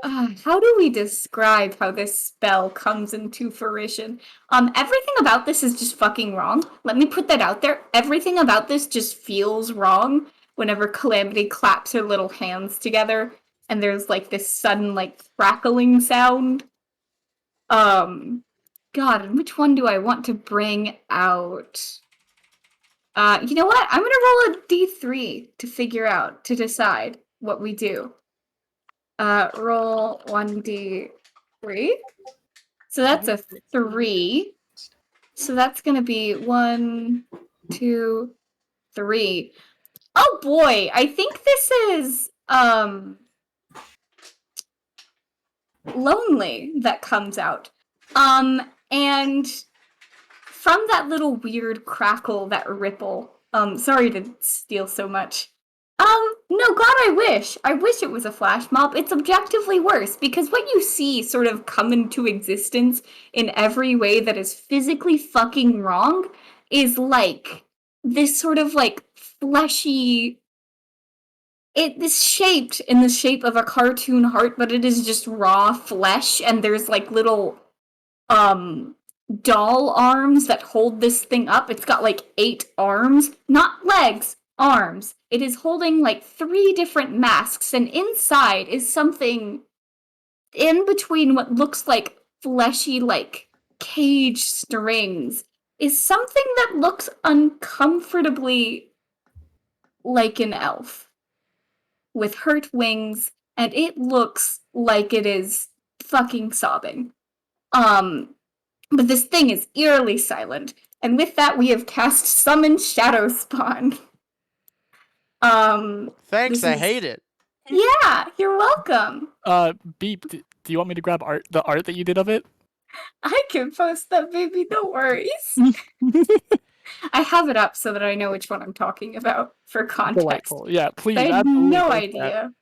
how do we describe how this spell comes into fruition? Everything about this is just fucking wrong. Let me put that out there. Everything about this just feels wrong whenever Calamity claps her little hands together and there's like this sudden like crackling sound. God, and which one do I want to bring out? You know what? I'm gonna roll a d3 to decide what we do. Roll 1d3. So that's a 3. So that's gonna be 1, 2, 3. Oh boy, I think this is lonely that comes out. And from that little weird crackle, that ripple, sorry to steal so much. No, God, I wish it was a flash mob. It's objectively worse, because what you see sort of come into existence in every way that is physically fucking wrong is like this sort of like fleshy... It is shaped in the shape of a cartoon heart, but it is just raw flesh, and there's like little doll arms that hold this thing up. It's got like 8 arms, not legs, arms. It is holding like 3 different masks, and inside is something in between what looks like fleshy, like cage strings, is something that looks uncomfortably like an elf with hurt wings, and it looks like it is fucking sobbing. But this thing is eerily silent, and with that we have cast Summon Shadow Spawn. Thanks, I hate it. Yeah, you're welcome. Beep, do you want me to grab the art that you did of it? I can post that, baby, no worries. I have it up so that I know which one I'm talking about for context. Delightful. Yeah, please. I had absolutely no post idea.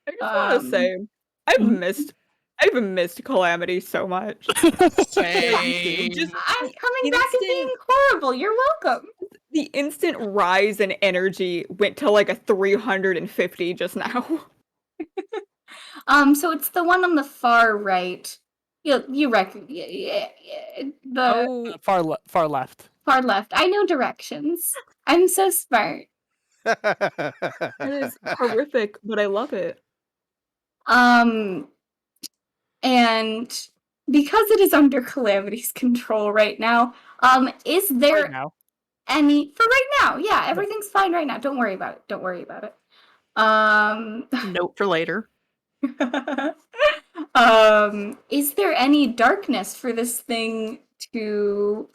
I just want to say, I've missed Calamity so much. Same. I'm coming back and being horrible. You're welcome. The instant rise in energy went to like a 350 just now. So it's the one on the far right. You reckon? Yeah. Far left. Far left. I know directions. I'm so smart. It is horrific, but I love it. And because it is under Calamity's control right now, is there any for right now? Yeah, everything's fine right now. Don't worry about it. Note for later. Is there any darkness for this thing to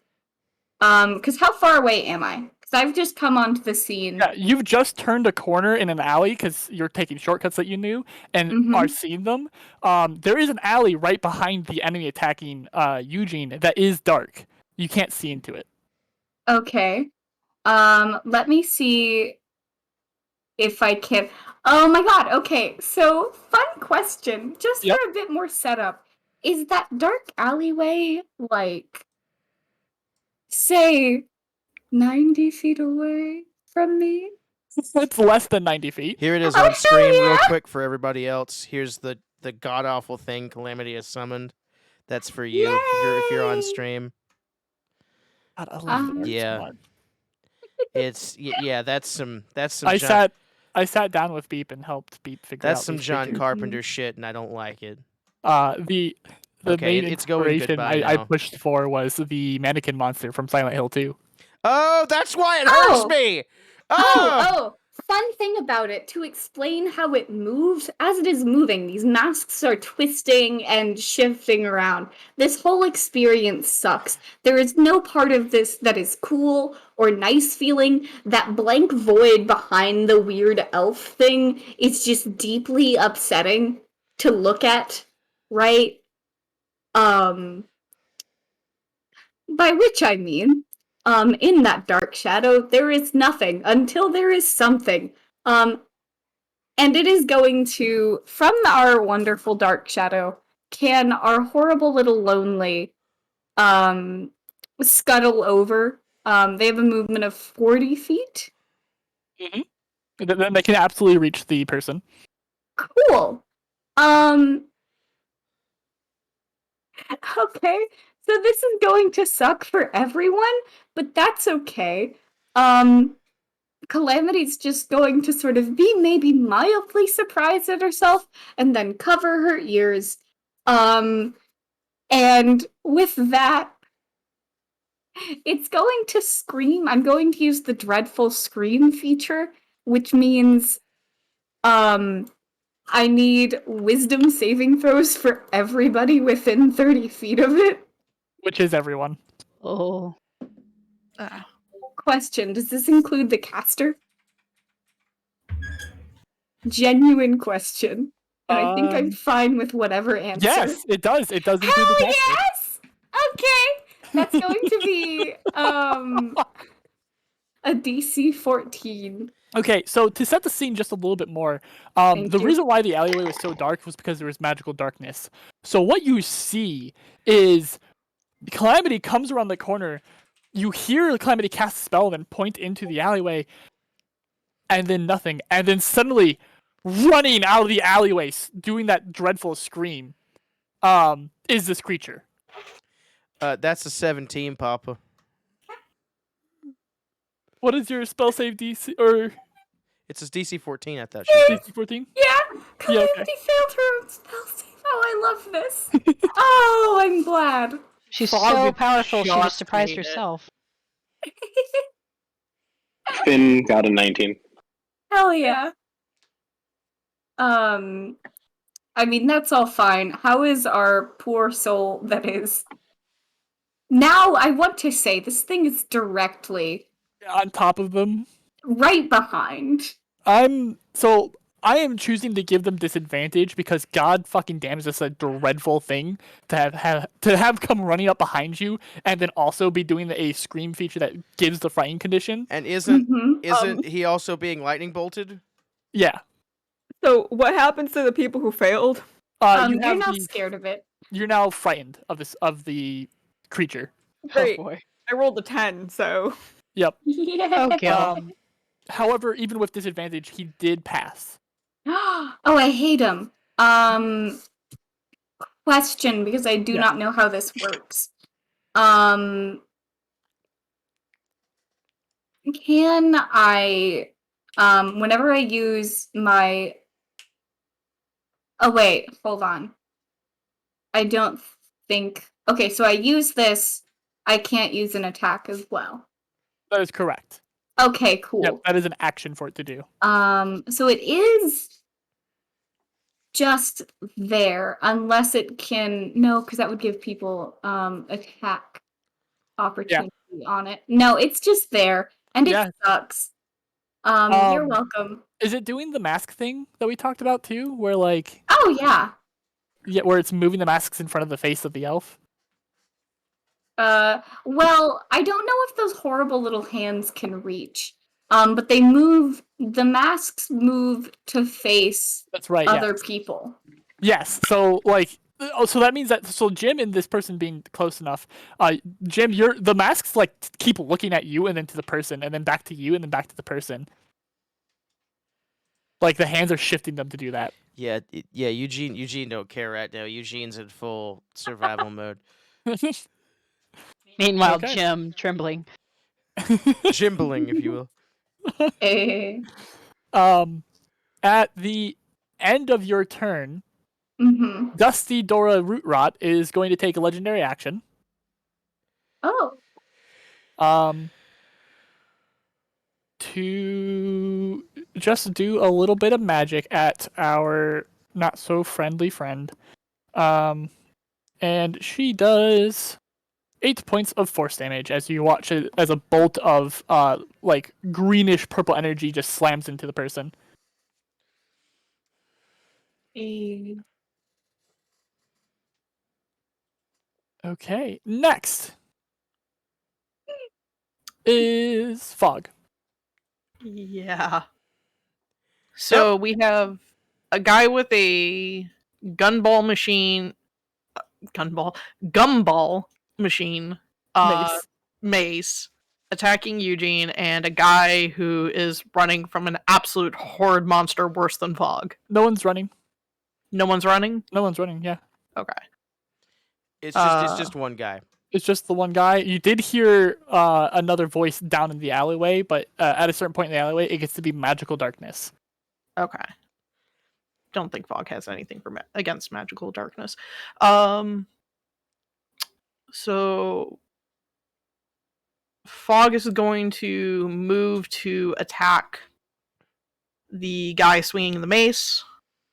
because how far away am I? Because I've just come onto the scene. Yeah, you've just turned a corner in an alley because you're taking shortcuts that you knew and are seeing them. There is an alley right behind the enemy attacking Eugene that is dark. You can't see into it. Okay. Let me see if I can. Oh my god, okay. So, fun question. Just for a bit more setup. Is that dark alleyway, like, say, 90 feet away from me? It's less than 90 feet. Here it is on stream real quick for everybody else. Here's the god-awful thing Calamity has summoned. That's for you if you're on stream. God, I love it yeah. so much. It's that's some I sat down with Beep and helped Beep figure out. That's some John Carpenter shit, and I don't like it. The main it's going inspiration I pushed for was the mannequin monster from Silent Hill 2. Oh, that's why it hurts me. Oh, fun thing about it, to explain how it moves, as it is moving, these masks are twisting and shifting around. This whole experience sucks. There is no part of this that is cool or nice feeling. That blank void behind the weird elf thing is just deeply upsetting to look at, right? By which I mean, in that dark shadow, there is nothing until there is something. And it is going to, from our wonderful dark shadow, can our horrible little lonely scuttle over. They have a movement of 40 feet. Then they can absolutely reach the person. Cool. Okay. So this is going to suck for everyone, but that's okay. Calamity's just going to sort of be maybe mildly surprised at herself and then cover her ears. And with that, it's going to scream. I'm going to use the dreadful scream feature, which means I need wisdom saving throws for everybody within 30 feet of it. Which is everyone. Oh. Question, does this include the caster? Genuine question. And I think I'm fine with whatever answer. Yes, it does. It does include the caster. Yes! Okay! That's going to be a DC 14. Okay, so to set the scene just a little bit more, the reason why the alleyway was so dark was because there was magical darkness. So what you see is Calamity comes around the corner, you hear Calamity cast a spell, then point into the alleyway, and then nothing. And then suddenly, running out of the alleyway, doing that dreadful scream, is this creature. That's a 17, Papa. What is your spell save DC, or... It's a DC 14, I thought. DC 14? Yeah! Calamity failed her own spell save. Oh, I love this. Oh, I'm glad. She's so powerful, she just surprised herself. Finn got a 19. Hell yeah. I mean, that's all fine. How is our poor soul that is... Now, I want to say, this thing is directly... on top of them? Right behind. I am choosing to give them disadvantage because god fucking damn is this a dreadful thing to have come running up behind you and then also be doing a scream feature that gives the frightened condition. And isn't he also being lightning bolted? Yeah. So what happens to the people who failed? You're not scared of it. You're now frightened of the creature. Great. Oh boy. I rolled a 10, so. Yep. Yeah. Okay. However, even with disadvantage, he did pass. Oh, I hate him. Question, because I do not know how this works. Can I, whenever I use my... Oh, wait, hold on. I don't think... Okay, so I use this, I can't use an attack as well. That is correct. Okay, cool. Yep, that is an action for it to do. So it is just there, unless it can... No, because that would give people attack opportunity on it. No, it's just there. And Yeah. it sucks. You're welcome. Is it doing the mask thing that we talked about too? Where like Oh yeah. Yeah, where it's moving the masks in front of the face of the elf? Well, I don't know if those horrible little hands can reach. But they move, the masks move to face That's right, other yes. people. Yes. So like so that means that Jim and this person being close enough, Jim, the masks like keep looking at you and then to the person and then back to you and then back to the person. Like the hands are shifting them to do that. Yeah, Eugene don't care right now. Eugene's in full survival mode. Meanwhile, Okay. Jim trembling. Jimbling, if you will. At the end of your turn, Dusty Dora Rootrot is going to take a legendary action. Oh. To just do a little bit of magic at our not so friendly friend. And she does 8 points of force damage as you watch it as a bolt of like greenish purple energy just slams into the person. Okay, next is Fog. Yeah. So we have a guy with a gumball machine, mace, attacking Eugene, and a guy who is running from an absolute horrid monster worse than Fog. No one's running. No one's running? No one's running, yeah. Okay. It's just one guy. It's just the one guy. You did hear another voice down in the alleyway, but at a certain point in the alleyway, it gets to be magical darkness. Okay. Don't think Fog has anything against magical darkness. So Fog is going to move to attack the guy swinging the mace.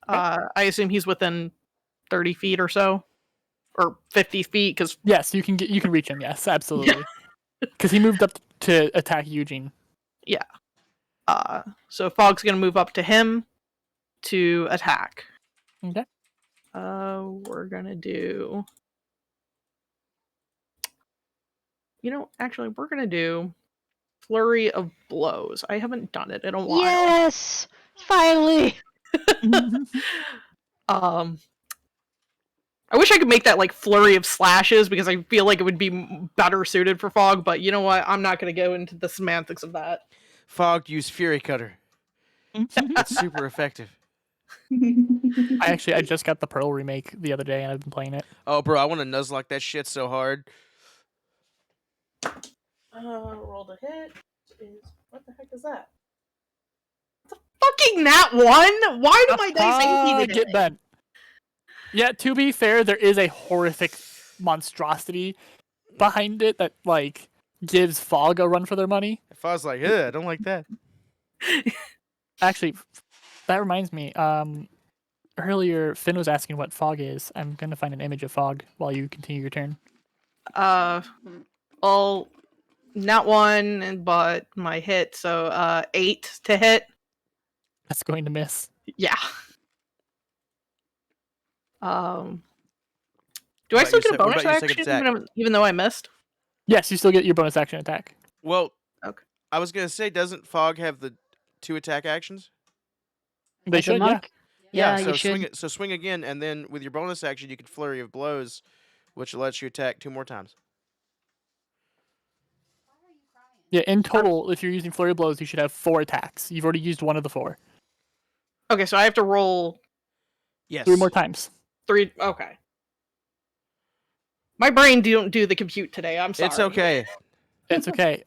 I assume he's within 30 feet or so, or 50 feet. Because yes, you can reach him. Yes, absolutely. Because he moved up to attack Eugene. Yeah. So Fog's going to move up to him to attack. Okay. We're going to do... we're going to do Flurry of Blows. I haven't done it in a while. Yes! Finally! I wish I could make that like Flurry of Slashes because I feel like it would be better suited for Fog, but you know what? I'm not going to go into the semantics of that. Fog used Fury Cutter. It's super effective. I just got the Pearl remake the other day and I've been playing it. Oh, bro, I want to nuzlocke that shit so hard. Rolled a hit. What the heck is that? It's a fucking nat 1? Why do my dice hate me today? Get bent. Yeah, to be fair, there is a horrific monstrosity behind it that like gives Fog a run for their money. Fog's like, I don't like that. Actually, that reminds me. Earlier Finn was asking what Fog is. I'm gonna find an image of Fog while you continue your turn. Well, not 1, but my hit, so 8 to hit. That's going to miss. Yeah. Do I still get a bonus action even though I missed? Yes, you still get your bonus action attack. Well, okay. I was gonna say, doesn't Fog have the 2 attack actions? They Like should, yeah. So You should. swing again, and then with your bonus action, you can Flurry of Blows, which lets you attack 2 more times. Yeah, in total, if you're using Flurry of Blows, you should have 4 attacks. You've already used 1 of the 4. Okay, so I have to roll... Yes. 3 more times. 3, okay. My brain don't do the compute today, I'm sorry. It's okay. It's okay.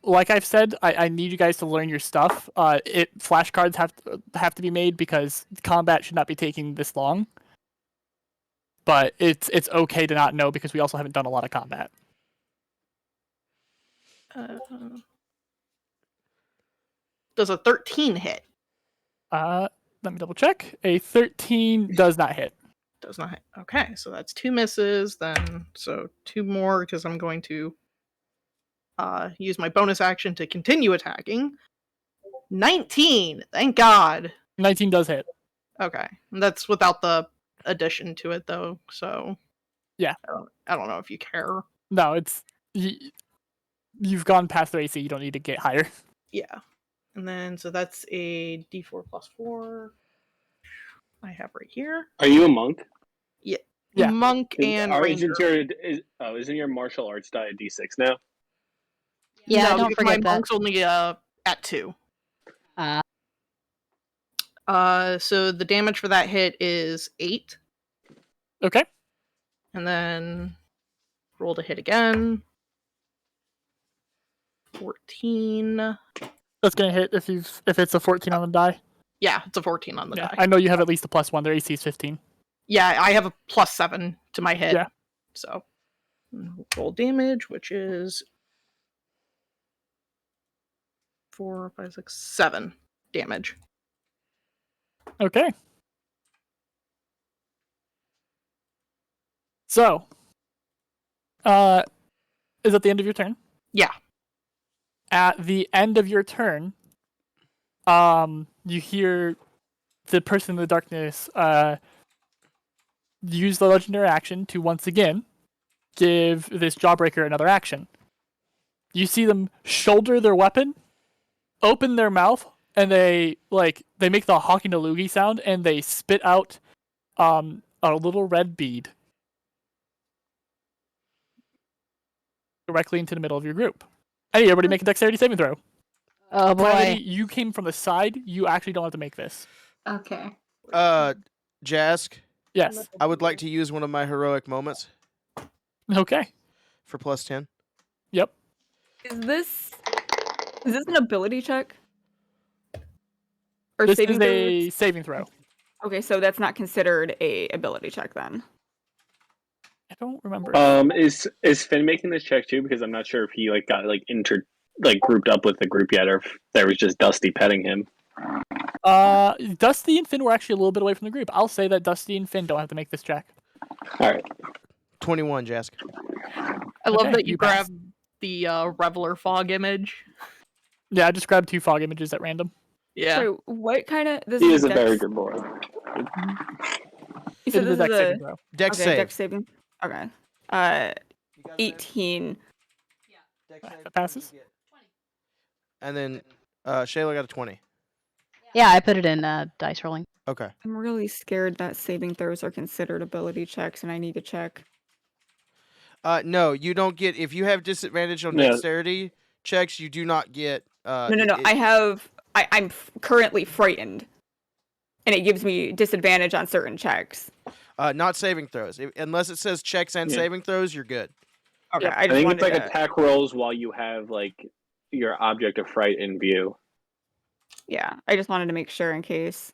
Like I've said, I need you guys to learn your stuff. Flashcards have to be made because combat should not be taking this long. But it's okay to not know because we also haven't done a lot of combat. Does a 13 hit? Let me double check. A 13 does not hit. Does not hit. Okay, so that's 2 misses then. So 2 more because I'm going to use my bonus action to continue attacking. 19, thank God. 19 does hit. Okay, and that's without the addition to it though. So yeah, I don't know if you care. No, it's you've gone past their AC. You don't need to get higher. Yeah, and then so that's a D4 plus 4. I have right here. Are you a monk? Yeah. Monk and ranger. Isn't your martial arts die at D6 now? Yeah, no, don't forget my that. monk's only at 2. So the damage for that hit is 8. Okay. And then roll to hit again. 14. That's gonna hit if it's a 14 on the die. Yeah, it's a 14 on the die. I know you have at least a +1. Their AC is 15. Yeah, I have a +7 to my hit. Yeah. So roll damage, which is 4, 5, 6, 7 damage. Okay. So, is that the end of your turn? Yeah. At the end of your turn, you hear the person in the darkness use the legendary action to once again give this Jawbreaker another action. You see them shoulder their weapon, open their mouth, and they make the hawking a loogie sound, and they spit out a little red bead directly into the middle of your group. Hey, everybody make a dexterity saving throw. Oh boy. Calamity, you came from the side. You actually don't have to make this. Okay. Jask? Yes. I would like to use one of my heroic moments. Okay. For +10. Yep. Is this an ability check? Or this saving is a saving throw. Okay, so that's not considered a ability check then. I don't remember. Is Finn making this check too? Because I'm not sure if he got grouped up with the group yet, or if there was just Dusty petting him. Dusty and Finn were actually a little bit away from the group. I'll say that Dusty and Finn don't have to make this check. All right. 21, Jask. I love that you passed. grabbed the Reveler fog image. Yeah, I just grabbed 2 fog images at random. Yeah. So what kind of... He is a very good boy. You said It is this a is dex saving throw. Dex okay, save. dex saving. Okay. 18. That passes. And then Shayla got a 20. Yeah, I put it in dice rolling. Okay. I'm really scared that saving throws are considered ability checks, and I need to check. No, you don't get... If you have disadvantage on dexterity checks, you do not get... No. I'm currently frightened, and it gives me disadvantage on certain checks. Not saving throws. Unless it says checks and saving throws, you're good. Okay, I think it's attack rolls while you have your object of fright in view. Yeah, I just wanted to make sure in case.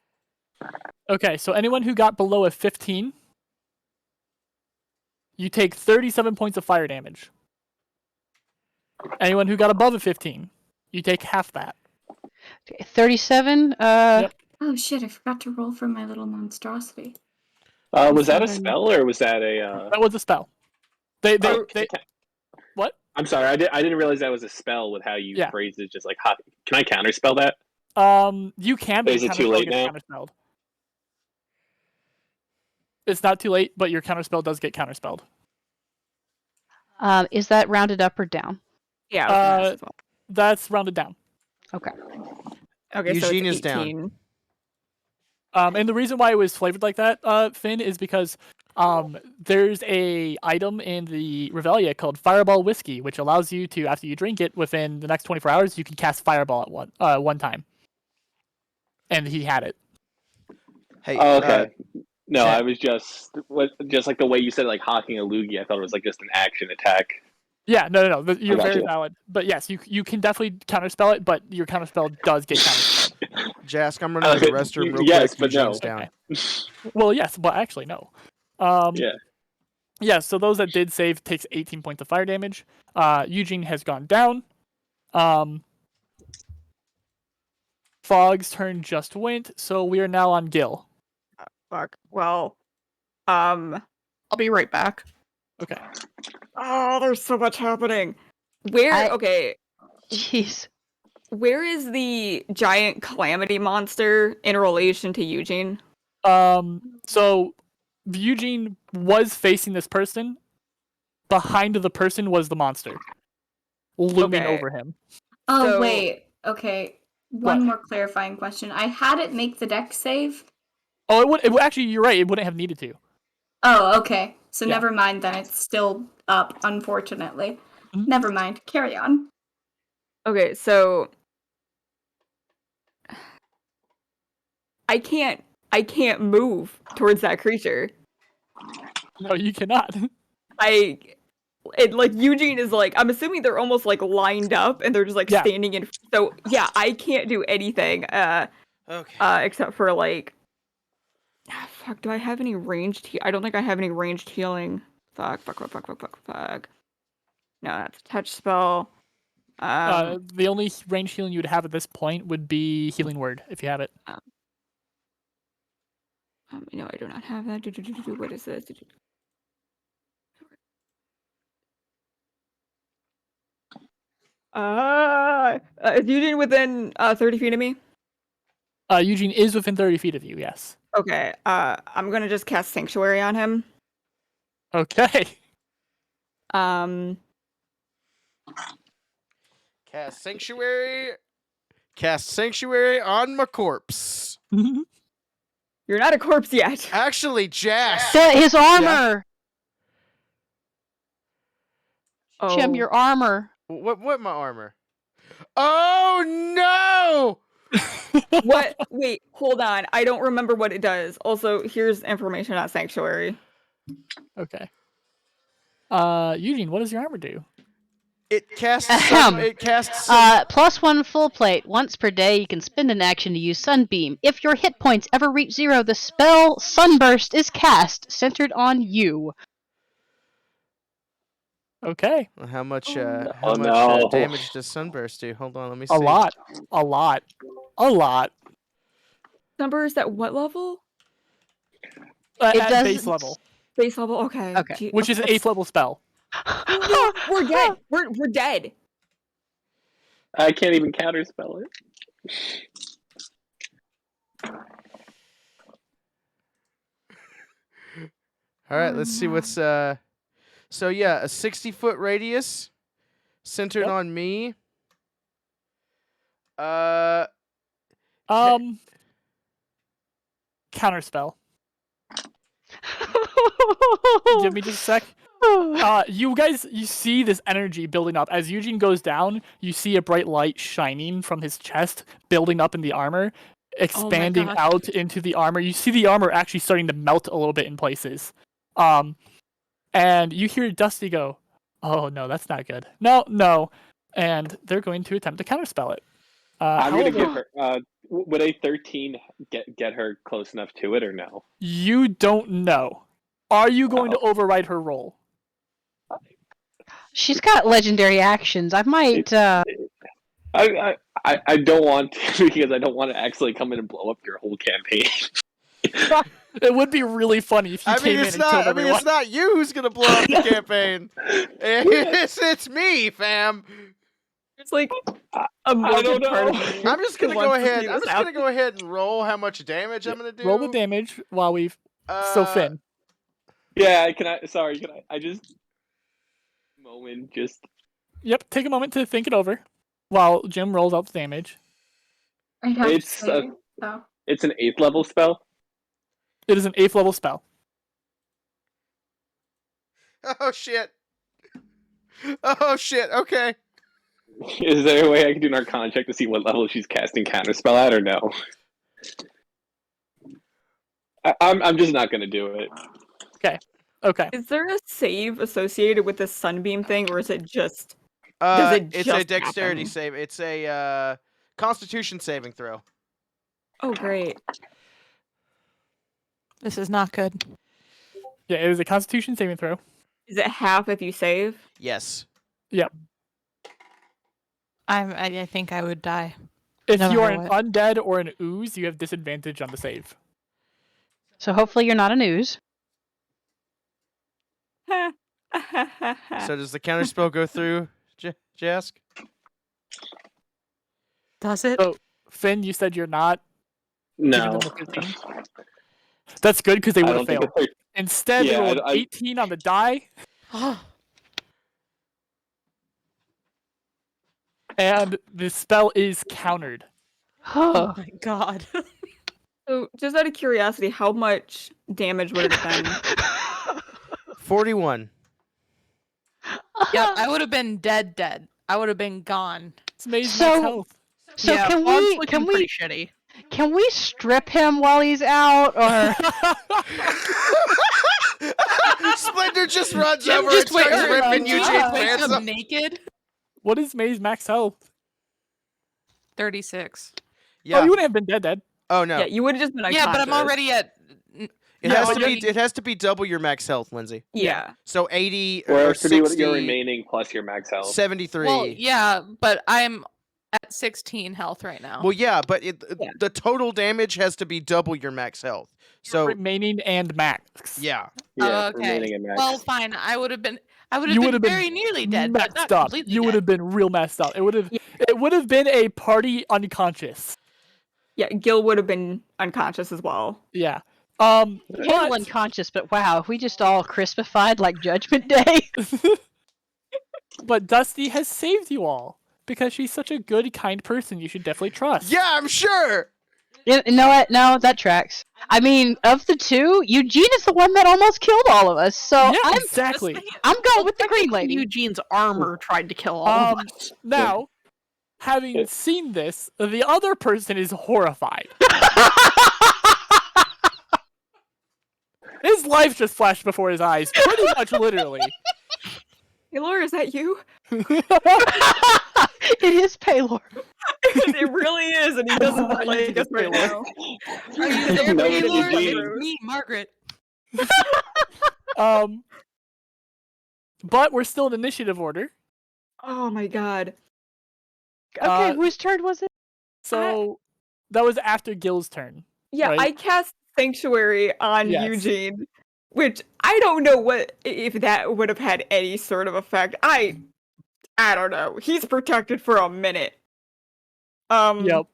Okay, so anyone who got below a 15, you take 37 points of fire damage. Anyone who got above a 15, you take half that. Okay, 37. Yep. Oh shit! I forgot to roll for my little monstrosity. Was that a spell or was that a? That was a spell. They what? I'm sorry, I didn't realize that was a spell with how you phrased it. Just hot. Can I counterspell that? You can. But is it too late now? Counterspelled. It's not too late, but your counterspell does get counterspelled. Is that rounded up or down? Yeah. That's rounded down. Okay. Okay. Eugene so it's is down. And the reason why it was flavored like that, Finn, is because there's a item in the Revelia called Fireball Whiskey, which allows you to, after you drink it, within the next 24 hours, you can cast Fireball at one time. And he had it. Hey. Okay. No, I was just like the way you said hawking a loogie. I thought it was just an action attack. Yeah, no. You're gotcha. very valid. But yes, you can definitely counterspell it, but your counterspell does get counterspelled. Jask, I'm running to the restroom real yes, quick. but no. Eugene's down. Well, yes, but actually, no. Yeah, so those that did save takes 18 points of fire damage. Eugene has gone down. Fog's turn just went, so we are now on Gil. Fuck. Well, I'll be right back. Okay. Oh, there's so much happening. Okay. Jeez. Where is the giant calamity monster in relation to Eugene? So Eugene was facing this person. Behind the person was the monster, looming over him. Oh, So- wait. Okay. One more clarifying question. I had it make the deck save. Oh, it would actually. You're right. It wouldn't have needed to. Oh, okay. So Yeah. never mind then. It's still up, unfortunately. Mhm. Never mind. Carry on. Okay, so I can't move towards that creature. No, you cannot. Eugene is like, I'm assuming they're almost like lined up and they're just like standing in. So yeah, I can't do anything. Okay. Except for like, fuck. Do I have any ranged? I don't think I have any ranged healing. Fuck. No, that's a touch spell. The only range healing you would have at this point would be Healing Word, if you have it. No, I do not have that. What is this? Is Eugene within 30 feet of me? Eugene is within 30 feet of you, yes. Okay, I'm gonna just cast Sanctuary on him. Okay. Cast Sanctuary on my corpse. You're not a corpse yet. Actually, Jas. His armor! Oh. Jim, your armor. What my armor? Oh no! What? Wait, hold on. I don't remember what it does. Also, here's information on Sanctuary. Okay. Eugene, what does your armor do? It casts. +1 full plate. Once per day, you can spend an action to use Sunbeam. If your hit points ever reach 0, the spell Sunburst is cast, centered on you. Okay. How much no. damage does Sunburst do? Hold on, let me see. A lot. Sunburst at what level? At base level. Base level. Okay. Okay. Which is an 8th level spell. No, we're dead. We're dead. I can't even counterspell it. All right, let's see what's So yeah, a 60-foot radius centered on me. Counterspell. Give me just a sec. You guys, you see this energy building up. As Eugene goes down, you see a bright light shining from his chest, building up in the armor, expanding out into the armor. You see the armor actually starting to melt a little bit in places. And you hear Dusty go, "Oh no, that's not good. No." And they're going to attempt to counterspell it. I'm going to give her... would a 13 get her close enough to it or no? You don't know. Are you going to override her roll? She's got legendary actions. I might. I don't want to, because I don't want to actually come in and blow up your whole campaign. It would be really funny if you came in and killed everyone. It's not you who's gonna blow up the campaign. It's me, fam. It's like a morbid part of me. I'm just gonna go ahead. I'm just gonna go ahead and roll how much damage I'm gonna do. Roll the damage while we've still Finn. Yeah, can I just moment just... Yep, take a moment to think it over while Jim rolls out the damage. It's an 8th level spell. It is an 8th level spell. Oh shit. Okay. Is there a way I can do an Arcana check to see what level she's casting Counterspell at, or no? I'm just not gonna do it. Okay. Is there a save associated with this sunbeam thing, or is it just? It's a dexterity save. It's a Constitution saving throw. Oh, great. This is not good. Yeah, it is a Constitution saving throw. Is it half if you save? Yes. Yep. I think I would die. If No you are matter an undead or an ooze, you have disadvantage on the save. So hopefully you're not an ooze. So does the counterspell go through, Jask? Does it? So, Finn, you said you're not giving No. them the 13? That's good because they I would don't have think failed. Instead, they Yeah, rolled I- 18 on the die, and the spell is countered. Oh my god. So, just out of curiosity, how much damage would it have been? 41. Yep, I would have been dead. I would have been gone. It's May's So- max health. So yeah, can Bob's we looking pretty shitty. can we strip him while he's out, or Splinter just runs Jim over just and starts wake- ripping Jim Eugene's wakes pants up up. naked. What is May's max health? 36. Yeah. Oh, you wouldn't have been dead. Oh no. Yeah, you would have just been Yeah, but I'm unconscious. already at. It has No, to be. It has to be double your max health, Lindsay. Yeah. So 80 Or or else to be what 60, your remaining plus your max health. 73. Well, yeah, but I'm at 16 health right now. Well, yeah, but Yeah. the total damage has to be double your max health. So Remaining and max. yeah. Yeah, okay. remaining and max. Well, fine. I would have been. You been would've been very nearly dead, but not Messed up. completely You would dead. have been real messed up. It would have. Yeah. It would have been a party unconscious. Yeah, Gil would have been unconscious as well. Yeah. handle But unconscious? But wow, if we just all crispified like Judgment Day. but Dusty has saved you all because she's such a good, kind person. You should definitely trust. Yeah, I'm sure. You know what? No, that tracks. I mean, of the two, Eugene is the one that almost killed all of us. So Yeah, I'm exactly. going with the green lady. Eugene's armor tried to kill all of us. Now, having seen this, the other person is horrified. His life just flashed before his eyes, pretty much literally. Hey, Laura, is that you? It is Paylor. It really is, and he doesn't look like us right now. Are you there, No, Taylor? Eugene. It's me, Margaret. But we're still in initiative order. Oh my god. Okay, whose turn was it? So that was after Gil's turn. Yeah, Right. I cast Sanctuary on Yes. Eugene, which I don't know what if that would have had any sort of effect. I don't know. He's protected for a minute. Yep.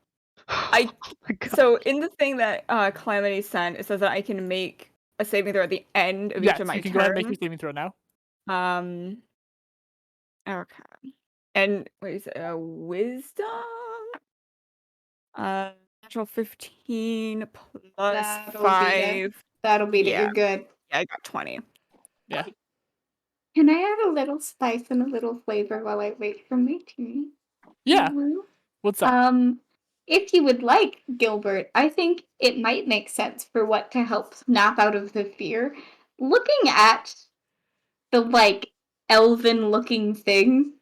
I Oh my God. so in the thing that Calamity sent, it says that I can make a saving throw at the end of Yes, each of my you can go ahead and make your turns. saving throw now. Okay. And what is it? Wisdom? Natural 15 plus That'll beat it. 5. That'll beat it. Yeah. You're good. Yeah, I got 20. Can I add a little spice and a little flavor while I wait for my turn? Yeah. Woo? What's up? If you would like, Gilbert, I think it might make sense for what to help snap out of the fear. Looking at the elven-looking thing,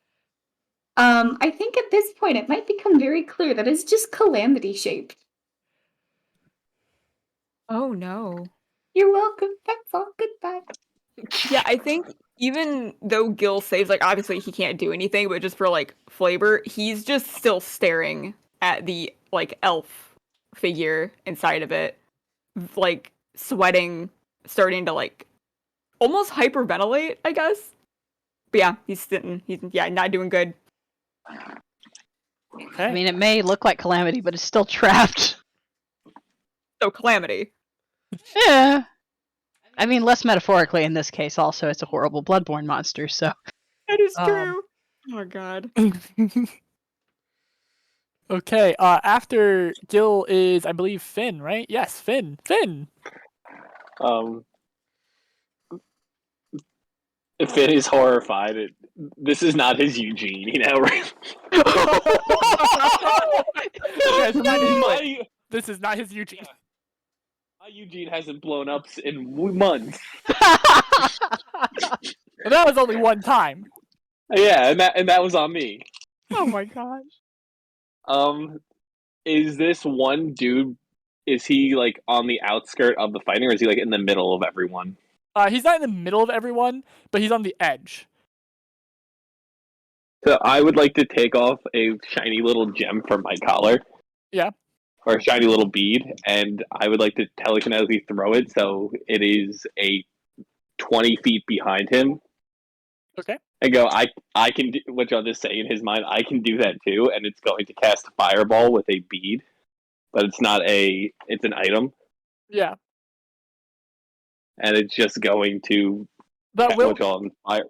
I think at this point it might become very clear that it's just calamity shaped. Oh no. You're welcome. That's all. Goodbye. Yeah, I think even though Gil saves, obviously he can't do anything, but just for flavor, he's just still staring at the elf figure inside of it, sweating, starting to almost hyperventilate, I guess. But yeah, he's sitting. He's not doing good. Okay. I mean, it may look like Calamity, but it's still trapped. So Calamity. Yeah. I mean, less metaphorically in this case. Also, it's a horrible bloodborne monster. So That is true. Oh my god. Okay. After Gil is, I believe, Finn, right? Yes, Finn. Finn. Finn is horrified. This is not his Eugene, right? Guys, this is not his Eugene. My Eugene hasn't blown up in months. And that was only one time. Yeah, and that was on me. Oh my gosh. Is this one dude? Is he on the outskirt of the fighting, or is he in the middle of everyone? He's not in the middle of everyone, but he's on the edge. So I would like to take off a shiny little gem from my collar. Yeah. Or a shiny little bead, and I would like to telekinetically throw it so it is 20 feet behind him. Okay. and go, I can do what y'all just say in his mind. I can do that too, and it's going to cast a fireball with a bead, but it's not it's an item. Yeah. And it's just going to That will fire.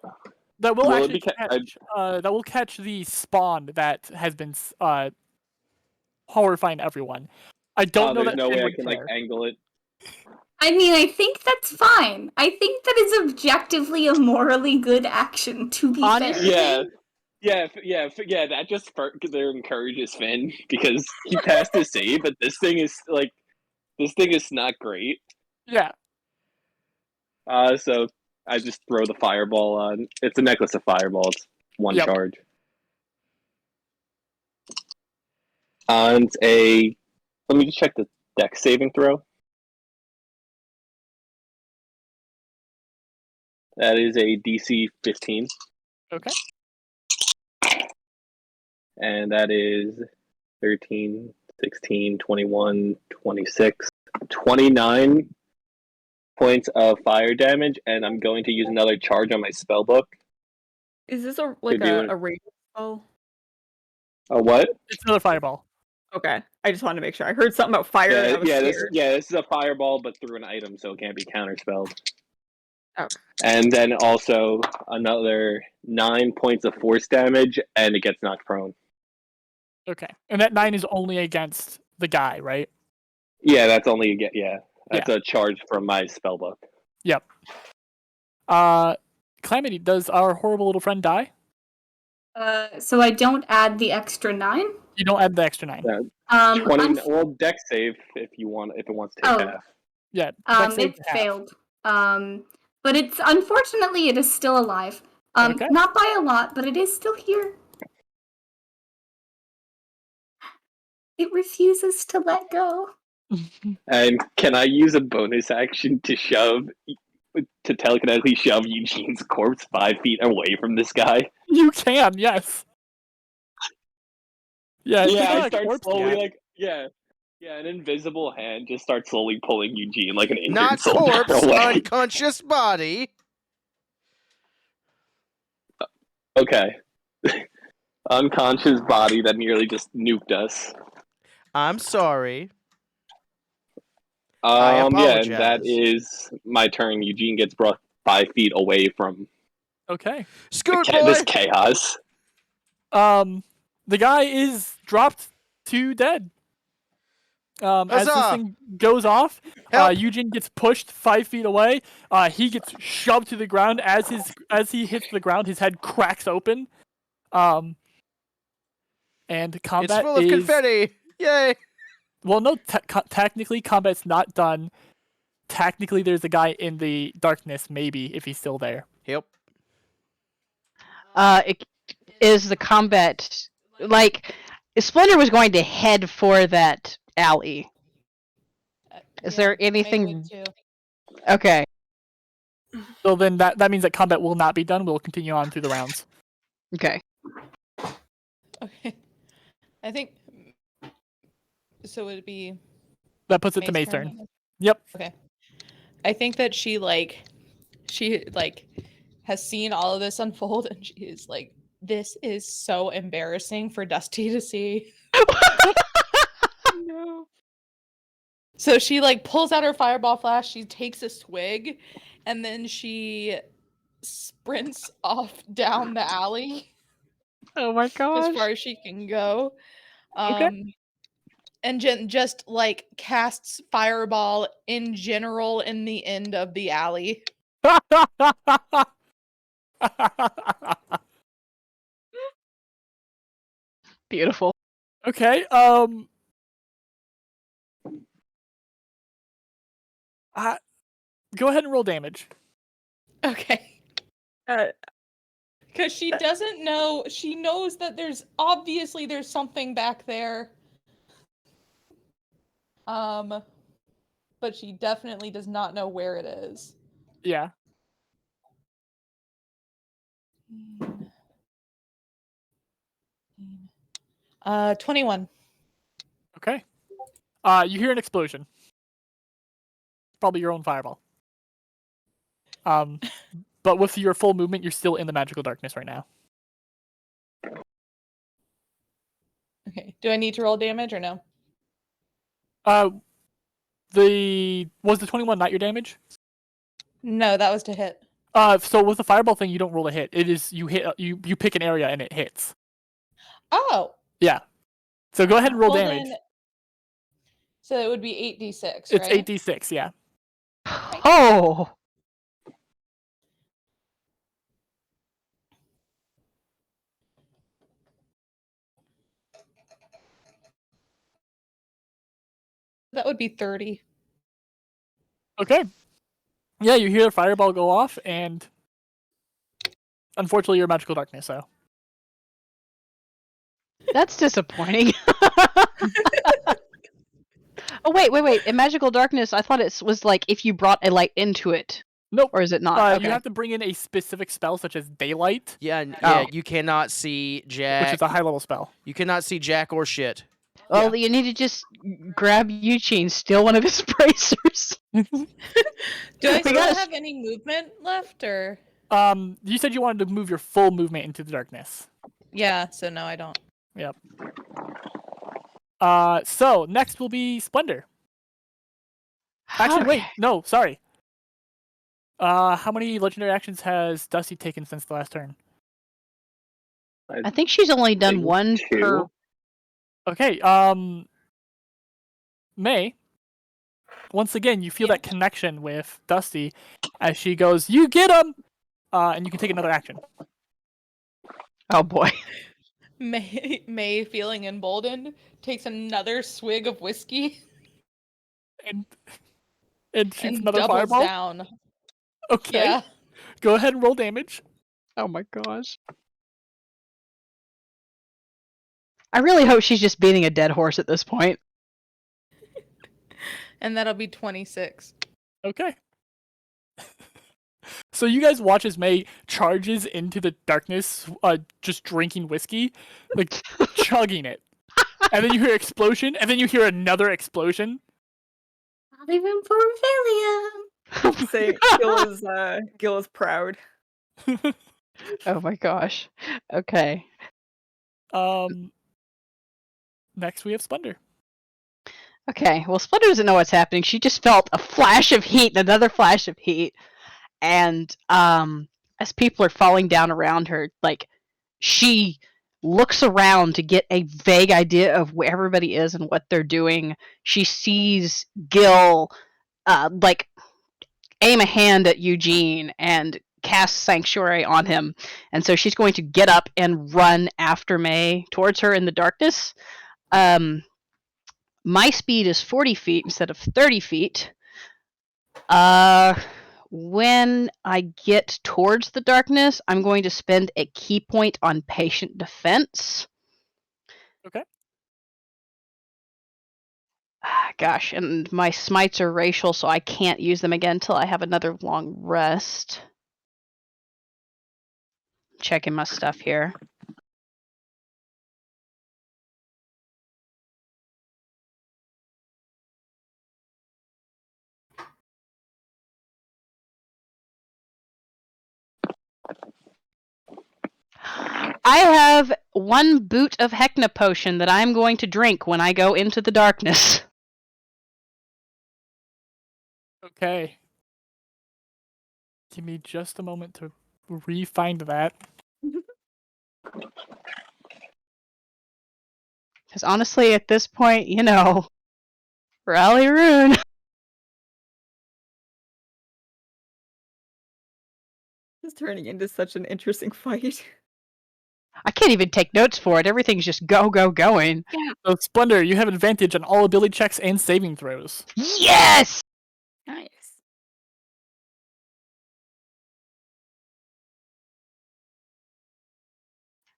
That will Will it actually be catch. That will catch the spawn that has been horrifying everyone. I don't know there's that no Finn way I would can care. angle it. I mean, I think that's fine. I think that is objectively a morally good action, to be Honestly, fair. Yeah. That just further encourages Finn because he passed his save, but this thing is not great. Yeah. So I just throw the fireball on. It's a necklace of fireballs. One charge. And let me just check the dex saving throw. That is a DC 15. Okay. And that is 13, 16, 21, 26, 29 points of fire damage, and I'm going to use another charge on my spell book. Is this a radiant spell? A what? It's another fireball. Okay, I just wanted to make sure. I heard something about fire. And I was scared. This is a fireball, but through an item, so it can't be counterspelled. Oh. And then also another 9 points of force damage, and it gets knocked prone. Okay, and that 9 is only against the guy, right? Yeah, that's only That's a charge from my spellbook. Yep. Calamity, does our horrible little friend die? So I don't add the extra 9? You don't add the extra 9. Yeah. 20. Well, dex save if it wants to take half. Yeah. It failed. But it's unfortunately it is still alive. Okay. Not by a lot, but it is still here. It refuses to let go. And can I use a bonus action to telekinetically shove Eugene's corpse 5 feet away from this guy? You can, yes. Yeah, I start slowly an invisible hand just starts slowly pulling Eugene like an injured soldier corpse, away. unconscious body. Okay. Unconscious body that nearly just nuked us. I'm sorry. I apologize. And that is my turn. Eugene gets brought 5 feet away from this chaos. The guy is dropped to dead. As this thing goes off, Eugene gets pushed 5 feet away. He gets shoved to the ground. As he hits the ground, his head cracks open. And combat it's full of confetti. Yay! Well, no, technically combat's not done. Technically, there's a guy in the darkness, maybe, if he's still there. Yep. Is the combat... Like, Splinter was going to head for that alley. Is there anything... Okay. So then that means that combat will not be done. We'll continue on through the rounds. Okay. Okay. I think... So would it be... That puts it to May's turn. Yep. Okay. I think that she has seen all of this unfold, and she is like, this is so embarrassing for Dusty to see. No. So she pulls out her fireball flash, she takes a swig, and then she sprints off down the alley. Oh my gosh. As far as she can go. Okay. And just casts fireball in general in the end of the alley. Beautiful. Okay. Go ahead and roll damage. Okay. Because she doesn't know. She knows that there's something back there. But she definitely does not know where it is. Yeah. 21. Okay. You hear an explosion. Probably your own fireball. but with your full movement, you're still in the magical darkness right now. Okay. Do I need to roll damage or no? Was the 21 not your damage? No, that was to hit. So with the fireball thing, you don't roll a hit. It is you hit you pick an area and it hits. Oh. Yeah. So go ahead and roll Well, damage. then- so it would be 8d6, It's right? 8d6, yeah. Oh. That would be 30. Okay. Yeah, you hear a fireball go off, and unfortunately, you're magical darkness. So That's disappointing. Oh wait! In magical darkness, I thought it was like if you brought a light into it. nope. Or is it not? Okay. You have to bring in a specific spell, such as daylight. Yeah, Oh. you cannot see Jack. Which is a high level spell. You cannot see Jack or shit. Well, you need to just grab Eugene, steal one of his bracers. Do I still gotta- have any movement left, or? You said you wanted to move your full movement into the darkness. Yeah, so no, I don't. Yep. So next will be Splendor. Actually, wait, no, sorry. How many legendary actions has Dusty taken since the last turn? I think she's only done one two. per. Okay, May, once again, you feel that connection with Dusty as she goes, "You get him!" And you can take another action. Oh boy. May, feeling emboldened, takes another swig of whiskey And shoots and another doubles fireball. down. Okay, Yeah. go ahead and roll damage. Oh my gosh. I really hope she's just beating a dead horse at this point. And that'll be 26. Okay. So you guys watch as May charges into the darkness, just drinking whiskey, like chugging it. And then you hear explosion, and then you hear another explosion. Not even for William. Say Gil is proud. Oh my gosh. Okay. Next we have Splendor. Okay. Well, Splendor doesn't know what's happening. She just felt a flash of heat, and another flash of heat. And as people are falling down around her, like, she looks around to get a vague idea of where everybody is and what they're doing. She sees Gil like aim a hand at Eugene and cast Sanctuary on him, and so she's going to get up and run after May towards her in the darkness. My speed is 40 feet instead of 30 feet. When I get towards the darkness, I'm going to spend a key point on patient defense. Okay. Gosh, and my smites are racial, so I can't use them again until I have another long rest. Checking my stuff here. I have one boot of Heckna potion that I'm going to drink when I go into the darkness. Okay. Give me just a moment to re-find that. Because honestly, at this point, Rally Rune. It's turning into such an interesting fight. I can't even take notes for it. Everything's just going. So Splendor, you have advantage on all ability checks and saving throws. Yes! Nice.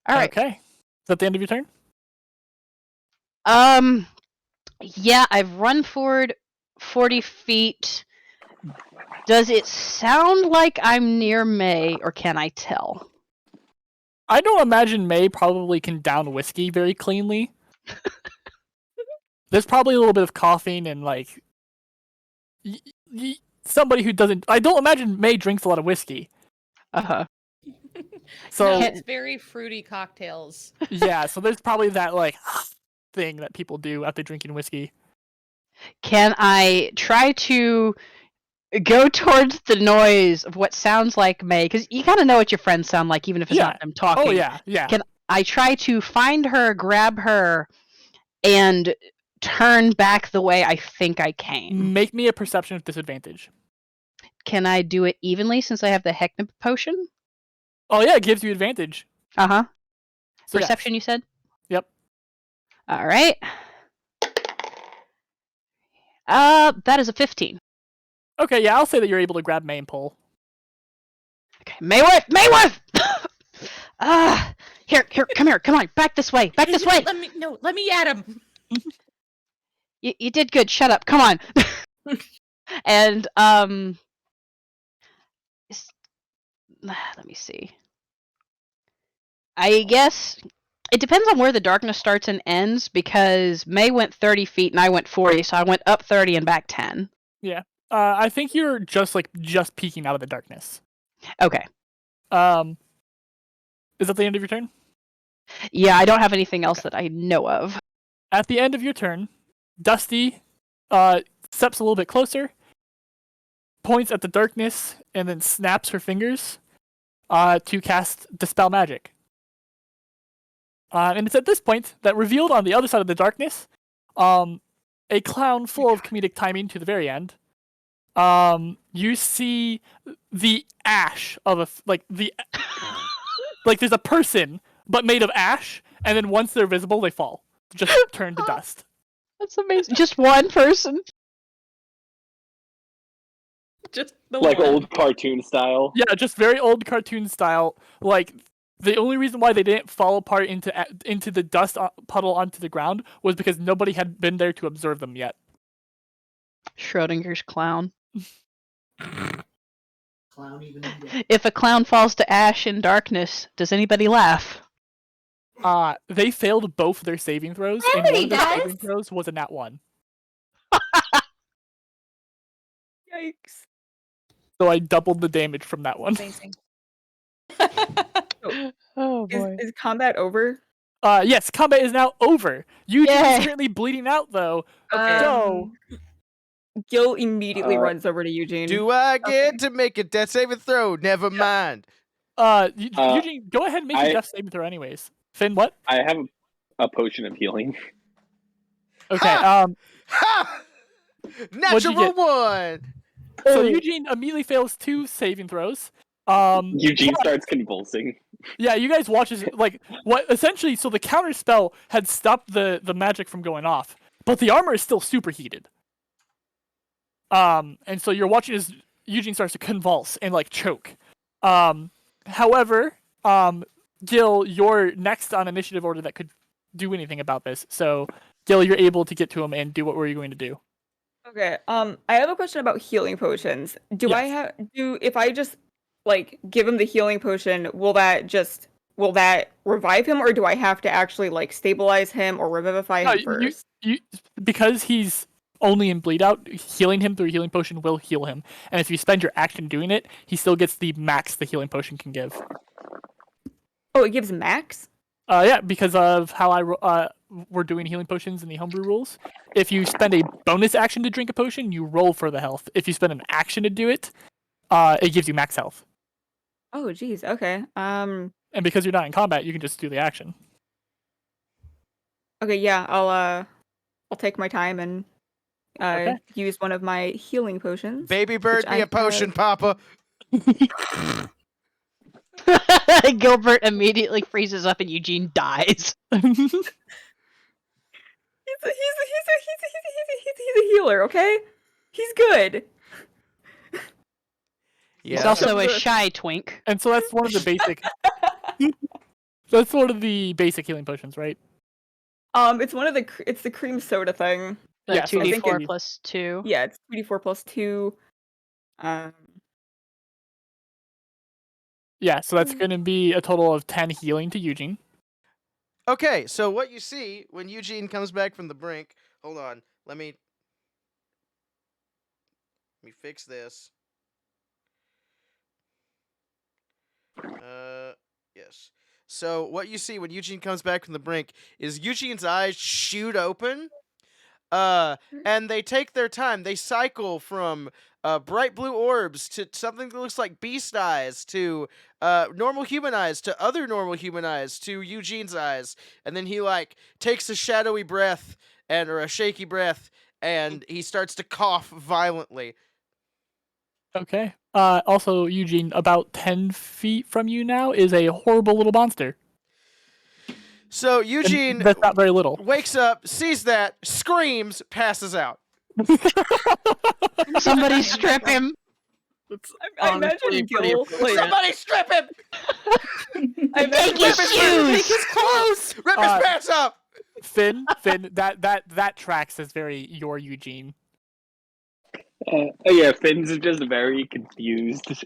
All right. Okay. Is that the end of your turn? Yeah, I've run forward 40 feet. Does it sound like I'm near May, or can I tell? I don't imagine May probably can down whiskey very cleanly. There's probably a little bit of coughing and like somebody who doesn't. I don't imagine May drinks a lot of whiskey. Uh-huh. So no, it's very fruity cocktails. yeah, so there's probably that like thing that people do after drinking whiskey. Can I try to go towards the noise of what sounds like May? Because you kind of know what your friends sound like, even if it's not them talking. Oh yeah, yeah. Can I try to find her, grab her, and turn back the way I think I came? Make me a perception of disadvantage. Can I do it evenly since I have the Heckna potion? Oh yeah, it gives you advantage. Uh-huh. So, Perception, you said? Yep. All right. That is a 15. Okay, yeah, I'll say that you're able to grab May and pull. Okay, Mayworth! Here, come here, come on, back this way, Let me at him. You did good, shut up, come on. And, let me see. I guess it depends on where the darkness starts and ends, because May went 30 feet and I went 40, so I went up 30 and back 10. Yeah. I think you're just peeking out of the darkness. Okay. Is that the end of your turn? Yeah, I don't have anything else that I know of. At the end of your turn, Dusty steps a little bit closer, points at the darkness, and then snaps her fingers to cast Dispel Magic. And it's at this point that revealed on the other side of the darkness, a clown full of comedic timing to the very end. You see the ash of there's a person, but made of ash, and then once they're visible, they fall. Just turn to dust. That's amazing. Just one person? Just the Like one. old cartoon style. Yeah, just very old cartoon style. Like, the only reason why they didn't fall apart into the dust puddle onto the ground was because nobody had been there to observe them yet. Schrodinger's clown. Clown even. If a clown falls to ash in darkness, does anybody laugh? They failed both their saving throws, and one of their saving throws was a nat 1. Yikes. So I doubled the damage from that one. Amazing. Oh boy. Is combat over? Yes, combat is now over. Eugene Yay. is currently bleeding out, though. Okay. So Gil immediately runs over to Eugene. Do I get to make a death saving throw? Never mind. Eugene, go ahead and make your death saving throw anyways. Finn, what? I have a potion of healing. Okay, Ha! What'd you Natural get? 1. So Eugene immediately fails 2 saving throws. Eugene starts convulsing. Yeah, you guys watch as, essentially, so the counter spell had stopped the magic from going off, but the armor is still superheated. And so you're watching as Eugene starts to convulse and choke. However, Gil, you're next on initiative order that could do anything about this. So Gil, you're able to get to him and do what were you going to do? Okay. I have a question about healing potions. If I just give him the healing potion, will that revive him, or do I have to actually stabilize him or revivify him first? Because he's only in bleed out, healing him through a healing potion will heal him. And if you spend your action doing it, he still gets the max the healing potion can give. Oh, it gives max? Yeah, because of how we're doing healing potions in the homebrew rules. If you spend a bonus action to drink a potion, you roll for the health. If you spend an action to do it, it gives you max health. Oh, geez. Okay. And because you're not in combat, you can just do the action. Okay, yeah. I'll take my time and use one of my healing potions. Baby bird, me a potion, Papa. Gilbert immediately freezes up and Eugene dies. He's a healer, okay? He's good. Yeah. He's also a shy twink. And so that's one of the basic. That's one of the basic healing potions, right? It's it's the cream soda thing. The so 2d4 plus 2. Yeah, it's 2d4 plus 2. Yeah, so that's going to be a total of 10 healing to Eugene. Okay, so what you see when Eugene comes back from the brink... Hold on, let me fix this. Yes. So what you see when Eugene comes back from the brink is Eugene's eyes shoot open. And they take their time. They cycle from bright blue orbs to something that looks like beast eyes to normal human eyes to other normal human eyes to Eugene's eyes, and then he like takes a shadowy breath or a shaky breath, and he starts to cough violently. Okay. Also, Eugene, about 10 feet from you now is a horrible little monster. So Eugene that's not very little. Wakes up, sees that, screams, passes out. Somebody strip him. I imagine Gil. Somebody strip him! Take his shoes. Take his clothes. Rip his pants up! Finn, that tracks as very your Eugene. Yeah, Finn's just very confused.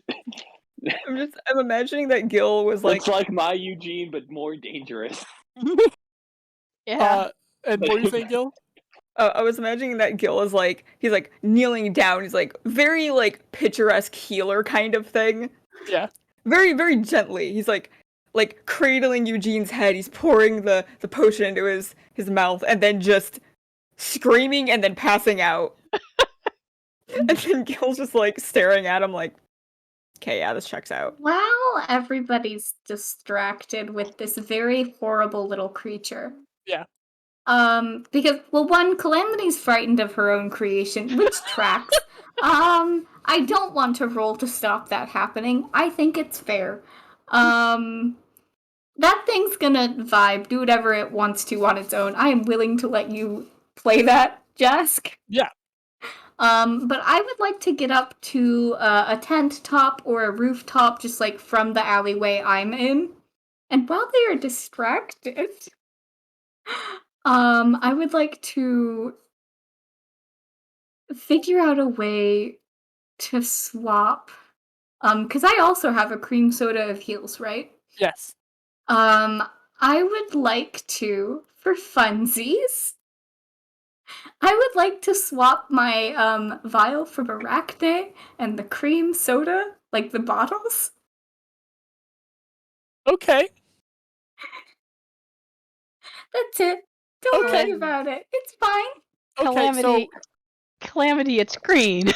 I'm imagining that Gil was like. It's like my Eugene, but more dangerous. Yeah. And what were you saying, Gil? I was imagining that Gil is like, he's like kneeling down. He's like very like picturesque healer kind of thing. Yeah. Very, very gently. He's like cradling Eugene's head. He's pouring the potion into his mouth and then just screaming and then passing out. And then Gil's just like staring at him like, okay, yeah, this checks out. While everybody's distracted with this very horrible little creature. Yeah. Because, well, one, Calamity's frightened of her own creation, which tracks. I don't want to roll to stop that happening. I think it's fair. That thing's gonna vibe, do whatever it wants to on its own. I am willing to let you play that, Jask. Yeah. But I would like to get up to a tent top or a rooftop, just like from the alleyway I'm in. And while they are distracted, I would like to figure out a way to swap. Because I also have a cream soda of heals, right? Yes. I would like to, for funsies, I would like to swap my vial from Heckna and the cream soda, like the bottles. Okay. That's it. Don't worry about it. It's fine. Okay, Calamity, it's green.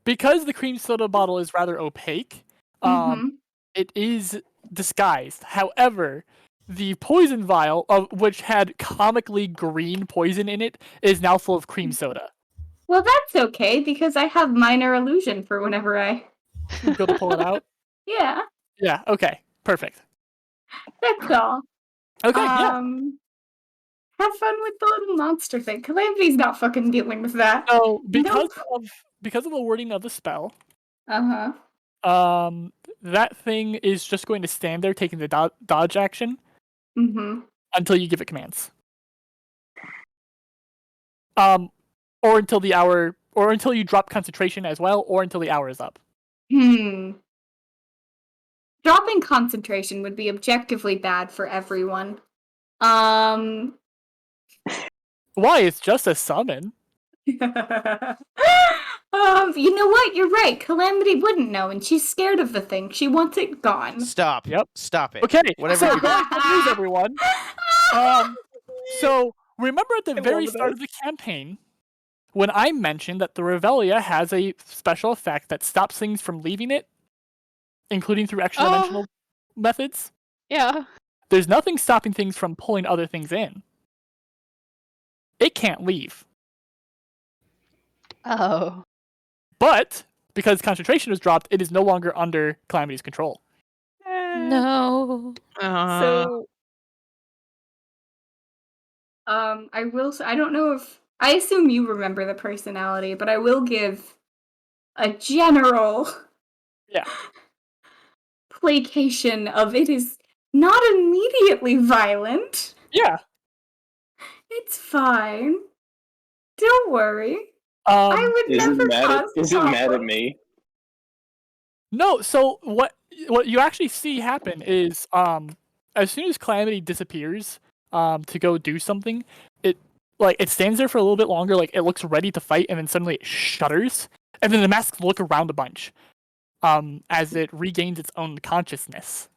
Because the cream soda bottle is rather opaque, it is disguised. However, the poison vial, of which had comically green poison in it, is now full of cream soda. Well, that's okay, because I have minor illusion for whenever I... Go to pull it out? Yeah. Yeah, okay. Perfect. That's all. Okay, yeah. Have fun with the little monster thing. Calamity's not fucking dealing with that. So, because of the wording of the spell, that thing is just going to stand there taking the dodge action until you give it commands. Or until the hour, or until you drop concentration as well, or until the hour is up. Dropping concentration would be objectively bad for everyone. Why? It's just a summon. You know what? You're right. Calamity wouldn't know, and she's scared of the thing. She wants it gone. Stop. Yep. Stop it. Okay. Whatever. So news, everyone. So remember at the very start of the campaign, when I mentioned that the Revelia has a special effect that stops things from leaving it, including through extra-dimensional methods? Yeah. There's nothing stopping things from pulling other things in. It can't leave. Oh. But, because concentration was dropped, it is no longer under Calamity's control. No. So, I will say, I don't know if, I assume you remember the personality, but I will give a general placation of it is not immediately violent. Yeah. It's fine. Don't worry. I would never cause Is it mad at me? No, so what you actually see happen is as soon as Calamity disappears to go do something, it stands there for a little bit longer, like it looks ready to fight, and then suddenly it shudders, and then the masks look around a bunch as it regains its own consciousness.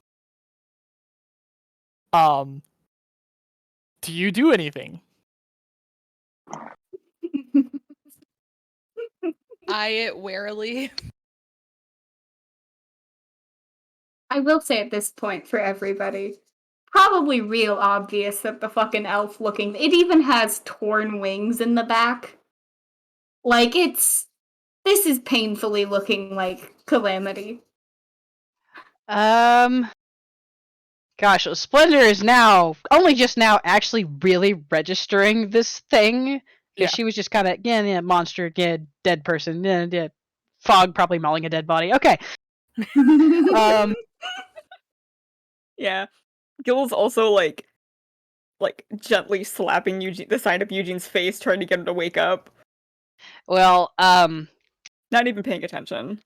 Do you do anything? Eye it warily. I will say at this point for everybody, probably real obvious that the fucking elf looking. It even has torn wings in the back. Like this is painfully looking like Calamity. Gosh, Splendor is only just now actually really registering this thing. Because she was just kind of, monster, dead person, fog probably mauling a dead body. Okay. Yeah. Gil's also like gently slapping the side of Eugene's face, trying to get him to wake up. Well, not even paying attention.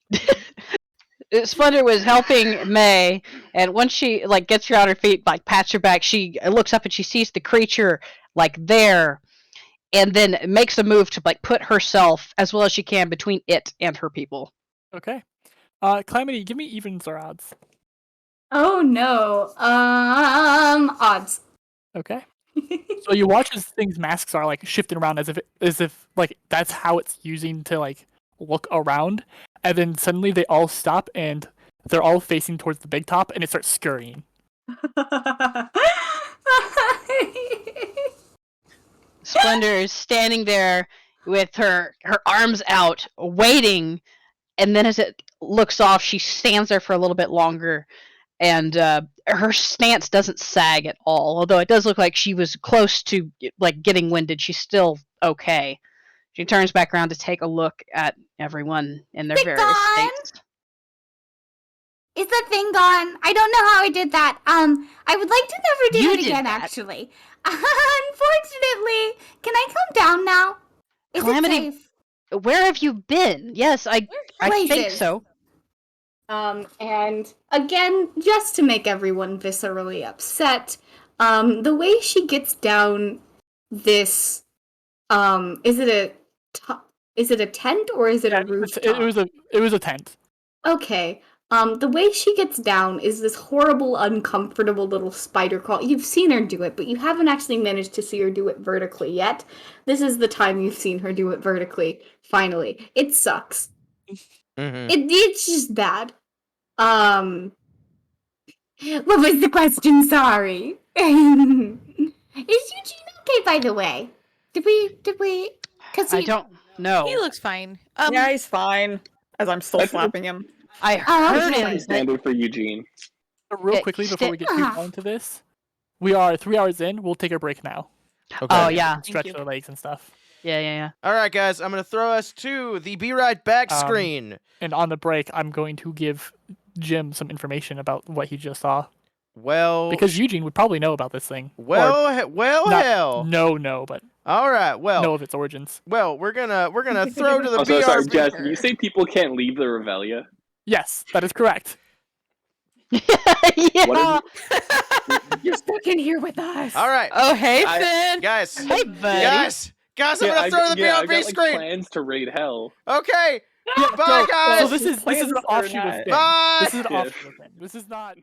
Splendor was helping May, and once she gets her on her feet, pats her back, she looks up and she sees the creature there, and then makes a move to put herself as well as she can between it and her people. Okay. Calamity, give me evens or odds. Oh no. Odds. Okay. So you watch as things masks are shifting around as if that's how it's using to look around, and then suddenly they all stop and they're all facing towards the big top and it starts scurrying. Splendor is standing there with her arms out, waiting, and then as it looks off, she stands there for a little bit longer, and her stance doesn't sag at all, although it does look like she was close to getting winded. She's still okay. She turns back around to take a look at everyone in their various states. Is the thing gone? I don't know how I did that. I would like to never do it again, actually. Unfortunately, can I come down now? Is Calamity, it safe? Where have you been? Yes, I think so. And again, just to make everyone viscerally upset, the way she gets down this, is it a tent or is it a rooftop? It was a tent. Okay. The way she gets down is this horrible, uncomfortable little spider crawl. You've seen her do it, but you haven't actually managed to see her do it vertically yet. This is the time you've seen her do it vertically, finally. It sucks. It's just bad. What was the question? Sorry. Is Eugene okay, by the way? Did we? Cause I don't know. He looks fine. Yeah, he's fine. As I'm still slapping him. I heard him. Standard for Eugene. Real quickly before we get too far into this, we are 3 hours in. We'll take a break now. Okay. Oh yeah. Stretch their legs and stuff. Yeah. All right, guys. I'm gonna throw us to the Be Right Back screen. And on the break, I'm going to give Jim some information about what he just saw. Well, because Eugene would probably know about this thing. Hell. No, but all right. Well, know of its origins. Well, we're gonna throw to the. Also, sorry, Jess. Did you say people can't leave the Revelia? Yes, that is correct. Yeah. You're stuck in here with us. All right. Oh, hey, Finn. Guys. Hey, buddy. Guys, I'm gonna throw the BRB screen. Plans to raid hell. Okay. Bye, guys. So this is an offshoot of Finn. Bye. This is an offshoot of Finn. This is not.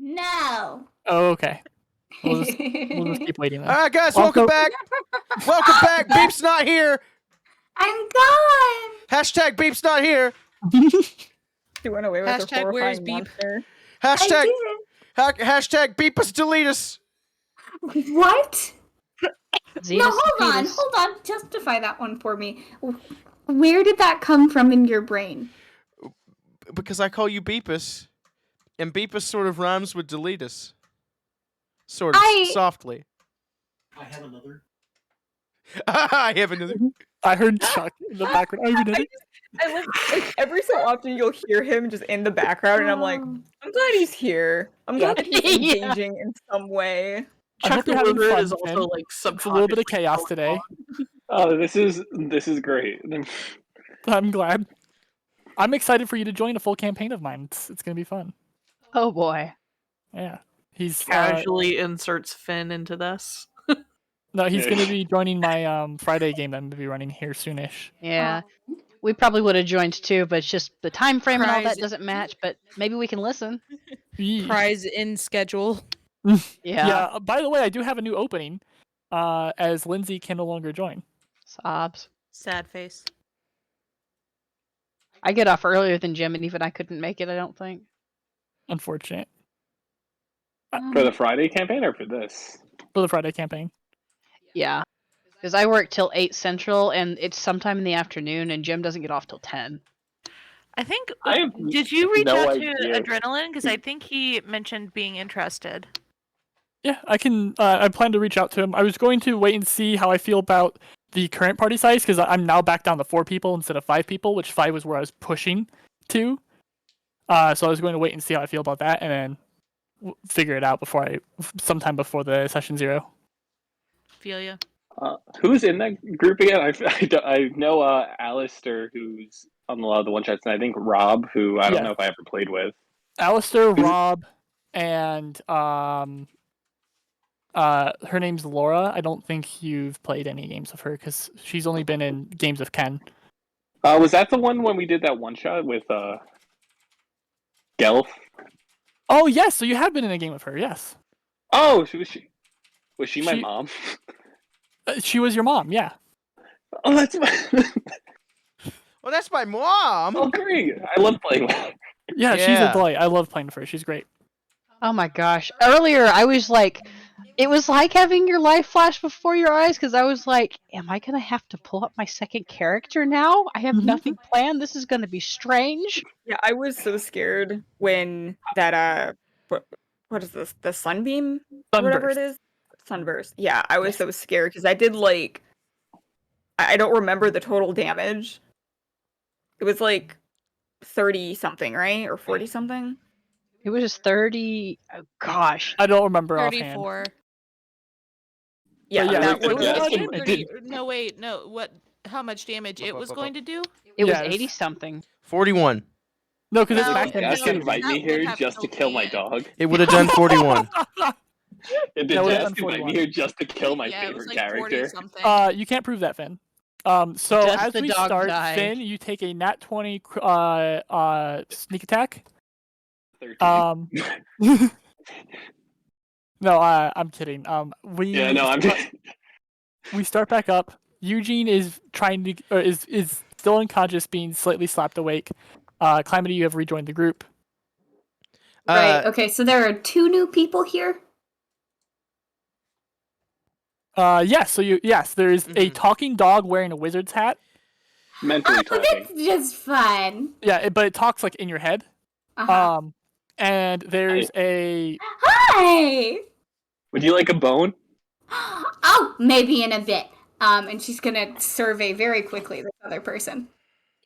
No. Oh, okay. We'll just keep waiting then. All right, guys, welcome back. Welcome back. Beep's not here. I'm gone. Hashtag Beep's not here. She went away with her Hashtag where's horrifying Beep? monster. Hashtag I hashtag Beep us, delete us. did. What? Xenos No, hold on. Justify that one for me. Where did that come from in your brain? Because I call you Beepus, and Beepus sort of rhymes with delete us. Sort of softly. I have another. I have another. I heard Chuck in the background. I have another. Like every so often you'll hear him just in the background, and I'm like, I'm glad he's here. I'm glad that he's engaging in some way. I hope you're having Wizard fun, is also Finn. like It's a little bit of subconsciously chaos going today. on. Oh, this is great. I'm glad. I'm excited for you to join a full campaign of mine. It's gonna be fun. Oh boy. Yeah. He's Casually inserts Finn into this. no, he's gonna be joining my Friday game that I'm gonna be running here soonish. Yeah. We probably would have joined too, but it's just the time frame and all that Prize- doesn't match, but maybe we can listen. Prize in schedule. Yeah. By the way, I do have a new opening. As Lindsay can no longer join. Sobs. Sad face. I get off earlier than Jim, and even I couldn't make it, I don't think. Unfortunate. For the Friday campaign or for this? For the Friday campaign. Yeah. Because I work till 8 Central, and it's sometime in the afternoon, and Jim doesn't get off till 10. I think. I have Did you reach no out idea. to Adrenaline? Because I think he mentioned being interested. Yeah, I can. I plan to reach out to him. I was going to wait and see how I feel about the current party size because I'm now back down to 4 people instead of 5 people, which 5 was where I was pushing to. So I was going to wait and see how I feel about that, and then figure it out sometime before the session 0. Feel ya. Who's in that group again? I know Alistair, who's on a lot of the one shots, and I think Rob, who I don't know if I ever played with. Alistair, Rob, and her name's Laura. I don't think you've played any games of her because she's only been in games of Ken. Was that the one when we did that one shot with Gelf? Oh yes, so you have been in a game with her, yes. Oh, was she my mom? She was your mom, yeah. Oh, that's my. Well, that's my mom. Oh, great! I love playing with her. Yeah, she's a delight. I love playing with her. She's great. Oh my gosh. Earlier, I was like, it was like having your life flash before your eyes because I was like, am I going to have to pull up my second character now? I have nothing planned. This is going to be strange. Yeah, I was so scared when that, what is this? The Sunbeam? Or whatever it is? Sunburst. Yeah, I was so scared because I did like, I don't remember the total damage. It was like 30 something, right? Or 40 something? It was just 30. Oh gosh. I don't remember 34. offhand. Yeah, yeah, that was 30. No, wait, no. What? How much damage it was going to do? It was 80 something. 41. No, because it's No, back Just no, invite me that would here have just to to kill be my it. dog. It would have done 41. Did That would've just done invite 41. me here just to kill my Yeah, it was favorite like 40 character. something. You can't prove that, Finn. So Just as the we dog start, died. Finn, you take a nat 20 sneak attack. 13. No, I'm kidding. Yeah, no, I'm just. We start back up. Eugene is is still unconscious, being slightly slapped awake. Calamity, you have rejoined the group. Right. Okay. So there are 2 new people here. Yes. So there is a talking dog wearing a wizard's hat. Mentally talking. That's just fun. Yeah, but it talks like in your head. Uh-huh. And there's a. Hi. Would you like a bone? Oh, maybe in a bit. And she's gonna survey very quickly this other person.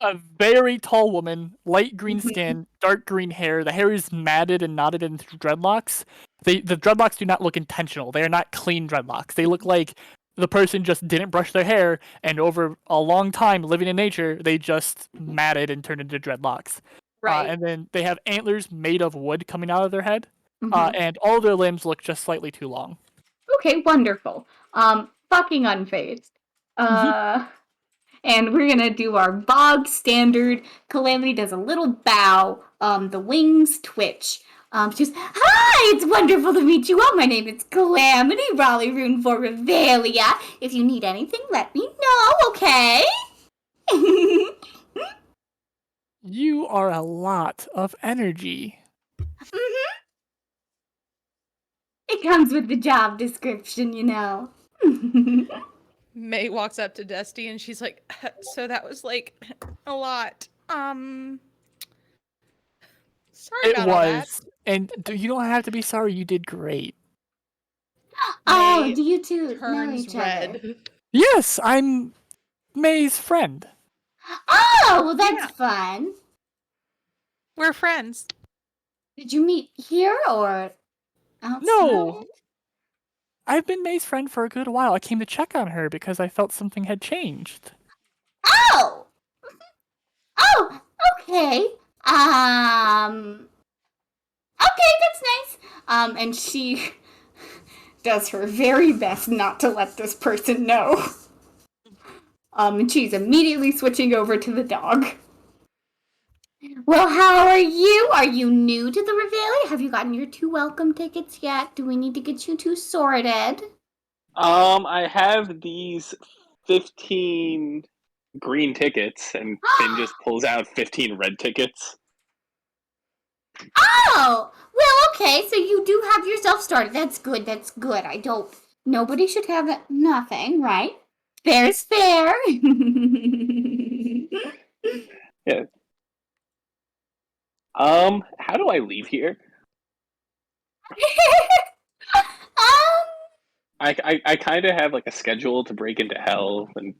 A very tall woman, light green skin, dark green hair. The hair is matted and knotted into dreadlocks. The dreadlocks do not look intentional. They are not clean dreadlocks. They look like the person just didn't brush their hair, and over a long time living in nature, they just matted and turned into dreadlocks. Right. And then they have antlers made of wood coming out of their head, Mhm. and all their limbs look just slightly too long. Okay, wonderful. Fucking unfazed. And we're gonna do our bog standard. Calamity does a little bow. The wings twitch. She goes, "Hi, it's wonderful to meet you all. My name is Calamity, Raleigh Rune for Revelia. If you need anything, let me know, okay?" You are a lot of energy. It comes with the job description, you know. May walks up to Dusty and she's like, "So that was like a lot. Sorry about all that." And you don't have to be sorry. You did great. Oh, May do you two know turns each red. other? Yes, I'm May's friend. Oh, well, that's fun. We're friends. Did you meet here or outside? No. I've been May's friend for a good while. I came to check on her because I felt something had changed. Oh! Oh, okay. Okay, that's nice. And she does her very best not to let this person know. And she's immediately switching over to the dog. Well, how are you? Are you new to the Reveille? Have you gotten your 2 welcome tickets yet? Do we need to get you 2 sorted? I have these 15 green tickets, and Finn just pulls out 15 red tickets. Oh! Well, okay, so you do have yourself started. That's good, nobody should have nothing, right? Fair is fair. Yeah. How do I leave here? I kind of have like a schedule to break into hell, and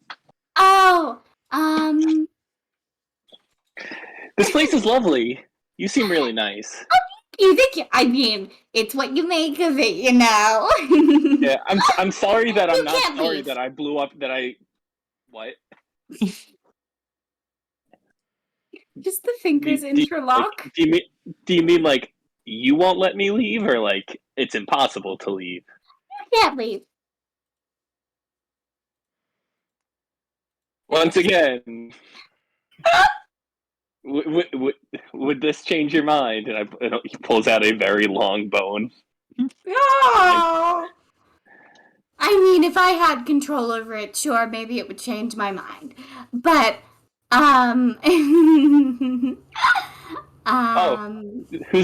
this place is lovely. You seem really nice. You think? I mean, it's what you make of it, you know. Yeah, I'm sorry that I'm not sorry leave. that I blew up. That I what? Just the fingers interlock. Do you mean like you won't let me leave, or like it's impossible to leave? You can't leave. Once again, would this change your mind? And he pulls out a very long bone. Oh! I mean, if I had control over it, sure, maybe it would change my mind. But, Who's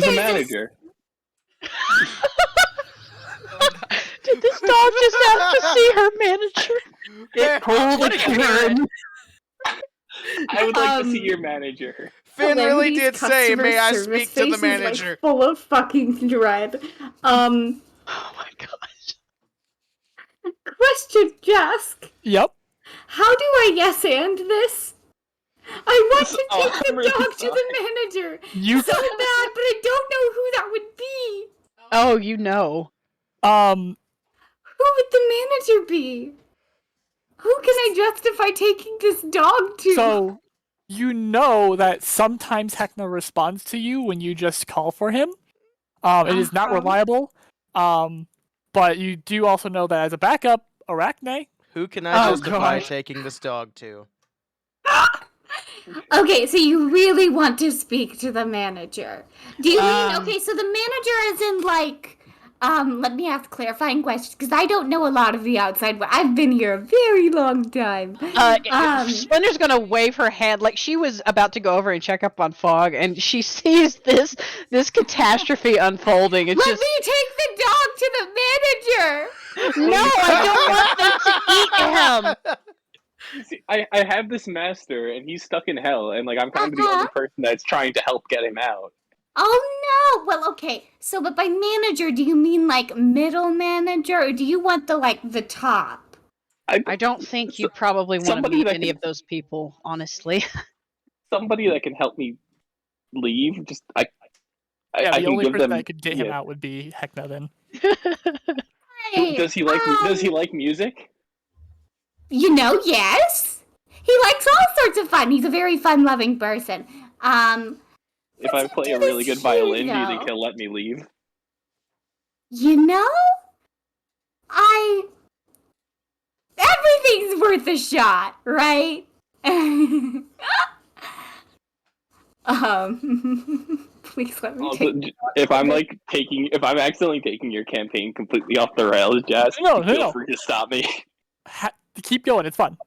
the manager? Did this dog just ask to see her manager? I would like to see your manager. Finn really did say, "May I speak to the manager?" Like, full of fucking dread. Oh my gosh. Question, Jask. Yep. How do I yes and this? I want to take the really dog to the manager You so bad, but I don't know who that would be. Oh, you know. Who would the manager be? Who can I justify taking this dog to? So, you know that sometimes Heckna responds to you when you just call for him. It is not reliable. But you do also know that as a backup, Arachne. Who can I justify taking this dog to? Okay, so you really want to speak to the manager. Do you mean, okay, so the manager is in, like, let me ask clarifying questions, because I don't know a lot of the outside, but I've been here a very long time. Splender's gonna wave her hand like she was about to go over and check up on Fog, and she sees this catastrophe unfolding. It's Let just... me take the dog to the manager! No, I don't want them to eat him! See, I have this master, and he's stuck in hell, and like I'm kind of the only person that's trying to help get him out. Oh no! Well, okay. So, but by manager, do you mean like middle manager, or do you want the top? I don't think you probably want to meet any of those people, honestly. Somebody that can help me leave. Just the I can only give person them. that could get him out would be Heckna then. Hey, Does he like? Does he like music? You know, yes. He likes all sorts of fun. He's a very fun-loving person. If I play a really good violin, do you think he'll let me leave? You know, everything's worth a shot, right? Please let me Also, take. if I'm accidentally taking your campaign completely off the rails, Jazz, feel free to stop me. Keep going. It's fun.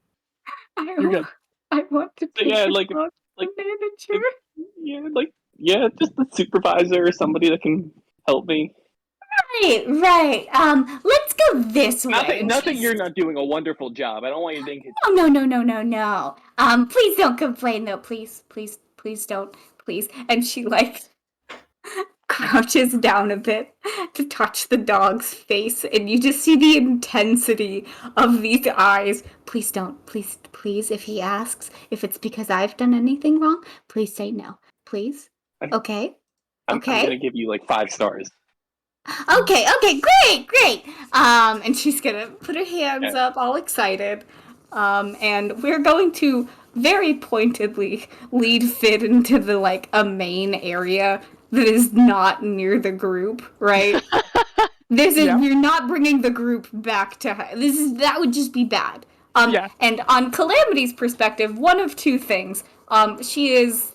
You're good. I want to be manager. Just the supervisor or somebody that can help me. Right. Let's go this way. Not that you're not doing a wonderful job. I don't want you to think it's... Oh, no. Please don't complain, though. Please don't. Please. And she, like, crouches down a bit to touch the dog's face, and you just see the intensity of these eyes. Please don't. Please, if he asks if it's because I've done anything wrong, please say no. Please? Okay? I'm gonna give you, 5 stars. Okay, great. And she's gonna put her hands up, all excited. And we're going to very pointedly lead Fid into the a main area that is not near the group, right? You're not bringing the group back to her. That would just be bad. And on Calamity's perspective, one of two things. She is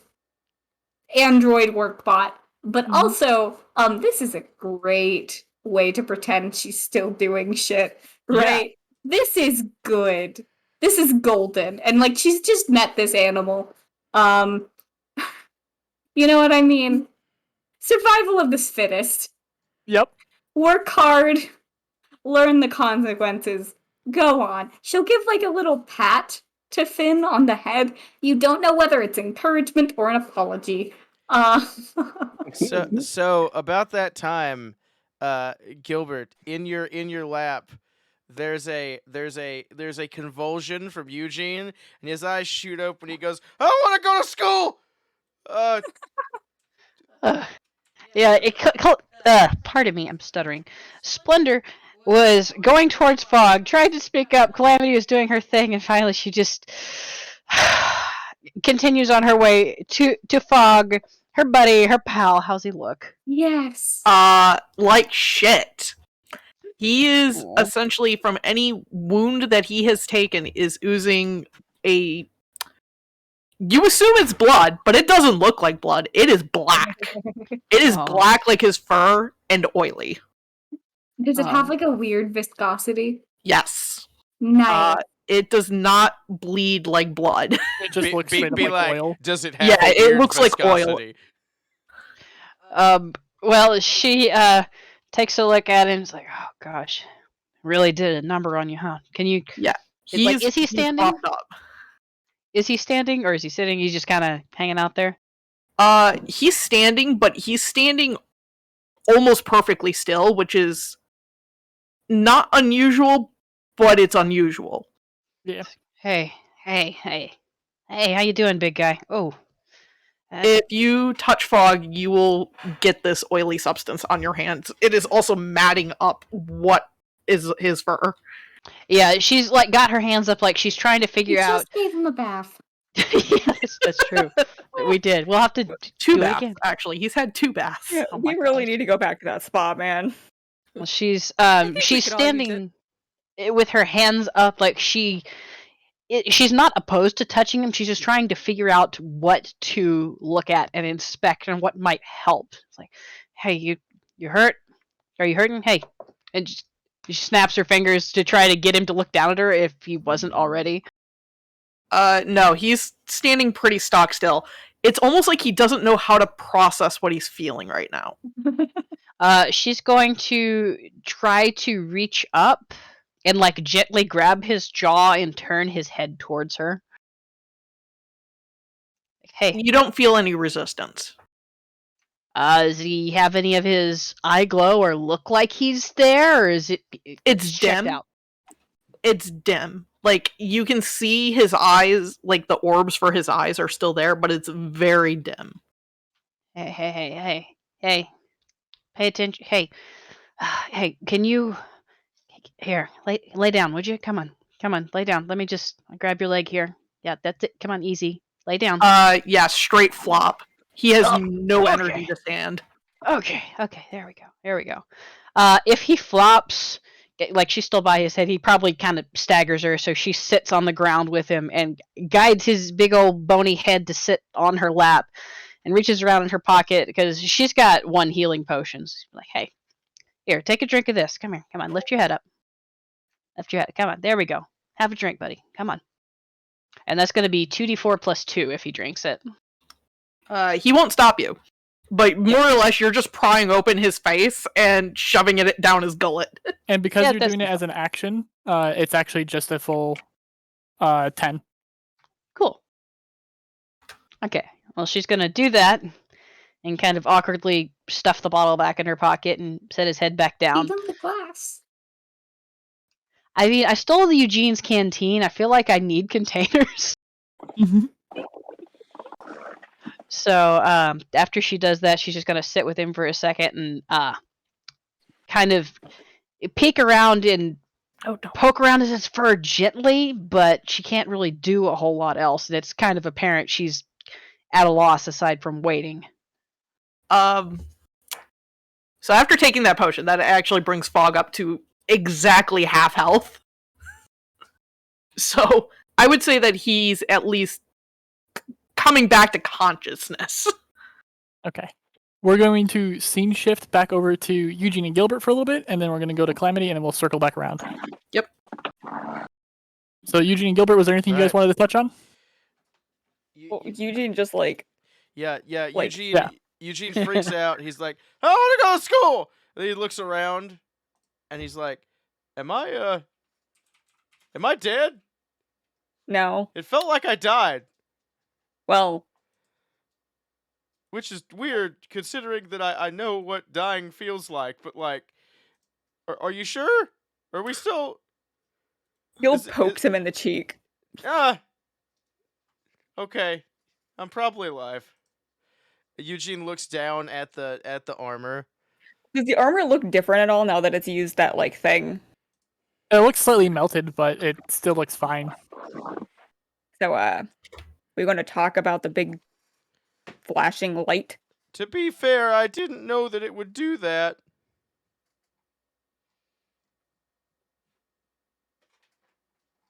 android workbot. But also, this is a great way to pretend she's still doing shit, right? Yeah. This is good. This is golden. And, she's just met this animal. You know what I mean? Survival of the fittest. Yep. Work hard. Learn the consequences. Go on. She'll give, a little pat to Finn on the head. You don't know whether it's encouragement or an apology. So about that time, Gilbert, in your lap, there's a convulsion from Eugene, and his eyes shoot open. He goes, "I want to go to school." Pardon me, I'm stuttering. Splendor was going towards Fog, tried to speak up. Calamity was doing her thing, and finally she just continues on her way to Fog, her buddy, her pal. How's he look? Yes. Like shit. He is essentially, from any wound that he has taken, is oozing a... You assume it's blood, but it doesn't look like blood. It is black. It is black like his fur and oily. Does it have a weird viscosity? Yes. Nice. It does not bleed like blood. It just looks like oil. Does it have it looks viscosity? like oil. Well, she takes a look at him and is like, "Oh gosh, really did a number on you, huh? Can you?" Yeah. Is he standing? Up. Is he standing or is he sitting? He's just kind of hanging out there. He's standing, but he's standing almost perfectly still, which is not unusual, but it's unusual. Yeah. Hey, how you doing, big guy? Oh. If you touch Fog, you will get this oily substance on your hands. It is also matting up what is his fur. Yeah, she's got her hands up she's trying to figure out. Just gave him a bath. Yes, that's true. We did. We'll have to two do baths, it again. Actually. He's had 2 baths. Yeah, we really need to go back to that spa, man. Well, she's standing with her hands up she's not opposed to touching him. She's just trying to figure out what to look at and inspect and what might help. It's like, "Hey, you hurt? Are you hurting? Hey." And she snaps her fingers to try to get him to look down at her if he wasn't already. No, he's standing pretty stock still. It's almost like he doesn't know how to process what he's feeling right now. She's going to try to reach up and gently grab his jaw and turn his head towards her. Hey. You don't feel any resistance. Does he have any of his eye glow or look like he's there, or is it? It's dim. Out? It's dim. You can see his eyes, the orbs for his eyes are still there, but it's very dim. Hey. Pay attention. Hey, can you... Here, lay down, would you? Come on, lay down. Let me just grab your leg here. Yeah, that's it. Come on, easy. Lay down. Yeah, straight flop. He has no energy to stand. Okay, there we go. If he flops, she's still by his head, he probably kind of staggers her, so she sits on the ground with him and guides his big old bony head to sit on her lap. and reaches around in her pocket because she's got 1 healing potion. So she's like, hey, here, take a drink of this. Come here. Come on. Lift your head up. Lift your head. Come on. There we go. Have a drink, buddy. Come on. And that's going to be 2d4 plus 2 if he drinks it. He won't stop you. But more or less, you're just prying open his face and shoving it down his gullet. And because you're doing it as an action, it's actually just a full 10. Cool. Okay. Well, she's going to do that and kind of awkwardly stuff the bottle back in her pocket and set his head back down. Even the glass. I mean, I stole the Eugene's canteen. I feel like I need containers. So after she does that, she's just going to sit with him for a second and kind of peek around and poke around in his fur gently, but she can't really do a whole lot else. And it's kind of apparent she's at a loss aside from waiting. So after taking that potion, that actually brings Fog up to exactly half health. So I would say that he's at least coming back to consciousness. Okay. We're going to scene shift back over to Eugene and Gilbert for a little bit, and then we're going to go to Calamity, and then we'll circle back around. Yep. So Eugene and Gilbert, was there anything you guys wanted to touch on? Well, Eugene just like... Yeah, like, Eugene freaks out. He's like, I want to go to school! And he looks around, and he's like, Am I dead? No. It felt like I died. Well... Which is weird, considering that I know what dying feels like, but, like, are you sure? Are we still... Gil pokes him in the cheek. Okay. I'm probably alive. Eugene looks down at the armor. Does the armor look different at all now that it's used that, like, thing? It looks slightly melted, but it still looks fine. So, we're going to talk about the big flashing light. To be fair, I didn't know that it would do that.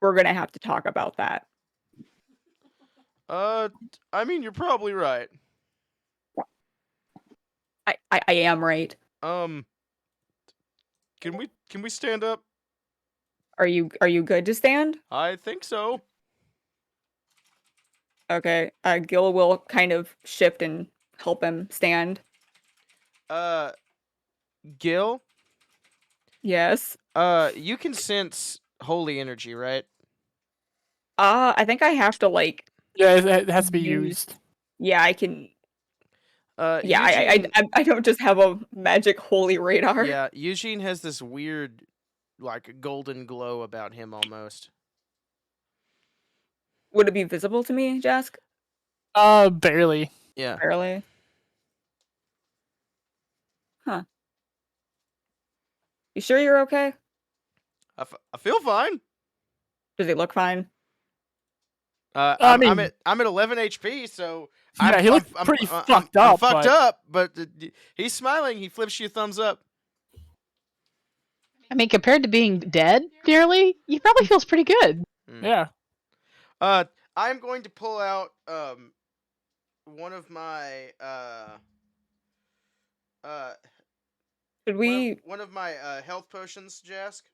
We're going to have to talk about that. I mean, you're probably right. I am right. Can we stand up? Are you good to stand? I think so. Okay. Gil will kind of shift and help him stand. Gil? Yes. You can sense holy energy, right? I think I have to, like... Yeah, it has to be used. Yeah, I can... yeah, Eugene... I don't just have a magic holy radar. Yeah, Eugene has this weird, like, golden glow about him almost. Would it be visible to me, Jask? Barely. Yeah. Barely. Huh. You sure you're okay? I feel fine. Does he look fine? I'm at 11 HP, so yeah, he looks pretty fucked up. I'm fucked up, but he's smiling. He flips you a thumbs up. I mean, compared to being dead nearly, he probably feels pretty good. Yeah. I'm going to pull out one of my Should we... one of my health potions, Jask.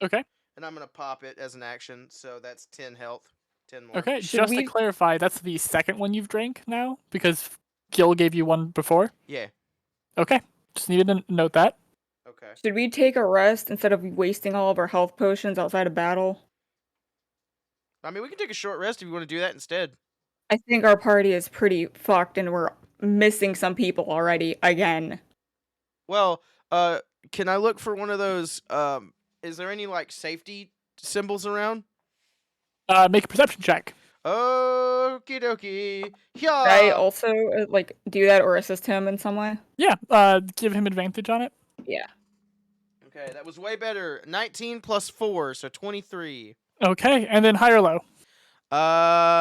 Okay. And I'm gonna pop it as an action, so that's 10 health. 10 more. Okay, just to clarify, that's the second one you've drank now? Because Gil gave you one before? Yeah. Okay, just needed to note that. Okay. Should we take a rest instead of wasting all of our health potions outside of battle? I mean, we can take a short rest if you want to do that instead. I think our party is pretty fucked and we're missing some people already, again. Well, can I look for one of those, is there any, like, safety symbols around? Make a perception check. Okie dokie. Should I also, like, do that or assist him in some way? Yeah, give him advantage on it. Yeah. Okay, that was way better. 19 plus 4, so 23. Okay, and then high or low? High.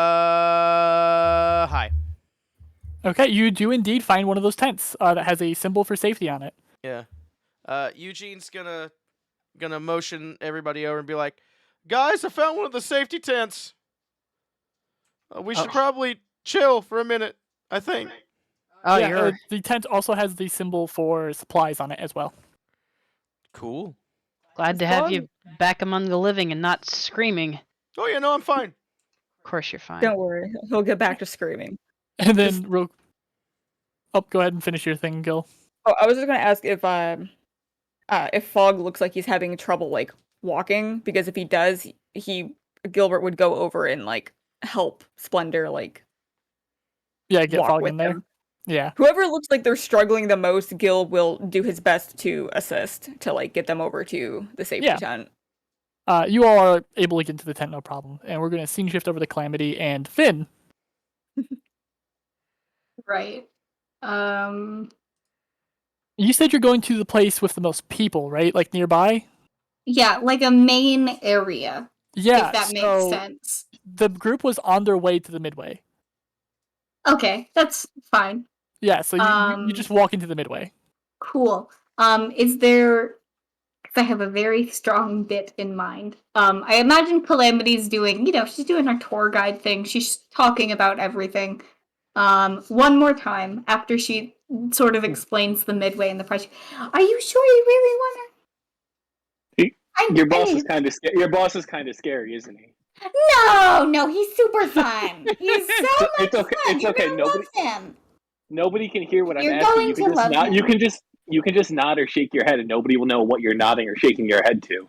Okay, you do indeed find one of those tents that has a symbol for safety on it. Yeah. Eugene's gonna motion everybody over and be like, guys, I found one of the safety tents. We should probably chill for a minute, I think. Oh, yeah, you're the tent also has the symbol for supplies on it as well. Cool. glad to have you back among the living and not screaming. Oh yeah, no, I'm fine. Of course you're fine. Don't worry, he'll get back to screaming. And then go ahead and finish your thing, Gil. Oh, I was just gonna ask if Fog looks like he's having trouble like walking, because if he does, Gilbert would go over and like help Splendor like get walk Fog with in there. him. Yeah. Whoever looks like they're struggling the most, Gil will do his best to assist to like get them over to the safety tent. You all are able to get into the tent, no problem. And we're gonna scene shift over to Calamity and Finn. Right. You said you're going to the place with the most people, right? Like nearby? Yeah, like a main area. Yeah. If that makes sense. The group was on their way to the Midway. Okay, that's fine. Yeah, so you just walk into the Midway. Cool. Is there... Because I have a very strong bit in mind. I imagine Calamity's doing, she's doing her tour guide thing. She's talking about everything. One more time, after she sort of explains the Midway and the price. Are you sure you really want to? Your boss is kind of Your boss is kind of scary, isn't he? No, he's super fun. He's so much fun. It's okay. You're gonna love him. Nobody can hear what I'm You're asking. going to love him. You can just nod or shake your head, and nobody will know what you're nodding or shaking your head to.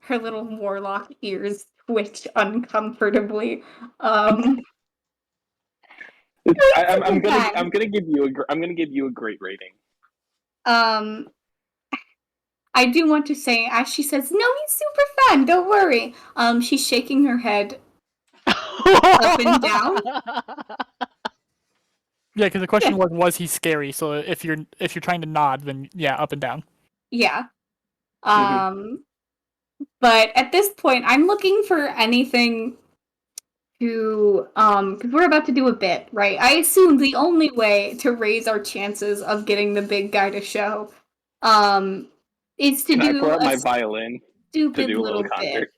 Her little warlock ears twitch uncomfortably. I'm gonna give you a great rating. I do want to say, as she says, no, he's super fun, don't worry. She's shaking her head up and down. Yeah, because the question was he scary? So if you're trying to nod, then yeah, up and down. Yeah. But at this point, I'm looking for anything to, because we're about to do a bit, right? I assume the only way to raise our chances of getting the big guy to show, is to Can do I pull out a my violin stupid to do a little bit. concert?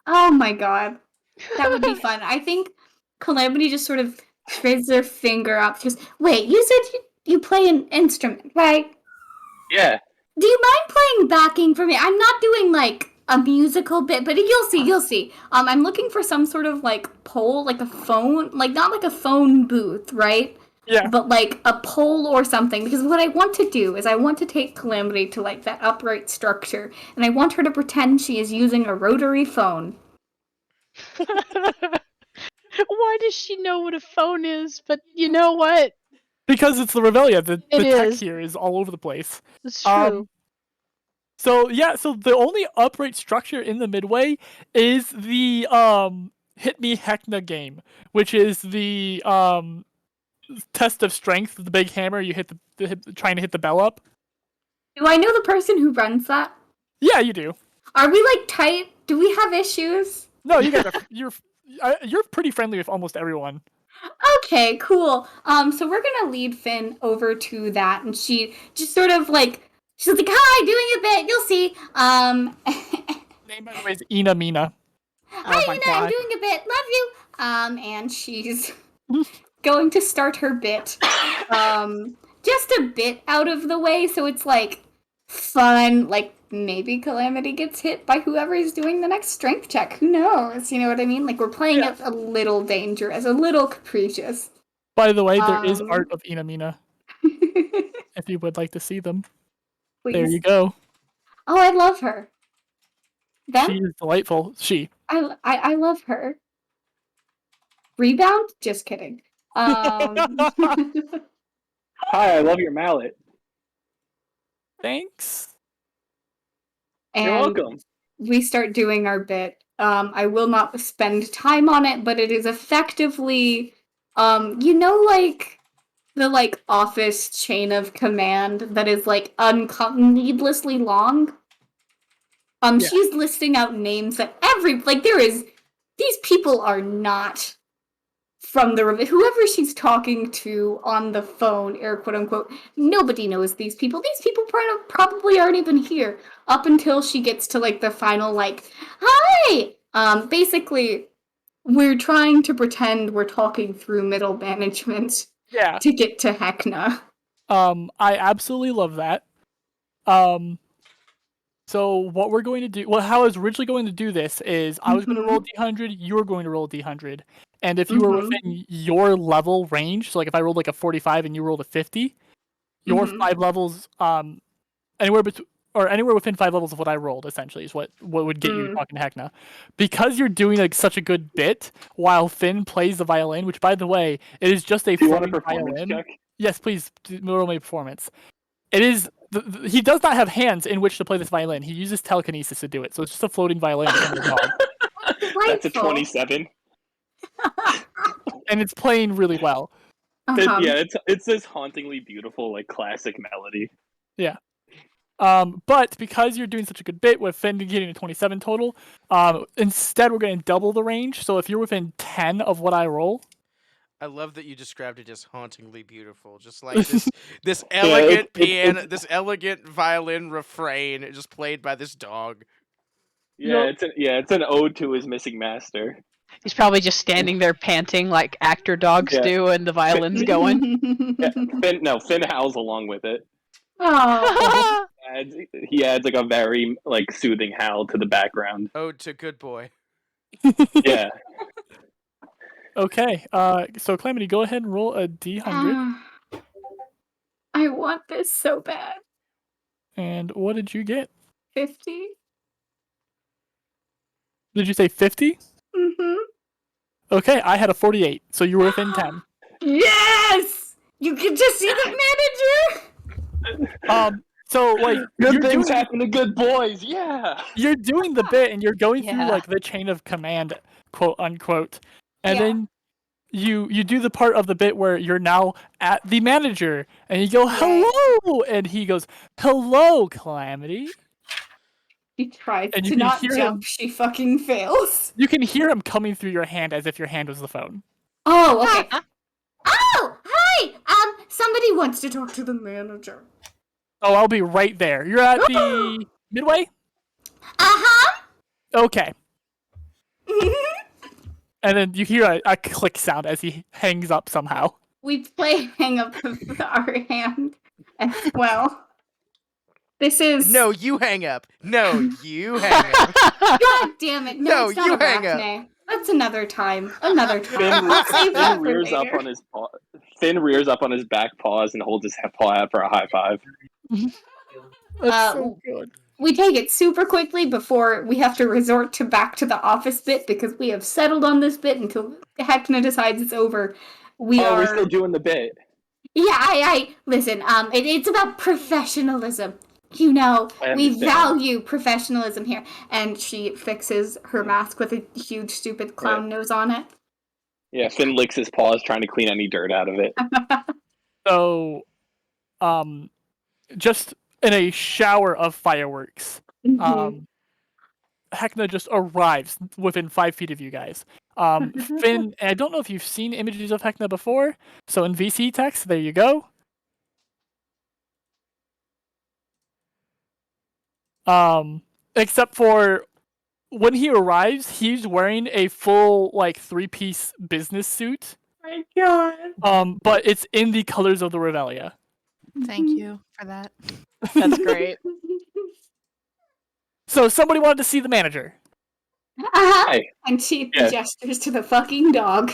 Oh my god. That would be fun. I think Calamity just sort of raises her finger up. She goes, wait, you said you play an instrument, right? Yeah. Do you mind playing backing for me? I'm not doing, like, a musical bit, but you'll see. I'm looking for some sort of, like, pole, like a phone, like, not like a phone booth, right? Yeah. But, like, a pole or something, because what I want to do is I want to take Calamity to, like, that upright structure, and I want her to pretend she is using a rotary phone. Why does she know what a phone is? But you know what? Because it's the Revelia. The tech is. here is all over the place. It's true. So the only upright structure in the Midway is the Hit Me Heckna game, which is the test of strength, the big hammer you hit trying to hit the bell up. Do I know the person who runs that? Yeah, you do. Are we, like, tight? Do we have issues? No, you guys you're pretty friendly with almost everyone. Okay, cool. So we're gonna lead Finn over to that, and she just sort of like, she's like, hi, doing a bit, you'll see. Name, by the way, is Ina Mina. Hi, Ina, I'm doing a bit, love you. And she's going to start her bit. Just a bit out of the way, so it's like fun, like maybe Calamity gets hit by whoever is doing the next strength check. Who knows? You know what I mean? Like, we're playing it a little dangerous, a little capricious. By the way, there is art of Ina Mina. If you would like to see them. Please. There you go. Oh, I love her. Them? She is delightful. I love her. Rebound? Just kidding. Hi, I love your mallet. Thanks. And you're welcome. We start doing our bit. I will not spend time on it, but it is effectively, like the like office chain of command that is like needlessly long. She's listing out names that these people are not from whoever she's talking to on the phone, air quote unquote, nobody knows these people. These people probably aren't even here up until she gets to like the final like, hi! Basically, we're trying to pretend we're talking through middle management Yeah. to get to Heckna. I absolutely love that. So what we're going to do, well, how I was originally going to do this is I was going to roll a D100, you were going to roll a D100. And if you were within your level range, so like if I rolled like a 45 and you rolled a 50, your 5 levels, anywhere within 5 levels of what I rolled, essentially, is what would get you talking to Heckna. Because you're doing like such a good bit while Finn plays the violin, which by the way, it is just a floating violin. Check? Yes, please roll me a performance. It is he does not have hands in which to play this violin. He uses telekinesis to do it, so it's just a floating violin. That's a 27. And it's playing really well. Yeah, it's this hauntingly beautiful, like classic melody. Yeah. But because you're doing such a good bit with Finn getting a 27 total, instead we're going to double the range. So if you're within 10 of what I roll. I love that you described it as hauntingly beautiful, just like this elegant piano, this elegant violin refrain, just played by this dog. Yeah, it's an ode to his missing master. He's probably just standing there panting like actor dogs do, and the violin's going. Finn howls along with it. Oh. He adds like a very like soothing howl to the background. Ode to good boy. Yeah. Okay, so Calamity, go ahead and roll a D100. I want this so bad. And what did you get? 50. Did you say 50? Mm-hmm. Okay, I had a 48, so you were within 10. Yes! You can just see the manager! So like good things happen to good boys, yeah. You're doing the bit and you're going through like the chain of command, quote unquote. And then you do the part of the bit where you're now at the manager and you go, hello, and he goes, hello, Calamity. She tries to not jump, she fucking fails. You can hear him coming through your hand as if your hand was the phone. Oh, okay. Oh, hi! Somebody wants to talk to the manager. Oh, I'll be right there. You're at the midway? Uh-huh. Okay. And then you hear a click sound as he hangs up somehow. We play hang up with our hand as well. This is... No, you hang up. No, you hang up. God damn it. No, it's not you a hang Arachne. That's another time. Another time. I'll save that for rears later. up on his paw. Finn rears up on his back paws and holds his paw out for a high five. That's so good. We take it super quickly before we have to resort back to the office bit because we have settled on this bit until Heckna decides it's over. We're still doing the bit. Yeah, I listen, it's about professionalism. You know, we value professionalism here. And she fixes her mask with a huge stupid clown nose on it. Yeah, Finn licks his paws trying to clean any dirt out of it. So, just in a shower of fireworks, Heckna just arrives within 5 feet of you guys. Finn, and I don't know if you've seen images of Heckna before, so in VC text, there you go. Except for when he arrives, he's wearing a full like 3-piece business suit. My God. But it's in the colors of the Revelia. Thank you for that. That's great. So somebody wanted to see the manager. Hi. And she gestures to the fucking dog.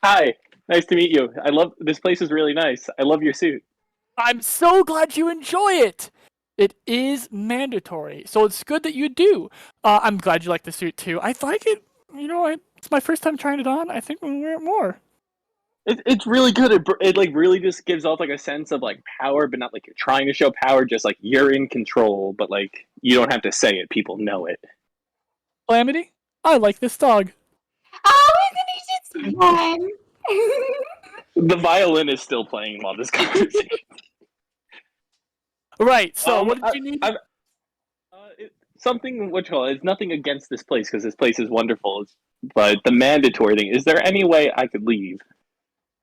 Hi, nice to meet you. This place is really nice. I love your suit. I'm so glad you enjoy it. It is mandatory, so it's good that you do. I'm glad you like the suit too. I like it. You know, it's my first time trying it on. I think we'll wear it more. It's really good. It like really just gives off like a sense of like power, but not like you're trying to show power. Just like you're in control, but like you don't have to say it. People know it. Calamity, I like this dog. Oh, isn't he just fun? The violin is still playing while this conversation. Right. So what did you need? Something which it's nothing against this place because this place is wonderful. But the mandatory thing, is there any way I could leave?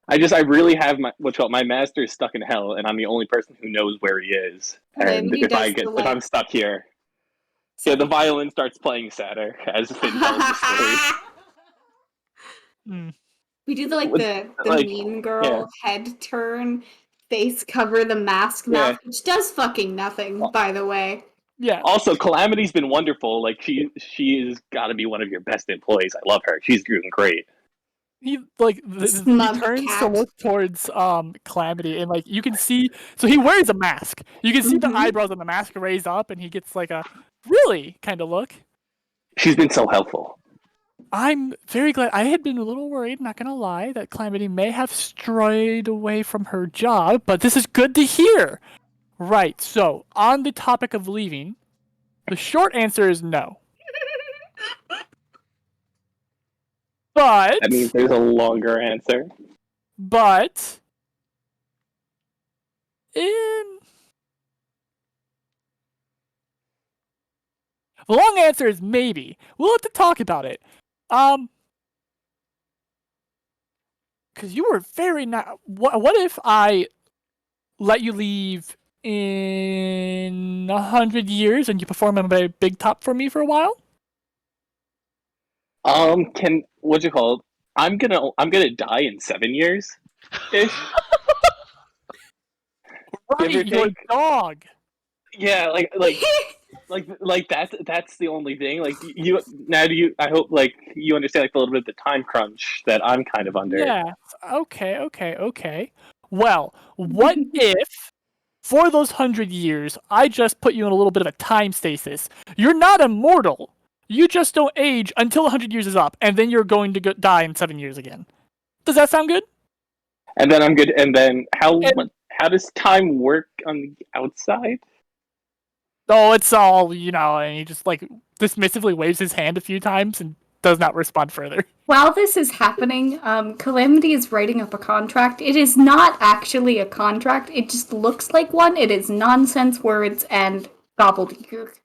I really have my master is stuck in hell, and I'm the only person who knows where he is. And if I'm stuck here, Yeah, the violin starts playing sadder as Finn tells the story. We do the mean girl head turn, face cover, the mask mouth, which does fucking nothing, by the way. Yeah. Also, Calamity's been wonderful. Like she has got to be one of your best employees. I love her. She's doing great. He turns to look towards Calamity, and like you can see, so he wears a mask. You can see the eyebrows on the mask raise up, and he gets like a really kind of look. She's been so helpful. I'm very glad. I had been a little worried, not gonna lie, that Calamity may have strayed away from her job, but this is good to hear. Right, so on the topic of leaving, the short answer is no. But that means there's a longer answer. But the long answer is maybe. We'll have to talk about it. Because you were very not. What if I let you leave in 100 years and you perform on a big top for me for a while? What's it called? I'm gonna die in 7 years. Ish. Right, your dog. Yeah, like that's the only thing. Like I hope like you understand like a little bit of the time crunch that I'm kind of under. Yeah. Okay. Well, what if for those 100 years I just put you in a little bit of a time stasis? You're not immortal. You just don't age until 100 years is up, and then you're going to die in 7 years again. Does that sound good? And then I'm good. And then how does time work on the outside? Oh, it's all, and he just like dismissively waves his hand a few times and does not respond further. While this is happening, Calamity is writing up a contract. It is not actually a contract. It just looks like one. It is nonsense words and gobbledygook.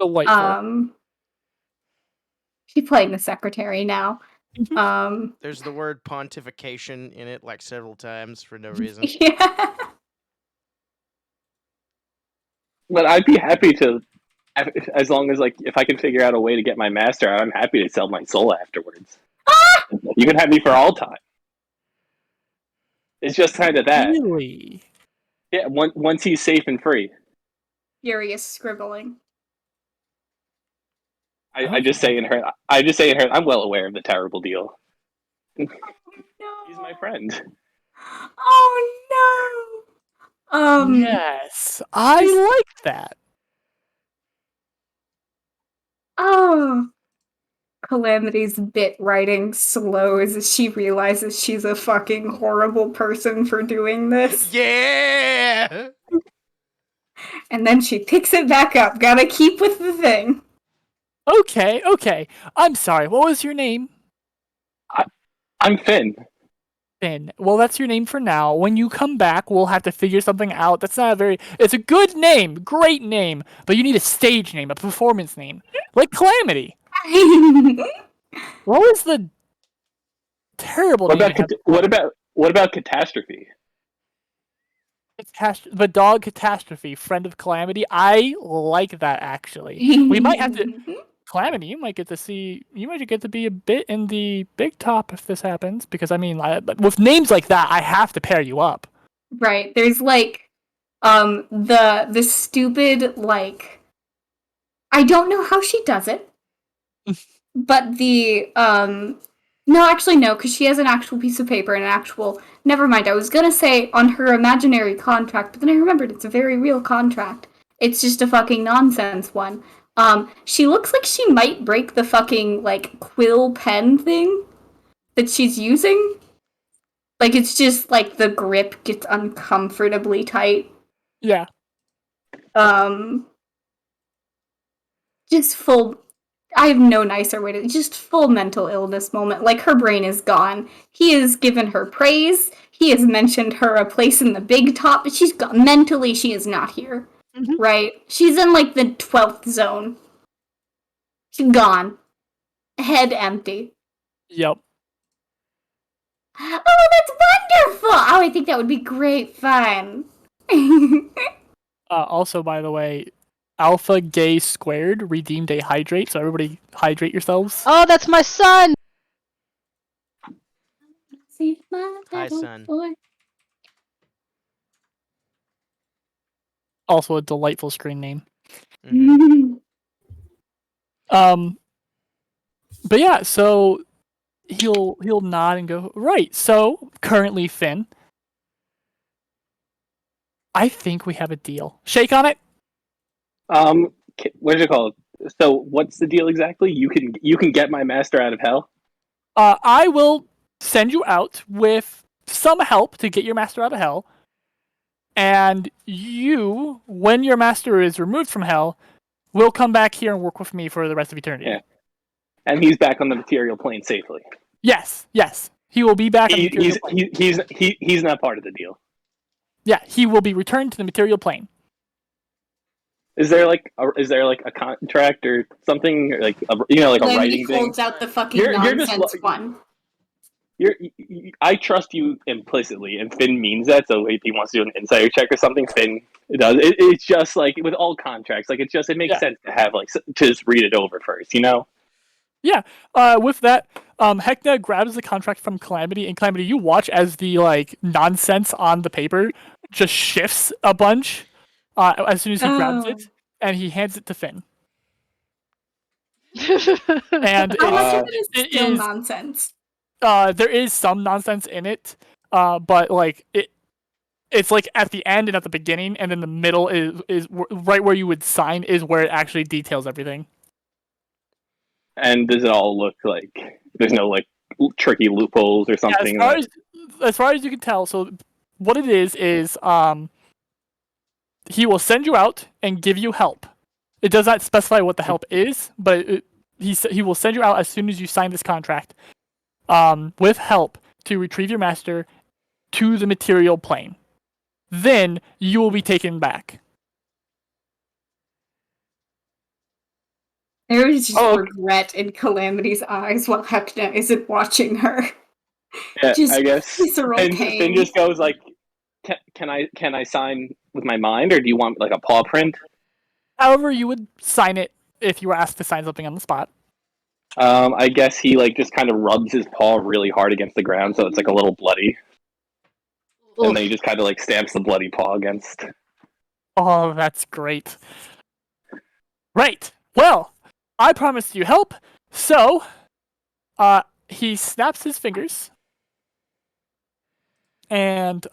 Delightful. She's playing the secretary now. There's the word pontification in it like several times for no reason. Yeah. But I'd be happy to, as long as like if I can figure out a way to get my master, I'm happy to sell my soul afterwards. You can have me for all time. It's just kind of that. Really? Yeah. Once he's safe and free. Furious scribbling. I just say in her. I'm well aware of the terrible deal. No. He's my friend. Oh no. Yes, I like that. Oh. Calamity's bit writing slows as she realizes she's a fucking horrible person for doing this. Yeah. And then she picks it back up. Gotta keep with the thing. Okay. I'm sorry. What was your name? I'm Finn. Finn. Well, that's your name for now. When you come back, we'll have to figure something out. It's a good name, great name, but you need a stage name, a performance name, like Calamity. What was the terrible name? What about Catastrophe? The dog Catastrophe, friend of Calamity. I like that actually. We might have to. Calamity, you might get to be a bit in the big top if this happens, because I mean, with names like that, I have to pair you up. Right. There's like, the stupid, like, I don't know how she does it, but no, because she has an actual piece of paper and never mind, I was gonna say on her imaginary contract, but then I remembered it's a very real contract. It's just a fucking nonsense one. She looks like she might break the fucking, like, quill pen thing that she's using. Like, it's just, like, the grip gets uncomfortably tight. Yeah. Just full... I have no nicer way to... Just full mental illness moment. Like, her brain is gone. He has given her praise. He has mentioned her a place in the big top, but she's got... Mentally, she is not here. Mm-hmm. Right? She's in, like, the 12th zone. She's gone. Head empty. Yep. Oh, that's wonderful! Oh, I think that would be great fun. Also, by the way, Alpha Gay Squared redeemed a hydrate, so everybody hydrate yourselves. Oh, that's my son! Hi, son. Also a delightful screen name. Mm-hmm. But yeah, so he'll nod and go, right, so currently, Finn, I think we have a deal. Shake on it. What is it called? So, what's the deal exactly? You can get my master out of hell. I will send you out with some help to get your master out of hell, and you, when your master is removed from hell, will come back here and work with me for the rest of eternity. Yeah, and he's back on the material plane safely. Yes, he will be back on the material plane. He's not part of the deal. Yeah, he will be returned to the material plane. Is there like a contract or something, or like a writing thing? Holds out the fucking nonsense one. I trust you implicitly, and Finn means that. So if he wants to do an insider check or something, Finn does. It's just like with all contracts, like it makes sense to have to just read it over first, you know? Yeah. With that, Heckna grabs the contract from Calamity, and Calamity, you watch as the nonsense on the paper just shifts a bunch as soon as he grabs it, and he hands it to Finn. And how much of it is still nonsense? There is some nonsense in it, but it's like at the end and at the beginning, and then the middle is right where you would sign is where it actually details everything. And does it all look like there's no tricky loopholes or something? Yeah, as far as you can tell, so what it is he will send you out and give you help. It does not specify what the help is, but he will send you out as soon as you sign this contract. With help to retrieve your master to the material plane. Then you will be taken back. There is just regret in Calamity's eyes while Heckna isn't watching her. Yeah, just I guess Finn just goes like, "Can I sign with my mind, or do you want a paw print?" However, you would sign it if you were asked to sign something on the spot. I guess he just kind of rubs his paw really hard against the ground, so it's a little bloody. Oof. And then he just kind of stamps the bloody paw against. Oh, that's great. Right. Well, I promised you help, so he snaps his fingers, and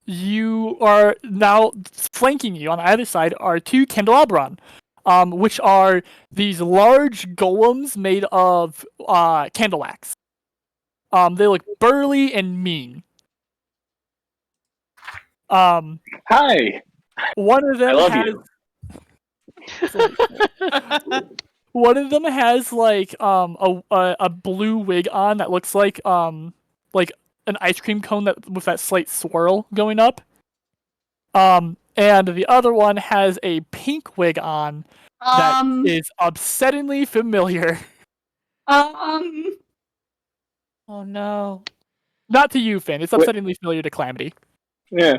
you are now flanking you on either side are two candelabron. Which are these large golems made of candle wax. They look burly and mean. Hi. One of them I love you. One of them has a blue wig on that looks like an ice cream cone with that slight swirl going up. And the other one has a pink wig on that is upsettingly familiar. Oh no. Not to you, Finn. It's upsettingly familiar to Calamity. Yeah.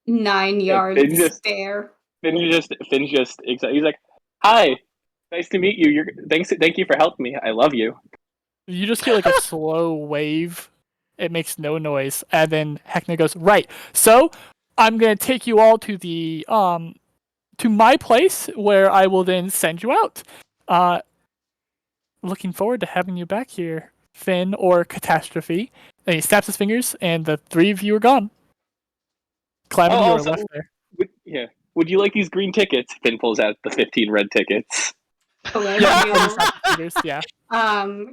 9 yards stare. Finn's just excited. He's like, "Hi, nice to meet you. Thank you for helping me. I love you." You just get a slow wave. It makes no noise, and then Heckna goes, "Right. So I'm gonna take you all to the to my place where I will then send you out. Looking forward to having you back here, Finn or Catastrophe." And he snaps his fingers, and the three of you are gone. Calamity, you are left there. Would you like these green tickets? Finn pulls out the 15 red tickets. Yeah.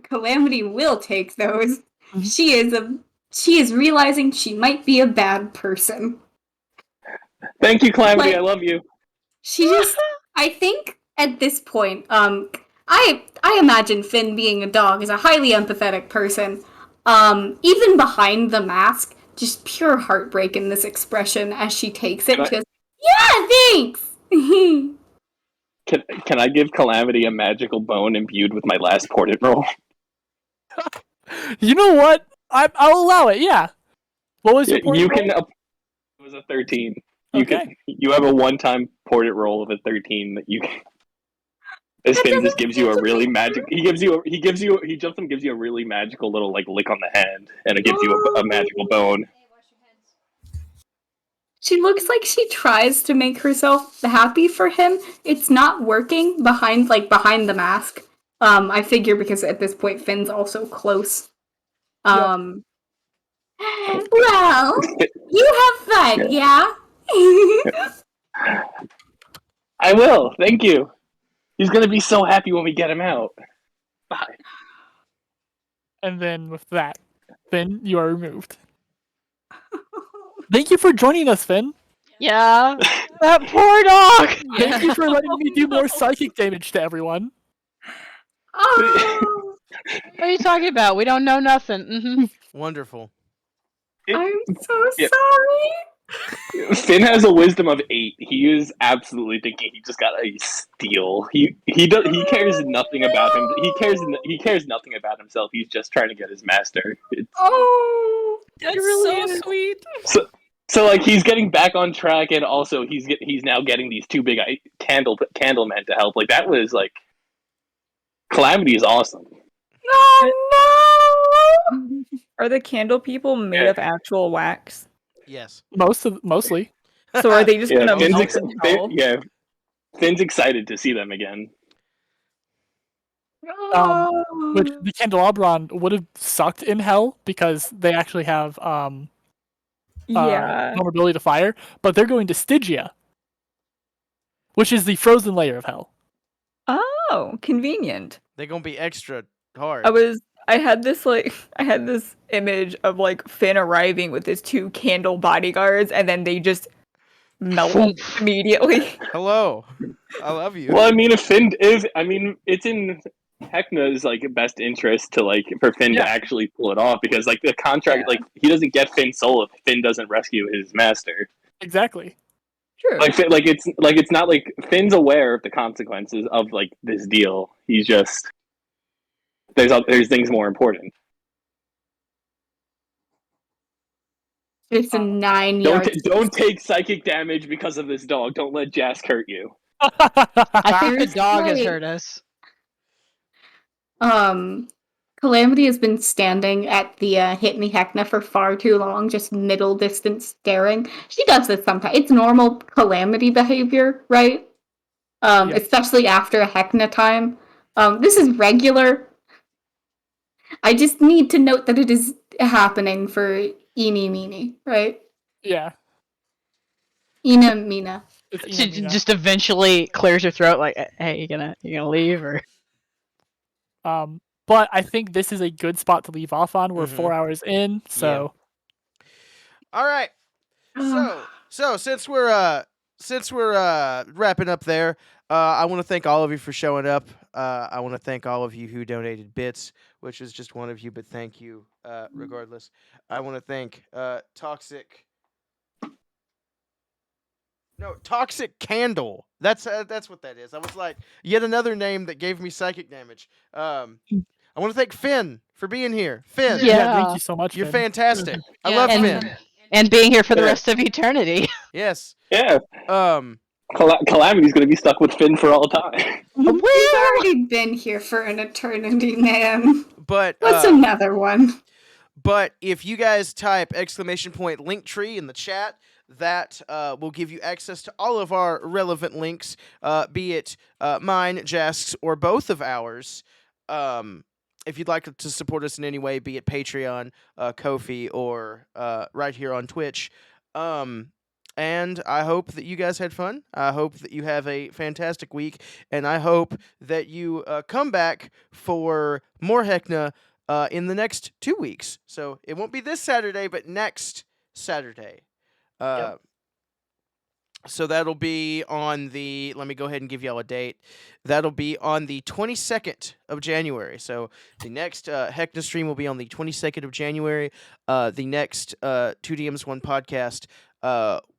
Calamity will take those. Mm-hmm. She is realizing she might be a bad person. Thank you, Calamity. I love you. She just, I think at this point, I imagine Finn being a dog is a highly empathetic person. Even behind the mask, just pure heartbreak in this expression as she takes it. Just, yeah, thanks. Can I give Calamity a magical bone imbued with my last portent roll? You know what? I'll allow it. Yeah. What was your portent roll? It was a 13. You have a one-time portrait roll of a 13 that you. This Finn just gives you a really magic. He jumps and gives you a really magical little like lick on the hand, and it gives you a magical bone. She looks like she tries to make herself happy for him. It's not working behind the mask. I figure because at this point Finn's also close. Well, you have fun, yeah? I will. Thank you. He's gonna be so happy when we get him out. Bye. And then with that, Finn, you are removed. Thank you for joining us, Finn. Yeah, that poor dog. Thank you for letting me do more psychic damage to everyone. Oh, What are you talking about? We don't know nothing. Mm-hmm. Wonderful. I'm so sorry. Finn has a wisdom of 8. He is absolutely thinking he just got a steal. He cares nothing about him. He cares nothing about himself. He's just trying to get his master. That's really so is. sweet. So like he's getting back on track, and also he's now getting these 2 big candle men to help. Like that was like Calamity is awesome. Oh no! Are the candle people made of actual wax? Yes. Mostly. So are they just gonna Finn's melt in hell? Finn's excited to see them again. Which the candelabron would have sucked in hell because they actually have vulnerability to fire, but they're going to Stygia, which is the frozen layer of hell. Oh, convenient. They're gonna be extra hard. I had this image of like Finn arriving with his 2 candle bodyguards, and then they just melt immediately. Hello, I love you. Well, I mean, it's in Heckna's like best interest to like for Finn to actually pull it off, because like the contract, like he doesn't get Finn's soul if Finn doesn't rescue his master. Exactly. True. It's not like Finn's aware of the consequences of like this deal. He's just there's things more important. It's a 9 yards. Don't take psychic damage because of this dog. Don't let Jask hurt you. I think the dog has hurt us. Calamity has been standing at the Heckna for far too long, just middle distance staring. She does this sometimes. It's normal Calamity behavior, right? Especially after a Heckna time. This is regular. I just need to note that it is happening for Eeny Meeny, right? Yeah. Eena Meena. She just eventually clears her throat, like, "Hey, you gonna leave or?" But I think this is a good spot to leave off on. We're 4 hours in, so. Yeah. All right. So since we're wrapping up there, I want to thank all of you for showing up. I want to thank all of you who donated bits, which is just one of you, but thank you regardless. I want to thank Toxic Candle. That's what that is. I was like, yet another name that gave me psychic damage. I want to thank Finn for being here. Finn, thank you so much. you're Finn. fantastic. I love Finn. And being here for the rest of eternity. Yes. Yeah. Calamity's gonna be stuck with Finn for all time. We've already been here for an eternity, man. But what's another one? But if you guys type ! Linktree in the chat, that will give you access to all of our relevant links, be it mine, Jask's, or both of ours. If you'd like to support us in any way, be it Patreon, Ko-fi, or right here on Twitch. And I hope that you guys had fun. I hope that you have a fantastic week. And I hope that you come back for more Heckna in the next 2 weeks. So it won't be this Saturday, but next Saturday. So that'll be on the, let me go ahead and give y'all a date. That'll be on the 22nd of January. So the next Heckna stream will be on the 22nd of January. The next 2DMs1 podcast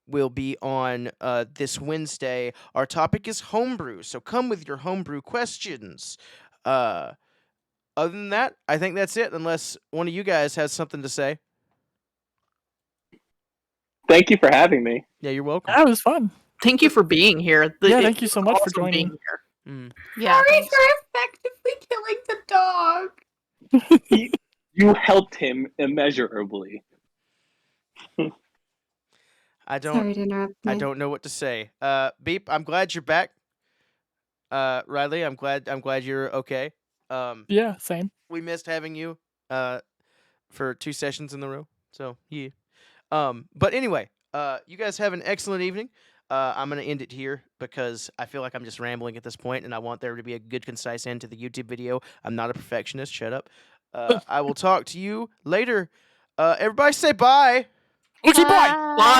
will be on this Wednesday. Our topic is homebrew. So come with your homebrew questions. Other than that, I think that's it, unless one of you guys has something to say. Thank you for having me. Yeah, you're welcome. That was fun. Thank you for being here. Yeah, thank you so much for awesome joining. being here. Yeah. Sorry thanks. for effectively killing the dog. You helped him immeasurably. I Sorry to interrupt me. don't know what to say. Beep, I'm glad you're back. Riley, I'm glad you're okay. Yeah, same. We missed having you for 2 sessions in a row. So, yeah. But anyway, you guys have an excellent evening. I'm going to end it here because I feel like I'm just rambling at this point and I want there to be a good, concise end to the YouTube video. I'm not a perfectionist. Shut up. I will talk to you later. Everybody say bye. Okay, bye. Bye.